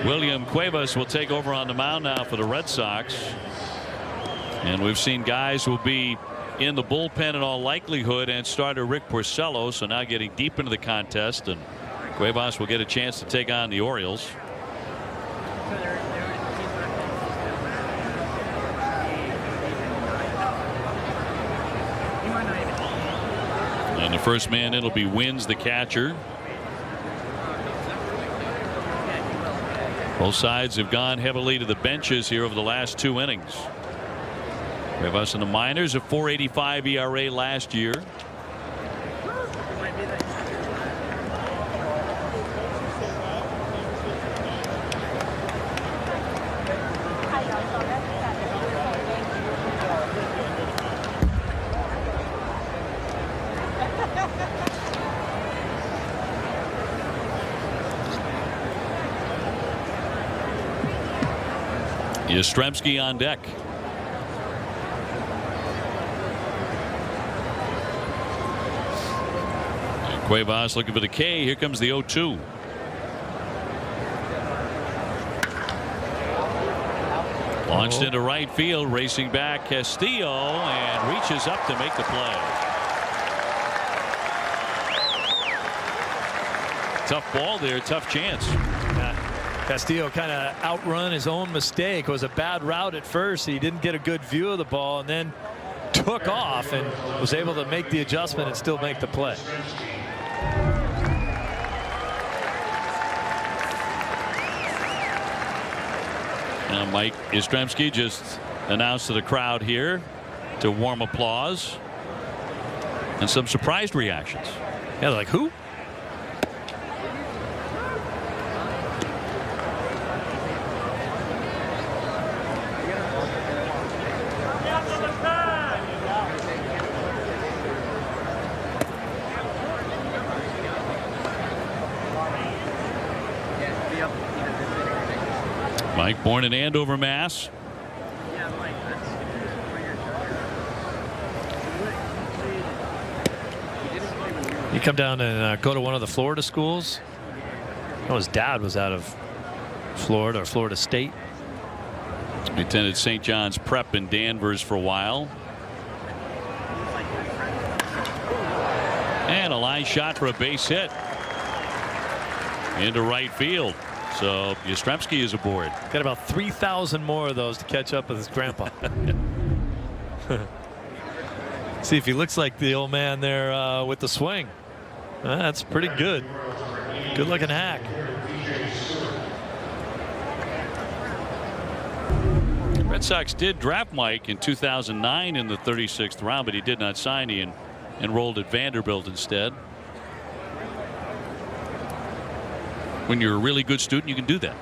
William Cuevas will take over on the mound now for the Red Sox. And we've seen guys who will be in the bullpen in all likelihood, and starter Rick Porcello. So now getting deep into the contest, and Cuevas will get a chance to take on the Orioles. And the first man in will be Wins, the catcher. Both sides have gone heavily to the benches here over the last 2 innings. Cuevas in the minors, a 4.85 ERA last year. Yastrzemski on deck. And Cuevas looking for the K. Here comes the 0-2. Launched into right field, racing back Castillo, and reaches up to make the play. Tough ball there, tough chance. Castillo kind of outrun his own mistake. It was a bad route at first. He didn't get a good view of the ball and then took off and was able to make the adjustment and still make the play. Now Mike Yastrzemski just announced to the crowd here to warm applause and some surprised reactions. Yeah, they're like, who? Mike, born in Andover, Mass. You come down and go to one of the Florida schools. Oh, his dad was out of Florida or Florida State. He attended St. John's Prep in Danvers for a while. And a line shot for a base hit into right field. So Yastrzemski is aboard. Got about 3,000 more of those to catch up with his grandpa. See if he looks like the old man there with the swing. That's pretty good. Good looking hack. Red Sox did draft Mike in 2009 in the 36th round, but he did not sign. He enrolled at Vanderbilt instead. When you're a really good student, you can do that.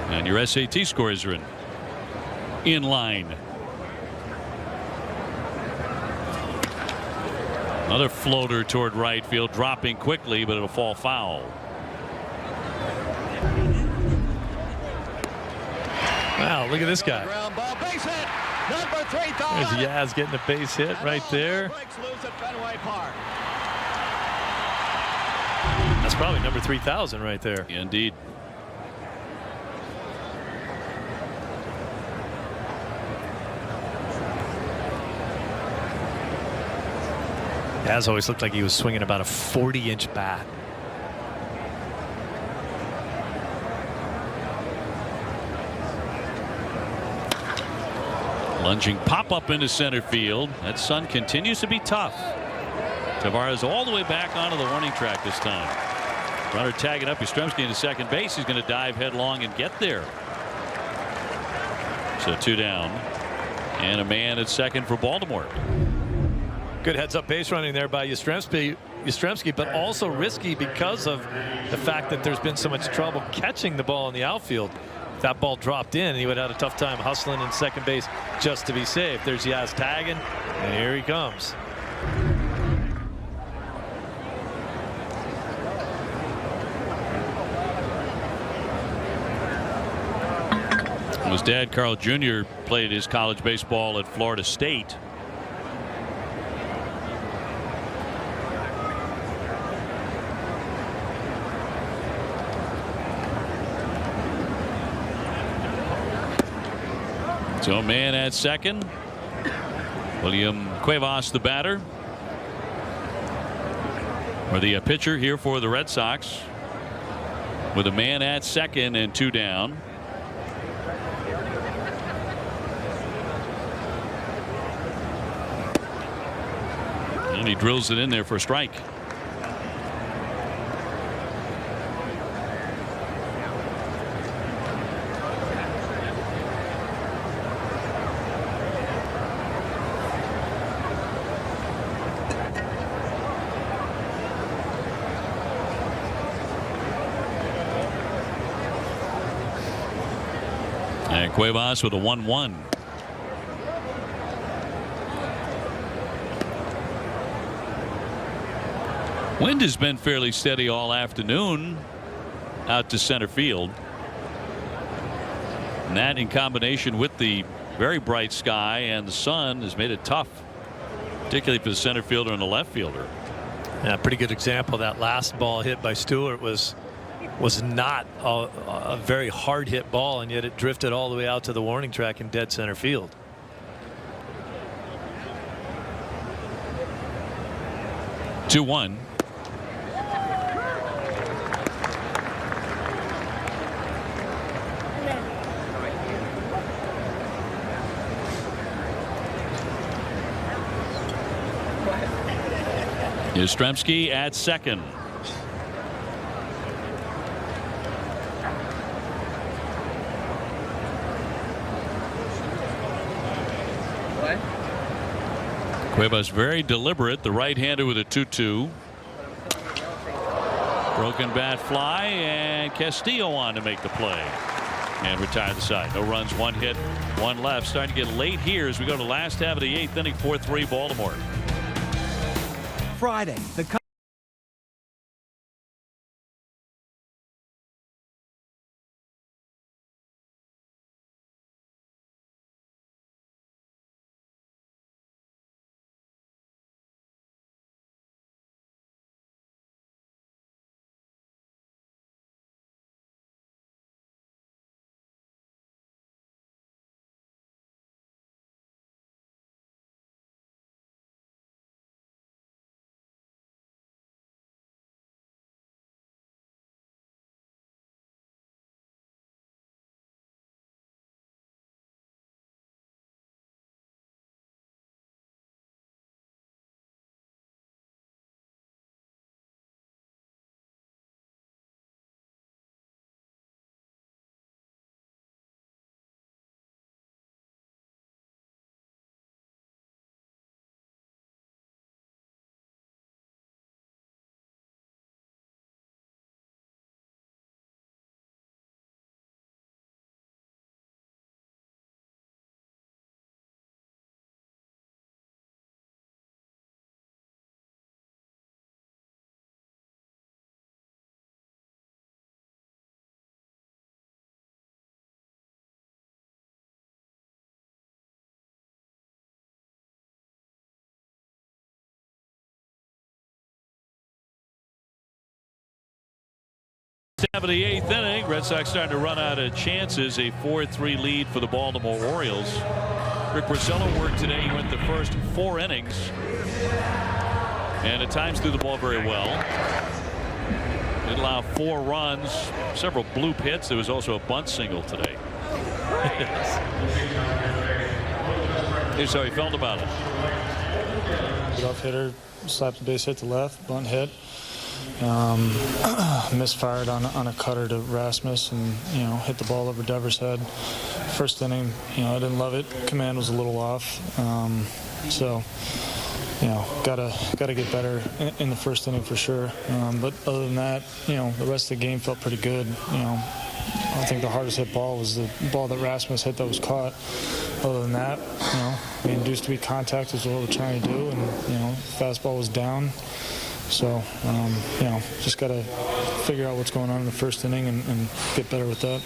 And your SAT scores are in line. Another floater toward right field, dropping quickly, but it'll fall foul. Wow, look at this guy. There's Yaz getting a base hit right there. That's probably number 3,000 right there. Yeah, indeed. Yaz always looked like he was swinging about a 40-inch bat. Lunging pop up into center field. That sun continues to be tough. Tavares all the way back onto the warning track this time. Runner tagging up Yastrzemski into second base. He's going to dive headlong and get there. So 2 down and a man at second for Baltimore. Good heads up base running there by Yastrzemski, but also risky because of the fact that there's been so much trouble catching the ball in the outfield. If that ball dropped in, he would have had a tough time hustling in second base just to be safe. There's Yaz tagging, and here he comes. His dad, Carl Jr., played his college baseball at Florida State. So man at second. William Cuevas, the batter, or the pitcher here for the Red Sox, with a man at second and 2 down. And he drills it in there for a strike. And Cuevas with a 1-1. Wind has been fairly steady all afternoon out to center field. And that, in combination with the very bright sky and the sun, has made it tough, particularly for the center fielder and the left fielder. Yeah, pretty good example. That last ball hit by Stewart was not a very hard hit ball, and yet it drifted all the way out to the warning track in dead center field. Two one. Yastrzemski at second. Cuevas very deliberate. The right-hander with a 2-2. Broken bat fly, and Castillo on to make the play and retire the side. No runs, one hit, one left. Starting to get late here as we go to the last half of the 8th inning. 4-3 Baltimore. Friday, the Half of the 8th inning. Red Sox starting to run out of chances. A 4-3 lead for the Baltimore Orioles. Rick Porcello worked today. He went the first 4 innings and at times threw the ball very well. Did allow 4 runs, several bloop hits. There was also a bunt single today. Here's how he felt about it. Good off hitter, slapped the base hit to left, bunt hit. Misfired on a cutter to Rasmus, and hit the ball over Devers' head. First inning, I didn't love it. Command was a little off, so gotta get better in the first inning for sure. But other than that, the rest of the game felt pretty good. I think the hardest hit ball was the ball that Rasmus hit that was caught. Other than that, the induced to be contact is what we're trying to do, and fastball was down. So, just got to figure out what's going on in the first inning and get better with that.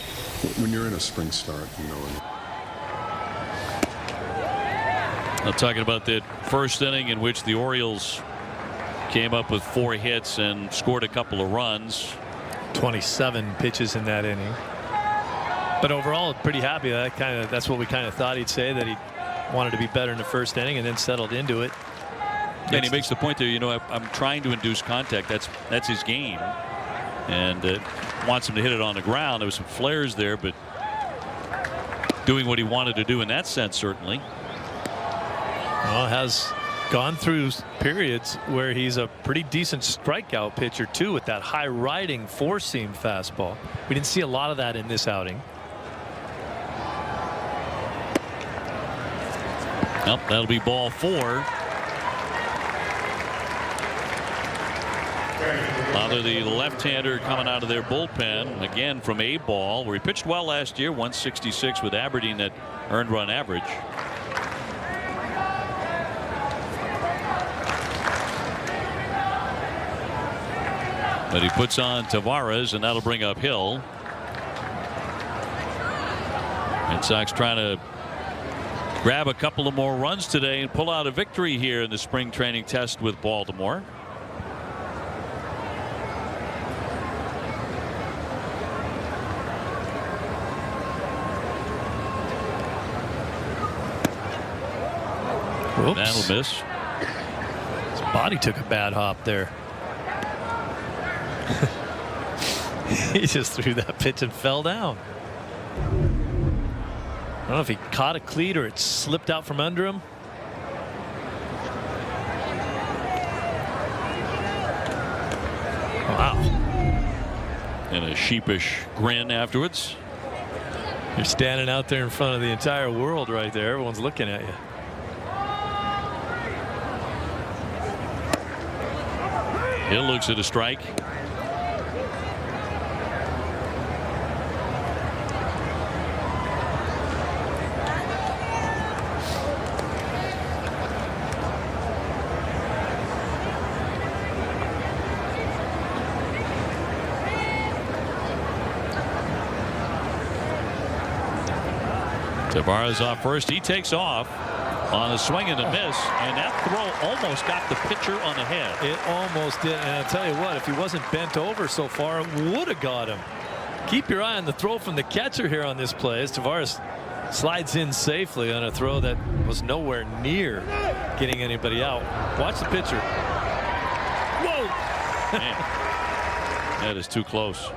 When you're in a spring start, I'm talking about that first inning in which the Orioles came up with 4 hits and scored a couple of runs. 27 pitches in that inning. But overall, pretty happy. That's what we kind of thought he'd say, that he wanted to be better in the first inning and then settled into it. And he makes the point there, I'm trying to induce contact. That's his game. And wants him to hit it on the ground. There was some flares there, but doing what he wanted to do in that sense, certainly. Well, has gone through periods where he's a pretty decent strikeout pitcher, too, with that high riding 4-seam fastball. We didn't see a lot of that in this outing. Well, that'll be ball 4. They're the left-hander coming out of their bullpen again from A-ball, where he pitched well last year, 166 with Aberdeen at earned run average. But he puts on Tavares, and that'll bring up Hill. Red Sox trying to grab a couple of more runs today and pull out a victory here in the spring training test with Baltimore. Whoops. That'll miss. His body took a bad hop there. He just threw that pitch and fell down. I don't know if he caught a cleat or it slipped out from under him. Wow. And a sheepish grin afterwards. You're standing out there in front of the entire world right there. Everyone's looking at you. Hill looks at a strike. Tavares off first. He takes off on a swing and a miss, and that throw almost got the pitcher on the head. It almost did, and I'll tell you what, if he wasn't bent over so far, it would have got him. Keep your eye on the throw from the catcher here on this play as Tavares slides in safely on a throw that was nowhere near getting anybody out. Watch the pitcher. Whoa! Man, that is too close.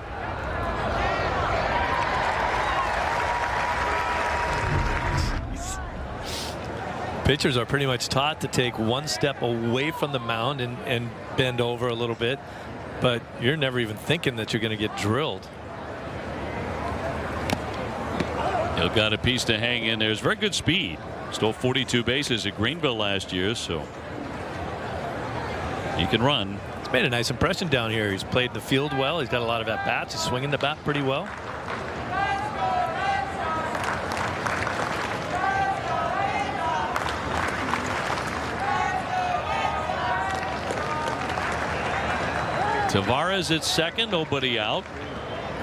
Pitchers are pretty much taught to take one step away from the mound and bend over a little bit, but you're never even thinking that you're going to get drilled. Hill got a piece to hang in there. It's very good speed. Stole 42 bases at Greenville last year, so he can run. He's made a nice impression down here. He's played in the field well. He's got a lot of at bats. He's swinging the bat pretty well. Tavares at second, nobody out.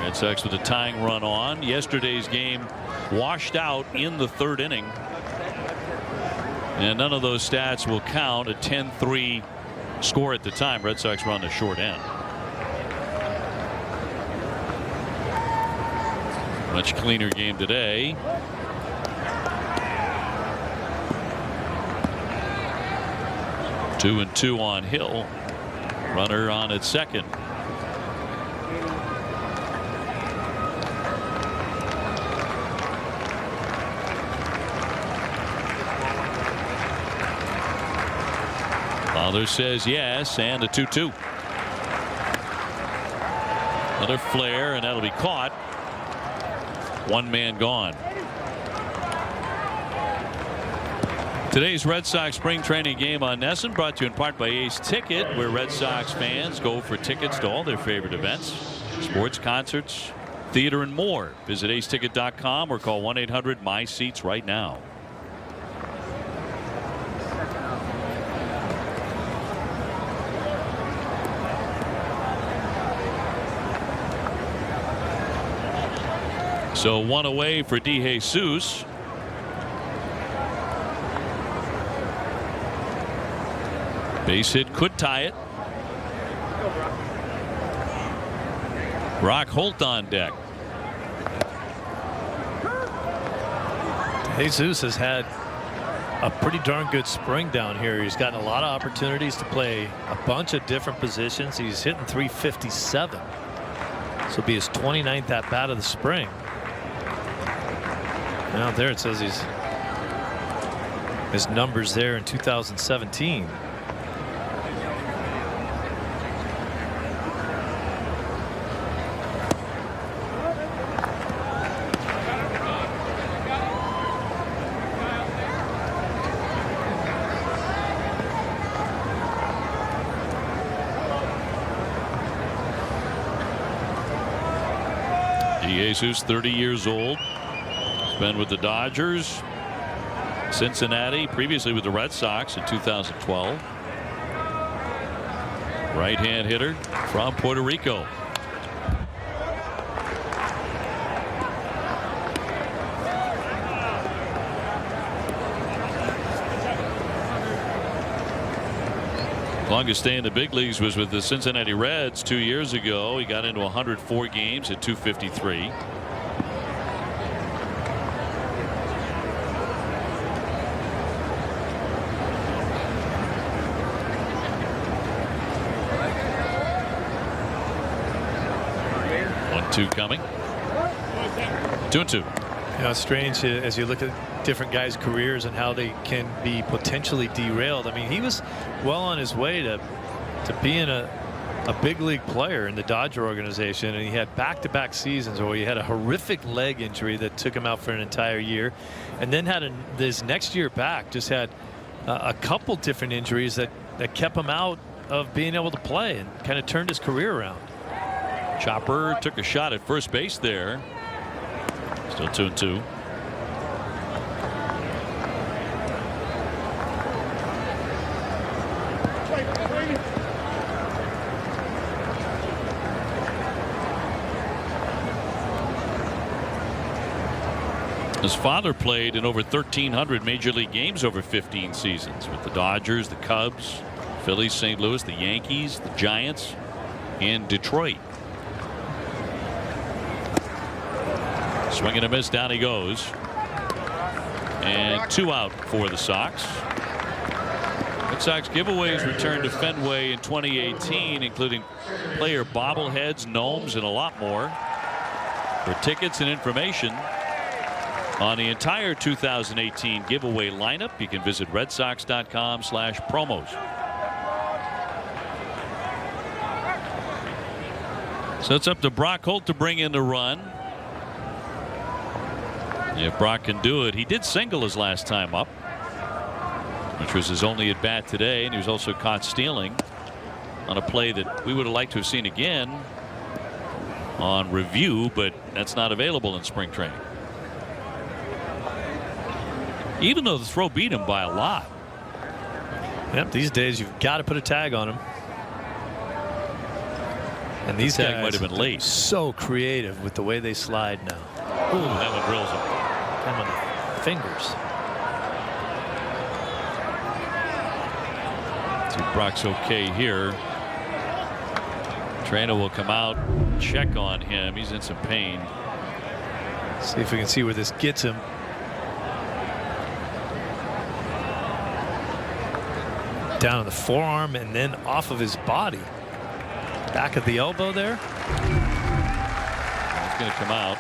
Red Sox with a tying run on. Yesterday's game washed out in the third inning. And none of those stats will count. A 10-3 score at the time. Red Sox were on the short end. Much cleaner game today. Two and two on Hill. Runner on at second. Father says yes, and a 2-2. Another flare, and that'll be caught. One man gone. Today's Red Sox spring training game on NESN brought to you in part by Ace Ticket, where Red Sox fans go for tickets to all their favorite events, sports, concerts, theater, and more. Visit aceticket.com or call 1-800-MY-SEATS right now. So one away for DeJesus. Base hit could tie it. Brock Holt on deck. Jesus has had a pretty darn good spring down here. He's gotten a lot of opportunities to play a bunch of different positions. He's hitting .357. This will be his 29th at bat of the spring. Now there it says his numbers there in 2017. DeJesus, 30 years old. He's been with the Dodgers, Cincinnati, previously with the Red Sox in 2012. Right-hand hitter from Puerto Rico. Longest stay in the big leagues was with the Cincinnati Reds 2 years ago. He got into 104 games at 253. Two coming. 2-2. You know, it's strange as you look at different guys' careers and how they can be potentially derailed. I mean, he was well on his way to being a big league player in the Dodger organization, and he had back-to-back seasons where he had a horrific leg injury that took him out for an entire year, and then had this next year back just had a couple different injuries that kept him out of being able to play and kind of turned his career around. Chopper took a shot at first base there. Still 2-2. His father played in over 1,300 major league games over 15 seasons with the Dodgers, the Cubs, Phillies, St. Louis, the Yankees, the Giants, and Detroit. Swing and a miss, down he goes. And 2 out for the Sox. Red Sox giveaways returned to Fenway in 2018, including player bobbleheads, gnomes, and a lot more. For tickets and information on the entire 2018 giveaway lineup, you can visit redsox.com/promos. So it's up to Brock Holt to bring in the run. If Brock can do it. He did single his last time up, which was his only at bat today, and he was also caught stealing on a play that we would have liked to have seen again on review, but that's not available in spring training. Even though the throw beat him by a lot. Yep, these days you've got to put a tag on him. And these tag guys might have been late. So creative with the way they slide now. Ooh, that one drills him. Kind of on the fingers. See if Brock's okay here. Trainer will come out, check on him. He's in some pain. See if we can see where this gets him. Down on the forearm and then off of his body. Back of the elbow there. It's going to come out.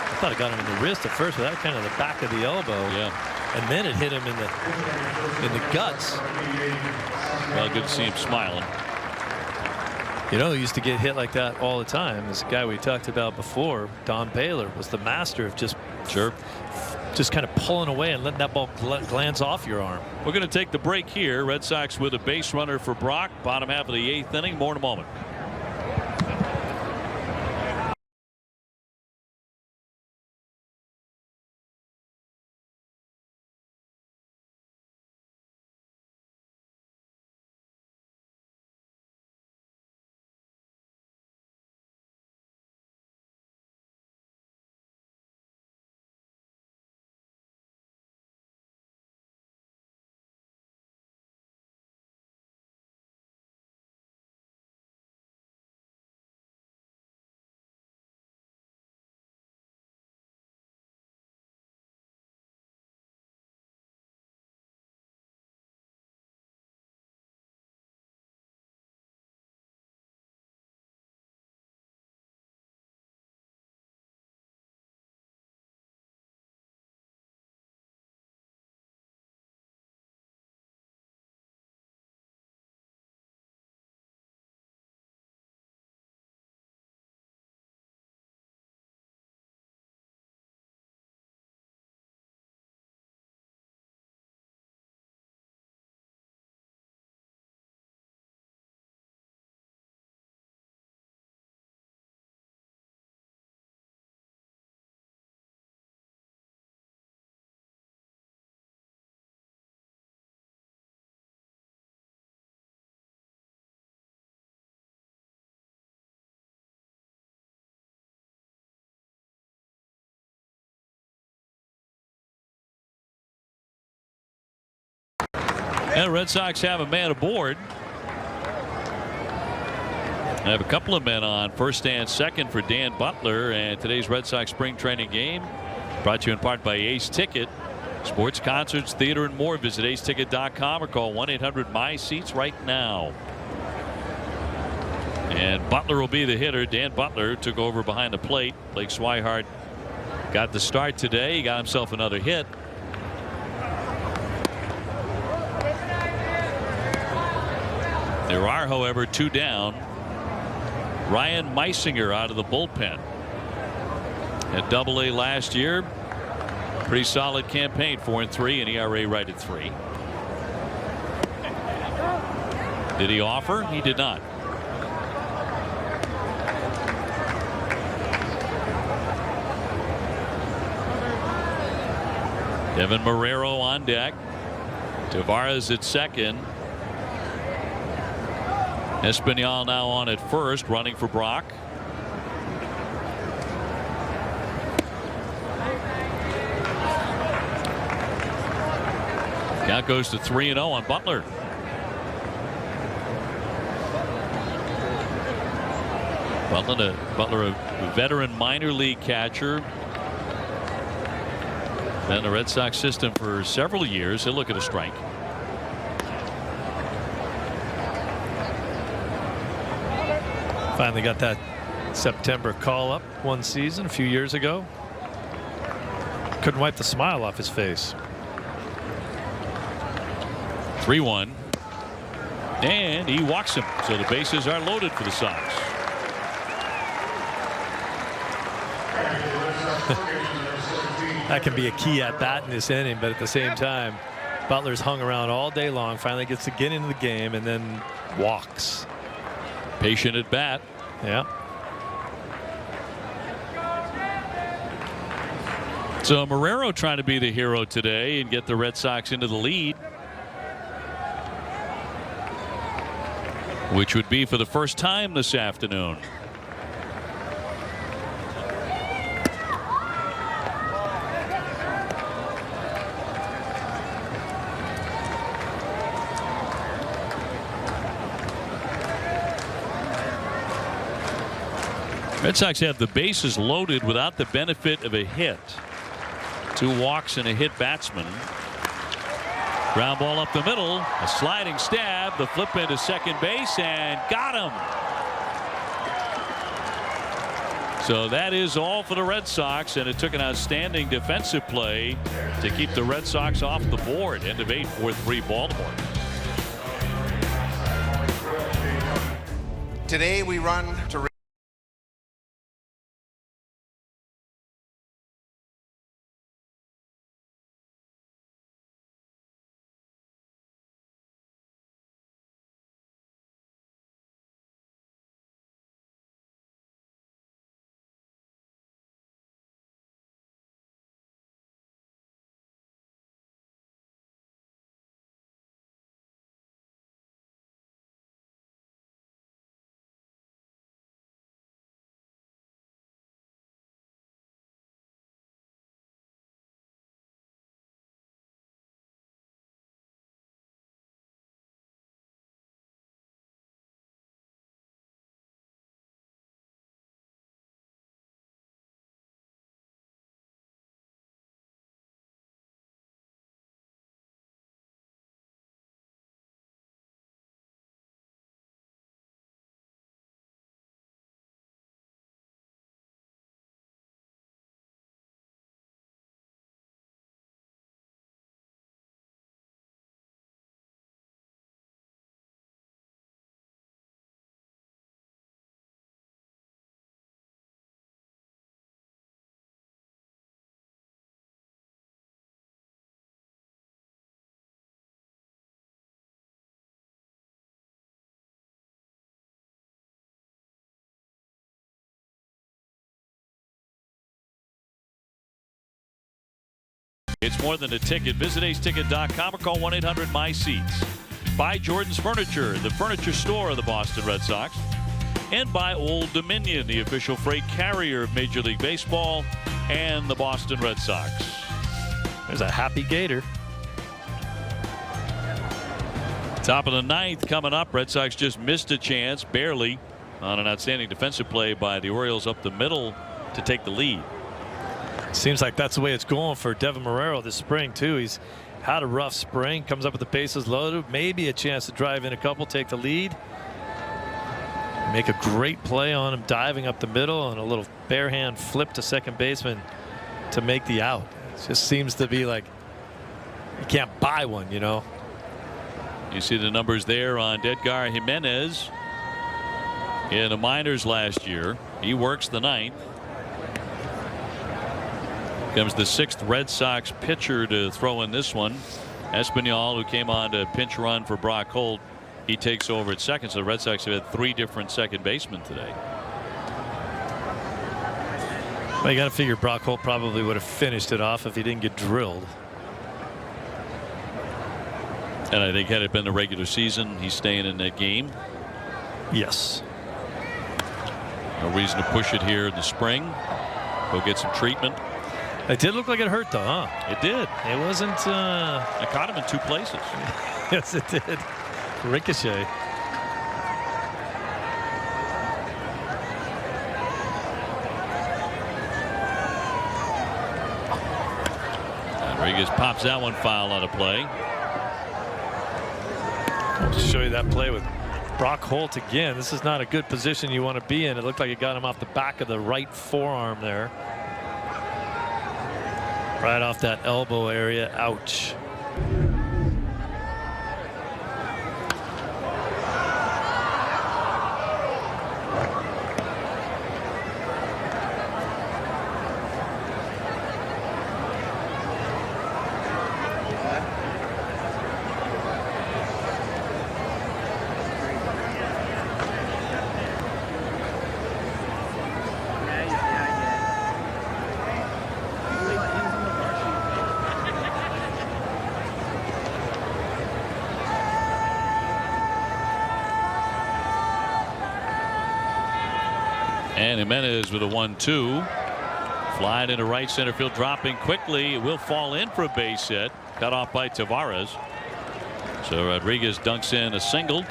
I thought it got him in the wrist at first, but that kind of the back of the elbow. Yeah. And then it hit him in the guts. Well, good to see him smiling. You know, he used to get hit like that all the time. This guy we talked about before, Don Baylor, was the master of just kind of pulling away and letting that ball glance off your arm. We're going to take the break here. Red Sox with a base runner for Brock. Bottom half of the 8th inning. More in a moment. And the Red Sox have a man aboard. I have a couple of men on first and second for Dan Butler, and today's Red Sox spring training game brought to you in part by Ace Ticket. Sports, concerts, theater, and more. Visit aceticket.com or call 1-800-MY-SEATS right now. And Butler will be the hitter. Dan Butler took over behind the plate. Blake Swihart got the start today. He got himself another hit. There are, however, 2 down. Ryan Meisinger out of the bullpen. At Double-A last year, pretty solid campaign, 4-3, and ERA right at 3. Did he offer? He did not. Devin Marrero on deck. Tavares at second. Espinal now on at first, running for Brock. Count goes to 3-0 on Butler. Butler, a veteran minor league catcher. Been the Red Sox system for several years. He'll look at a strike. Finally got that September call up one season a few years ago. Couldn't wipe the smile off his face. 3-1. And he walks him. So the bases are loaded for the Sox. That can be a key at bat in this inning, but at the same time, Butler's hung around all day long, finally gets to get into the game, and then walks. Patient at bat. Yeah. So Marrero trying to be the hero today and get the Red Sox into the lead, which would be for the first time this afternoon. Red Sox have the bases loaded without the benefit of a hit. 2 walks and a hit batsman. Ground ball up the middle. A sliding stab. The flip into second base and got him. So that is all for the Red Sox, and it took an outstanding defensive play to keep the Red Sox off the board. End of 8, 4-3 Baltimore. Today we run to It's more than a ticket. Visit aceticket.com or call 1-800-MY-SEATS. By Jordan's Furniture, the furniture store of the Boston Red Sox. And by Old Dominion, the official freight carrier of Major League Baseball and the Boston Red Sox. There's a happy Gator. Top of the ninth coming up. Red Sox just missed a chance, barely, on an outstanding defensive play by the Orioles up the middle to take the lead. Seems like that's the way it's going for Devin Marrero this spring too. He's had a rough spring, comes up with the bases loaded, maybe a chance to drive in a couple, take the lead, make a great play on him diving up the middle, and a little bare hand flip to second baseman to make the out. It just seems to be like you can't buy one, you know. You see the numbers there on Edgar Jimenez in the minors last year. He works the ninth. Comes the sixth Red Sox pitcher to throw in this one. Espinal, who came on to pinch run for Brock Holt, he takes over at second. So the Red Sox have had 3 different second basemen today. Well, you got to figure Brock Holt probably would have finished it off if he didn't get drilled. And I think had it been the regular season, he's staying in that game. Yes. No reason to push it here in the spring. Go get some treatment. It did look like it hurt, though, huh? It did. It wasn't. I caught him in 2 places. Yes, it did. Ricochet. Rodriguez pops that one foul out of play. I'll show you that play with Brock Holt again. This is not a good position you want to be in. It looked like it got him off the back of the right forearm there. Right off that elbow area. Ouch. And Jimenez with a 1-2. Flying into right center field, dropping quickly. It will fall in for a base hit. Cut off by Tavares. So Rodriguez dunks in a single.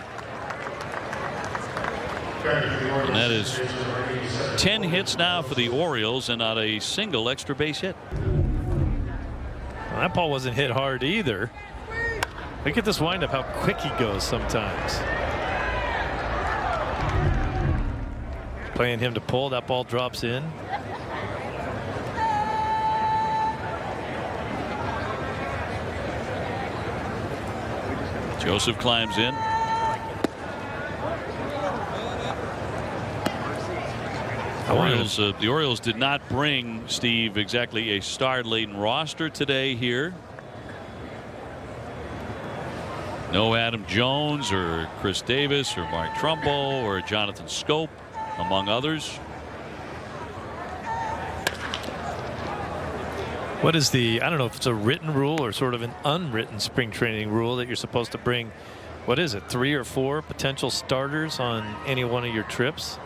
And that is 10 hits now for the Orioles and not a single extra base hit. Well, that ball wasn't hit hard either. Look at this windup, how quick he goes sometimes. Playing him to pull. That ball drops in. Joseph climbs in. The Orioles did not bring, Steve, exactly a star-laden roster today here. No Adam Jones or Chris Davis or Mark Trumbo or Jonathan Scope, among others. What is the, I don't know if it's a written rule or sort of an unwritten spring training rule that you're supposed to bring, what is it, 3 or 4 potential starters on any one of your trips?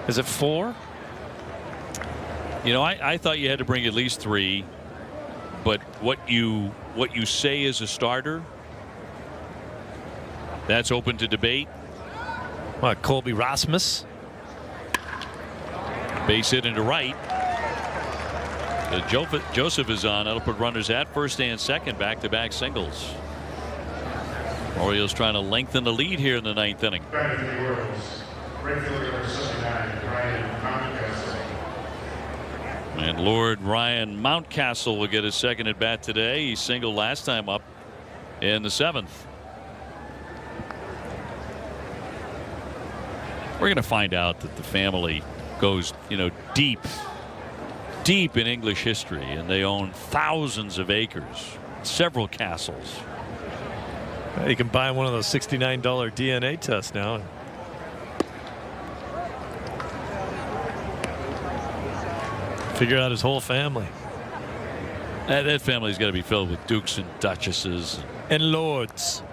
Is it 4? You know, I thought you had to bring at least 3, but what you say is a starter, that's open to debate. What, Colby Rasmus? Base hit into right. Joseph is on. That'll put runners at first and second, back-to-back singles. Orioles trying to lengthen the lead here in the 9th inning. And Lord Ryan Mountcastle will get his second at bat today. He singled last time up in the 7th. We're going to find out that the family goes, deep in English history, and they own thousands of acres, several castles. You can buy one of those $69 DNA tests now. Figure out his whole family. That family's got to be filled with dukes and duchesses and lords.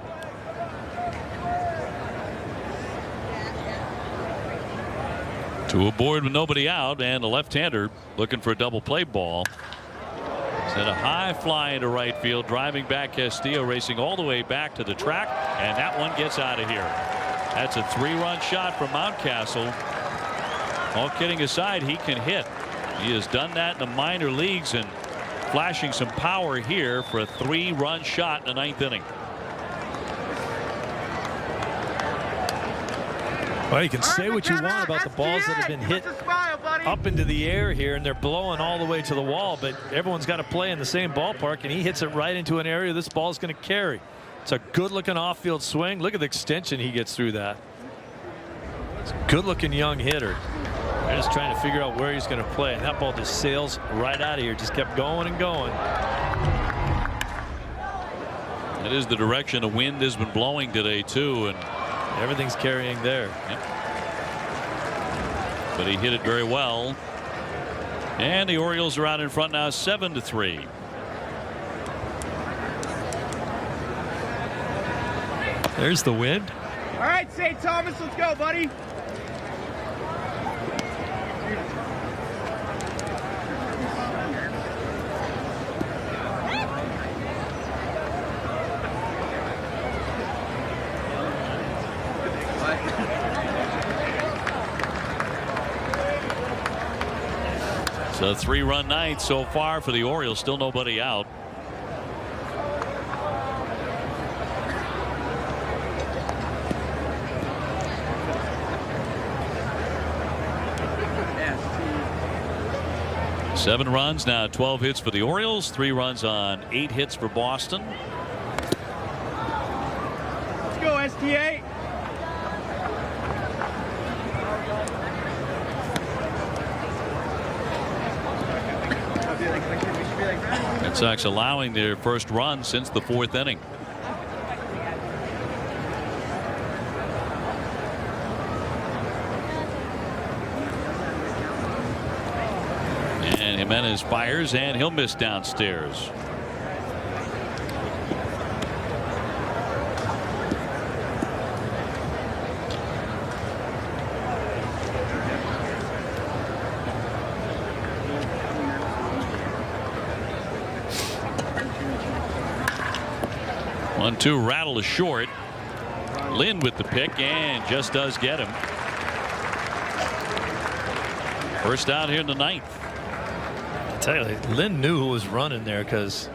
To a board with nobody out, and a left-hander looking for a double play ball. Sent a high fly into right field, driving back Castillo, racing all the way back to the track, and that one gets out of here. That's a 3-run shot from Mountcastle. All kidding aside, he can hit. He has done that in the minor leagues and flashing some power here for a 3-run shot in the 9th inning. Well, you can say what you want about the balls that have been hit up into the air here, and they're blowing all the way to the wall, but everyone's got to play in the same ballpark, and he hits it right into an area this ball's going to carry. It's a good-looking off-field swing. Look at the extension he gets through that. It's a good-looking young hitter. They're just trying to figure out where he's going to play, and that ball just sails right out of here. Just kept going and going. That is the direction the wind has been blowing today, too, and everything's carrying there. Yep. But he hit it very well. And the Orioles are out in front now, 7-3. There's the wind. All right, St. Thomas, let's go, buddy. So 3-run night so far for the Orioles. Still nobody out. Seven runs now, 12 hits for the Orioles, 3 runs on 8 hits for Boston. Let's go, STA. Red Sox allowing their first run since the 4th inning. And Jimenez fires, and he'll miss downstairs. One-two rattle is short. Lynn with the pick, and just does get him. First out here in the 9th. I tell you, Lynn knew who was running there because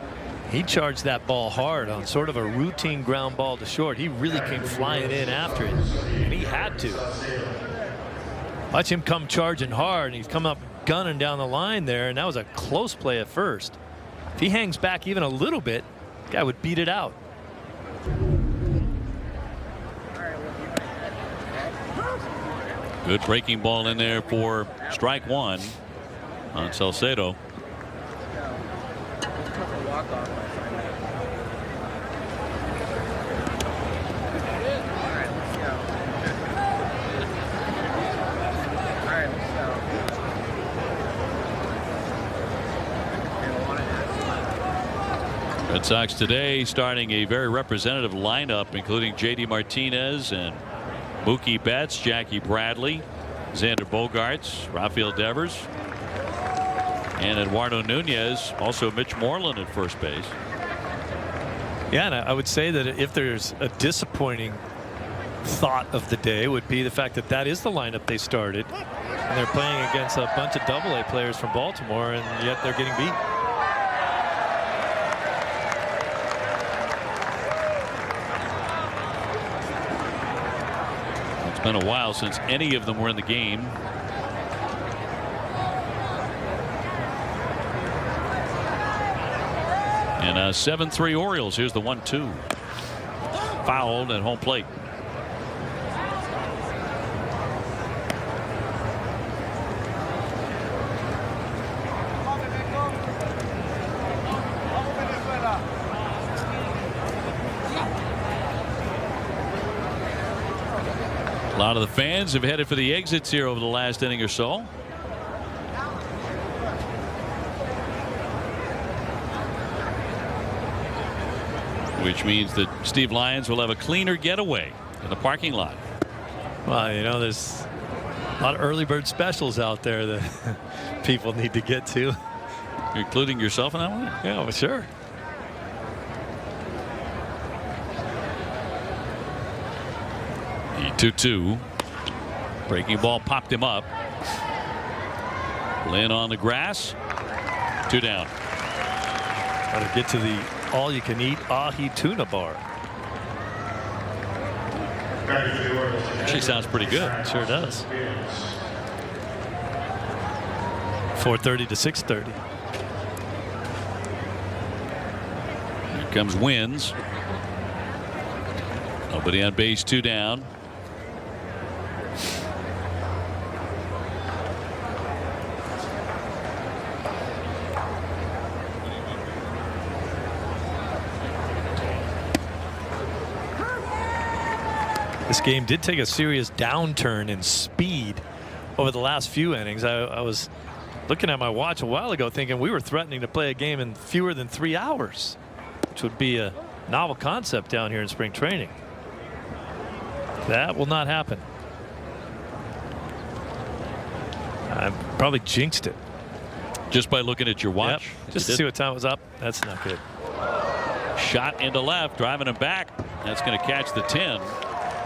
he charged that ball hard on sort of a routine ground ball to short. He really came flying in after it, and he had to. Watch him come charging hard, and he's come up gunning down the line there, and that was a close play at first. If he hangs back even a little bit, the guy would beat it out. Good breaking ball in there for strike one on Salcedo. Red Sox today starting a very representative lineup, including J.D. Martinez and Mookie Betts, Jackie Bradley, Xander Bogaerts, Rafael Devers, and Eduardo Nunez. Also Mitch Moreland at first base. Yeah, and I would say that if there's a disappointing thought of the day, would be the fact that that is the lineup they started, and they're playing against a bunch of AA players from Baltimore, and yet they're getting beat. It's been a while since any of them were in the game. And 7-3 Orioles. Here's the 1-2. Fouled at home plate. A lot of the fans have headed for the exits here over the last inning or so. Which means that Steve Lyons will have a cleaner getaway in the parking lot. Well, you know, there's a lot of early bird specials out there that people need to get to. Including yourself in that one? Yeah, well, sure. The 2-2. Breaking ball popped him up. Lynn on the grass. 2 down. Got to get to the all-you-can-eat ahi tuna bar. Actually sounds pretty good. Sure does. 4:30 to 6:30. Here comes Wins. Nobody on base, 2 down. This game did take a serious downturn in speed over the last few innings. I was looking at my watch a while ago thinking we were threatening to play a game in fewer than 3 hours, which would be a novel concept down here in spring training. That will not happen. I probably jinxed it. Just by looking at your watch? Yep. Just to see what time was up. That's not good. Shot into left, driving him back. That's going to catch the 10.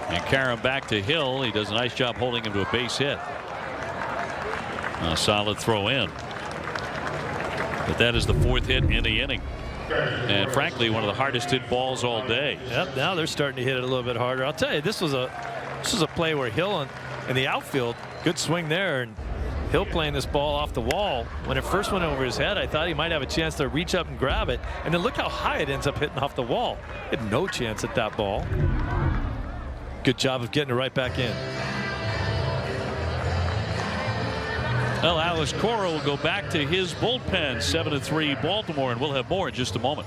And carry him back to Hill. He does a nice job holding him to a base hit. A solid throw in. But that is the 4th hit in the inning. And frankly, one of the hardest hit balls all day. Yep, now they're starting to hit it a little bit harder. I'll tell you, this was a play where Hill in the outfield, good swing there, and Hill playing this ball off the wall. When it first went over his head, I thought he might have a chance to reach up and grab it. And then look how high it ends up hitting off the wall. He had no chance at that ball. Good job of getting it right back in. Well, Alex Cora will go back to his bullpen. 7-3 Baltimore, and we'll have more in just a moment.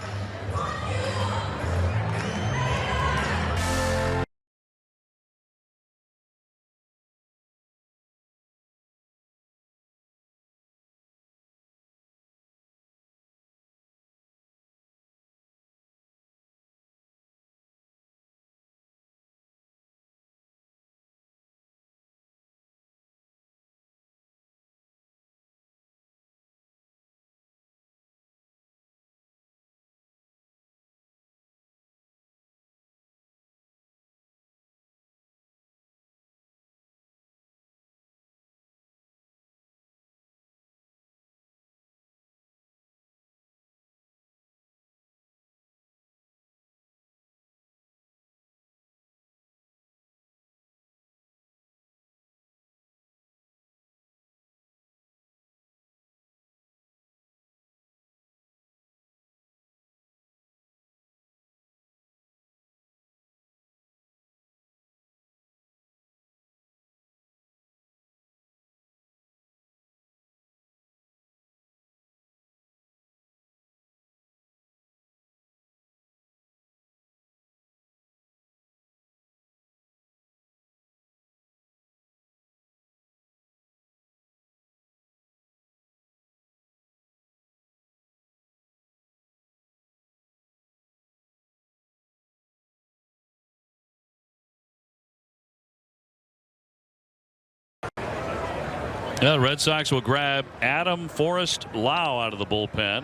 Yeah, the Red Sox will grab Adam Forrest Lau out of the bullpen.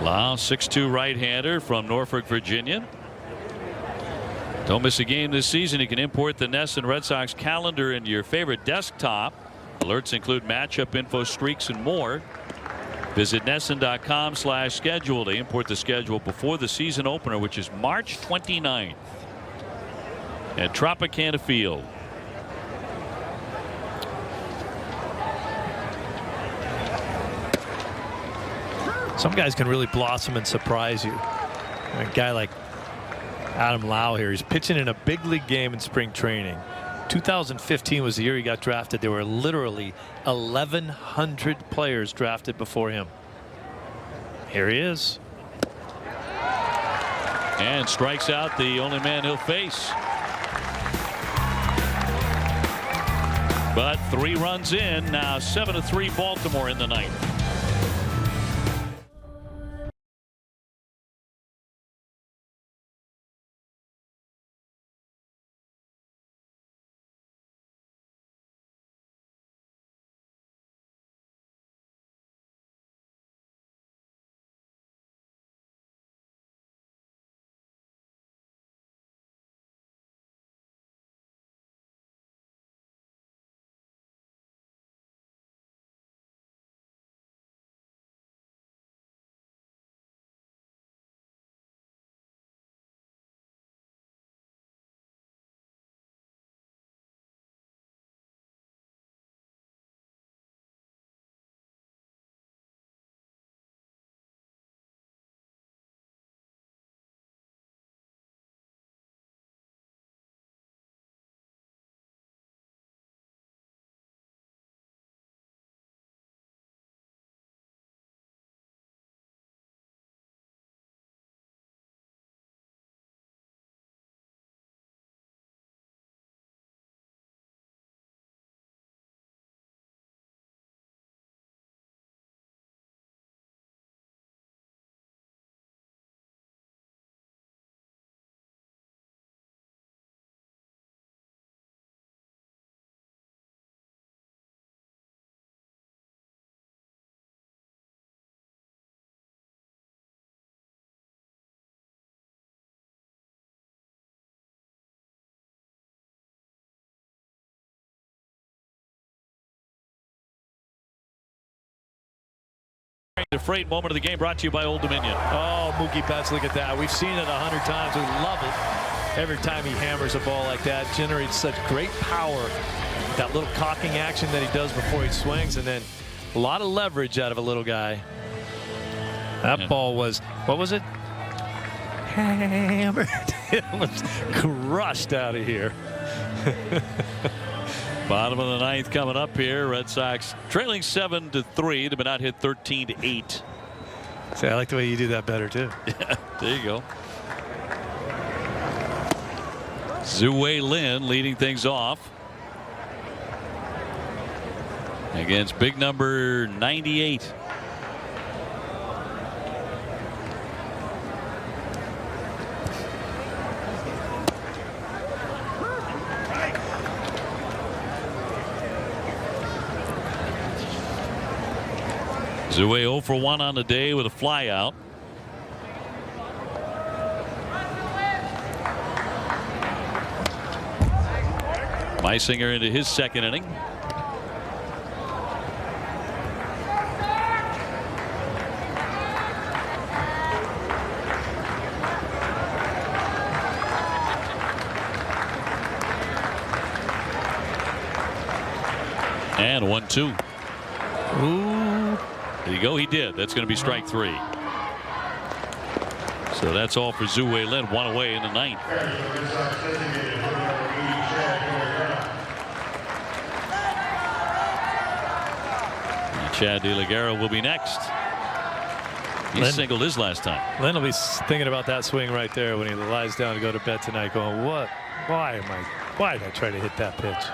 Lau, 6'2" right-hander from Norfolk, Virginia. Don't miss a game this season. You can import the NESN Red Sox calendar into your favorite desktop. Alerts include matchup info, streaks, and more. Visit NESN.com/schedule to import the schedule before the season opener, which is March 29th at Tropicana Field. Some guys can really blossom and surprise you. A guy like Adam Lau here, he's pitching in a big league game in spring training. 2015 was the year he got drafted. There were literally 1,100 players drafted before him. Here he is. And strikes out the only man he'll face. But 3 runs in, now 7-3 Baltimore in the ninth. The freight moment of the game brought to you by Old Dominion. Oh, Mookie Betts, look at that. We've seen it 100 times. We love it. Every time he hammers a ball like that, generates such great power. That little cocking action that he does before he swings, and then a lot of leverage out of a little guy. That ball was, what was it? Hammered. It was crushed out of here. Bottom of the ninth coming up here. Red Sox trailing 7-3. They've been out hit 13-8. See, I like the way you do that better too. Yeah, there you go. Zue Lin leading things off against big number 98. Zue 0 for 1 on the day with a fly out. Meisinger into his second inning. And 1-2. Ooh. There you go. He did. That's going to be strike 3. So that's all for Zue Lin. 1 away in the ninth. And Chad De La Guerra will be next. He singled his last time. Lin will be thinking about that swing right there when he lies down to go to bed tonight, going, "What? Why did I try to hit that pitch?"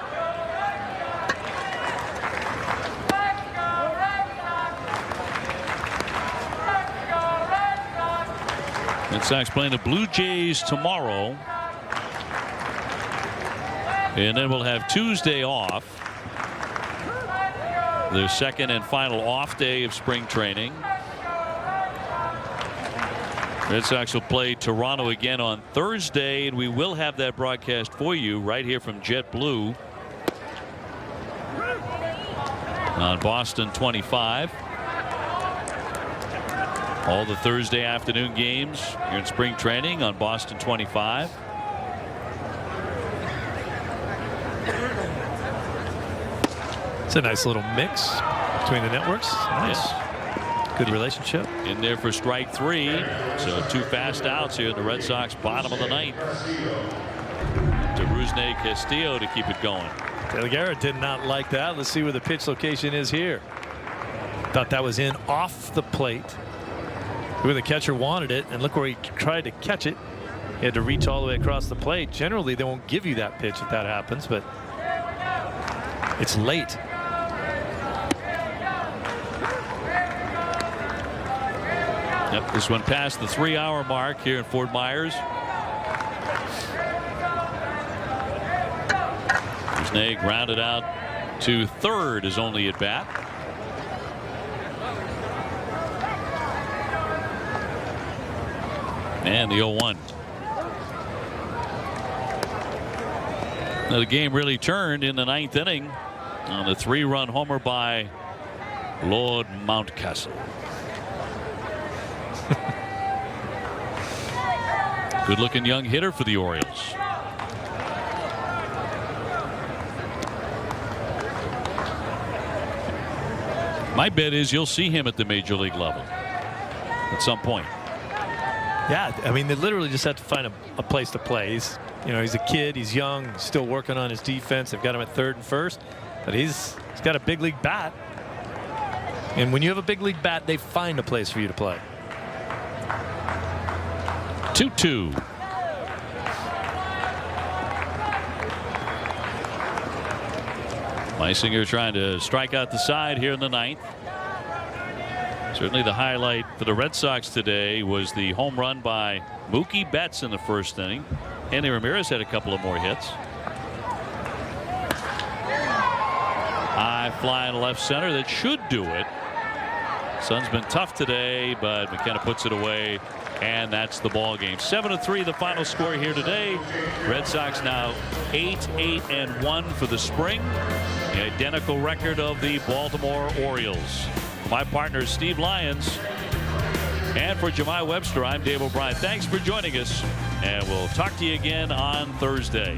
Red Sox playing the Blue Jays tomorrow. And then we'll have Tuesday off. Their second and final off day of spring training. Red Sox will play Toronto again on Thursday, and we will have that broadcast for you right here from JetBlue on Boston 25. All the Thursday afternoon games here in spring training on Boston 25. It's a nice little mix between the networks. Nice. Good relationship. In there for strike 3. So 2 fast outs here in the Red Sox bottom of the ninth. To Rusney Castillo to keep it going. De La Guerra did not like that. Let's see where the pitch location is here. Thought that was in off the plate. Where the catcher wanted it, and look where he tried to catch it. He had to reach all the way across the plate. Generally, they won't give you that pitch if that happens, but it's late. Yep, this one passed the 3-hour mark here in Fort Myers. Rusney grounded out to third, his only at bat. And the 0-1. Now the game really turned in the ninth inning on the 3-run homer by Lord Mountcastle. Good looking young hitter for the Orioles. My bet is you'll see him at the major league level at some point. Yeah, I mean, they literally just have to find a place to play. He's a kid, he's young, still working on his defense. They've got him at third and first, but he's got a big league bat. And when you have a big league bat, they find a place for you to play. 2-2. Meisinger trying to strike out the side here in the ninth. Certainly the highlight for the Red Sox today was the home run by Mookie Betts in the first inning. Andy Ramirez had a couple of more hits. High fly in left center that should do it. Sun's been tough today, but McKenna puts it away, and that's the ball game. 7-3 the final score here today. Red Sox now 8-8-1 for the spring. The identical record of the Baltimore Orioles. my partner Steve Lyons, and for Jemai Webster, I'm Dave O'Brien. Thanks for joining us, and we'll talk to you again on Thursday.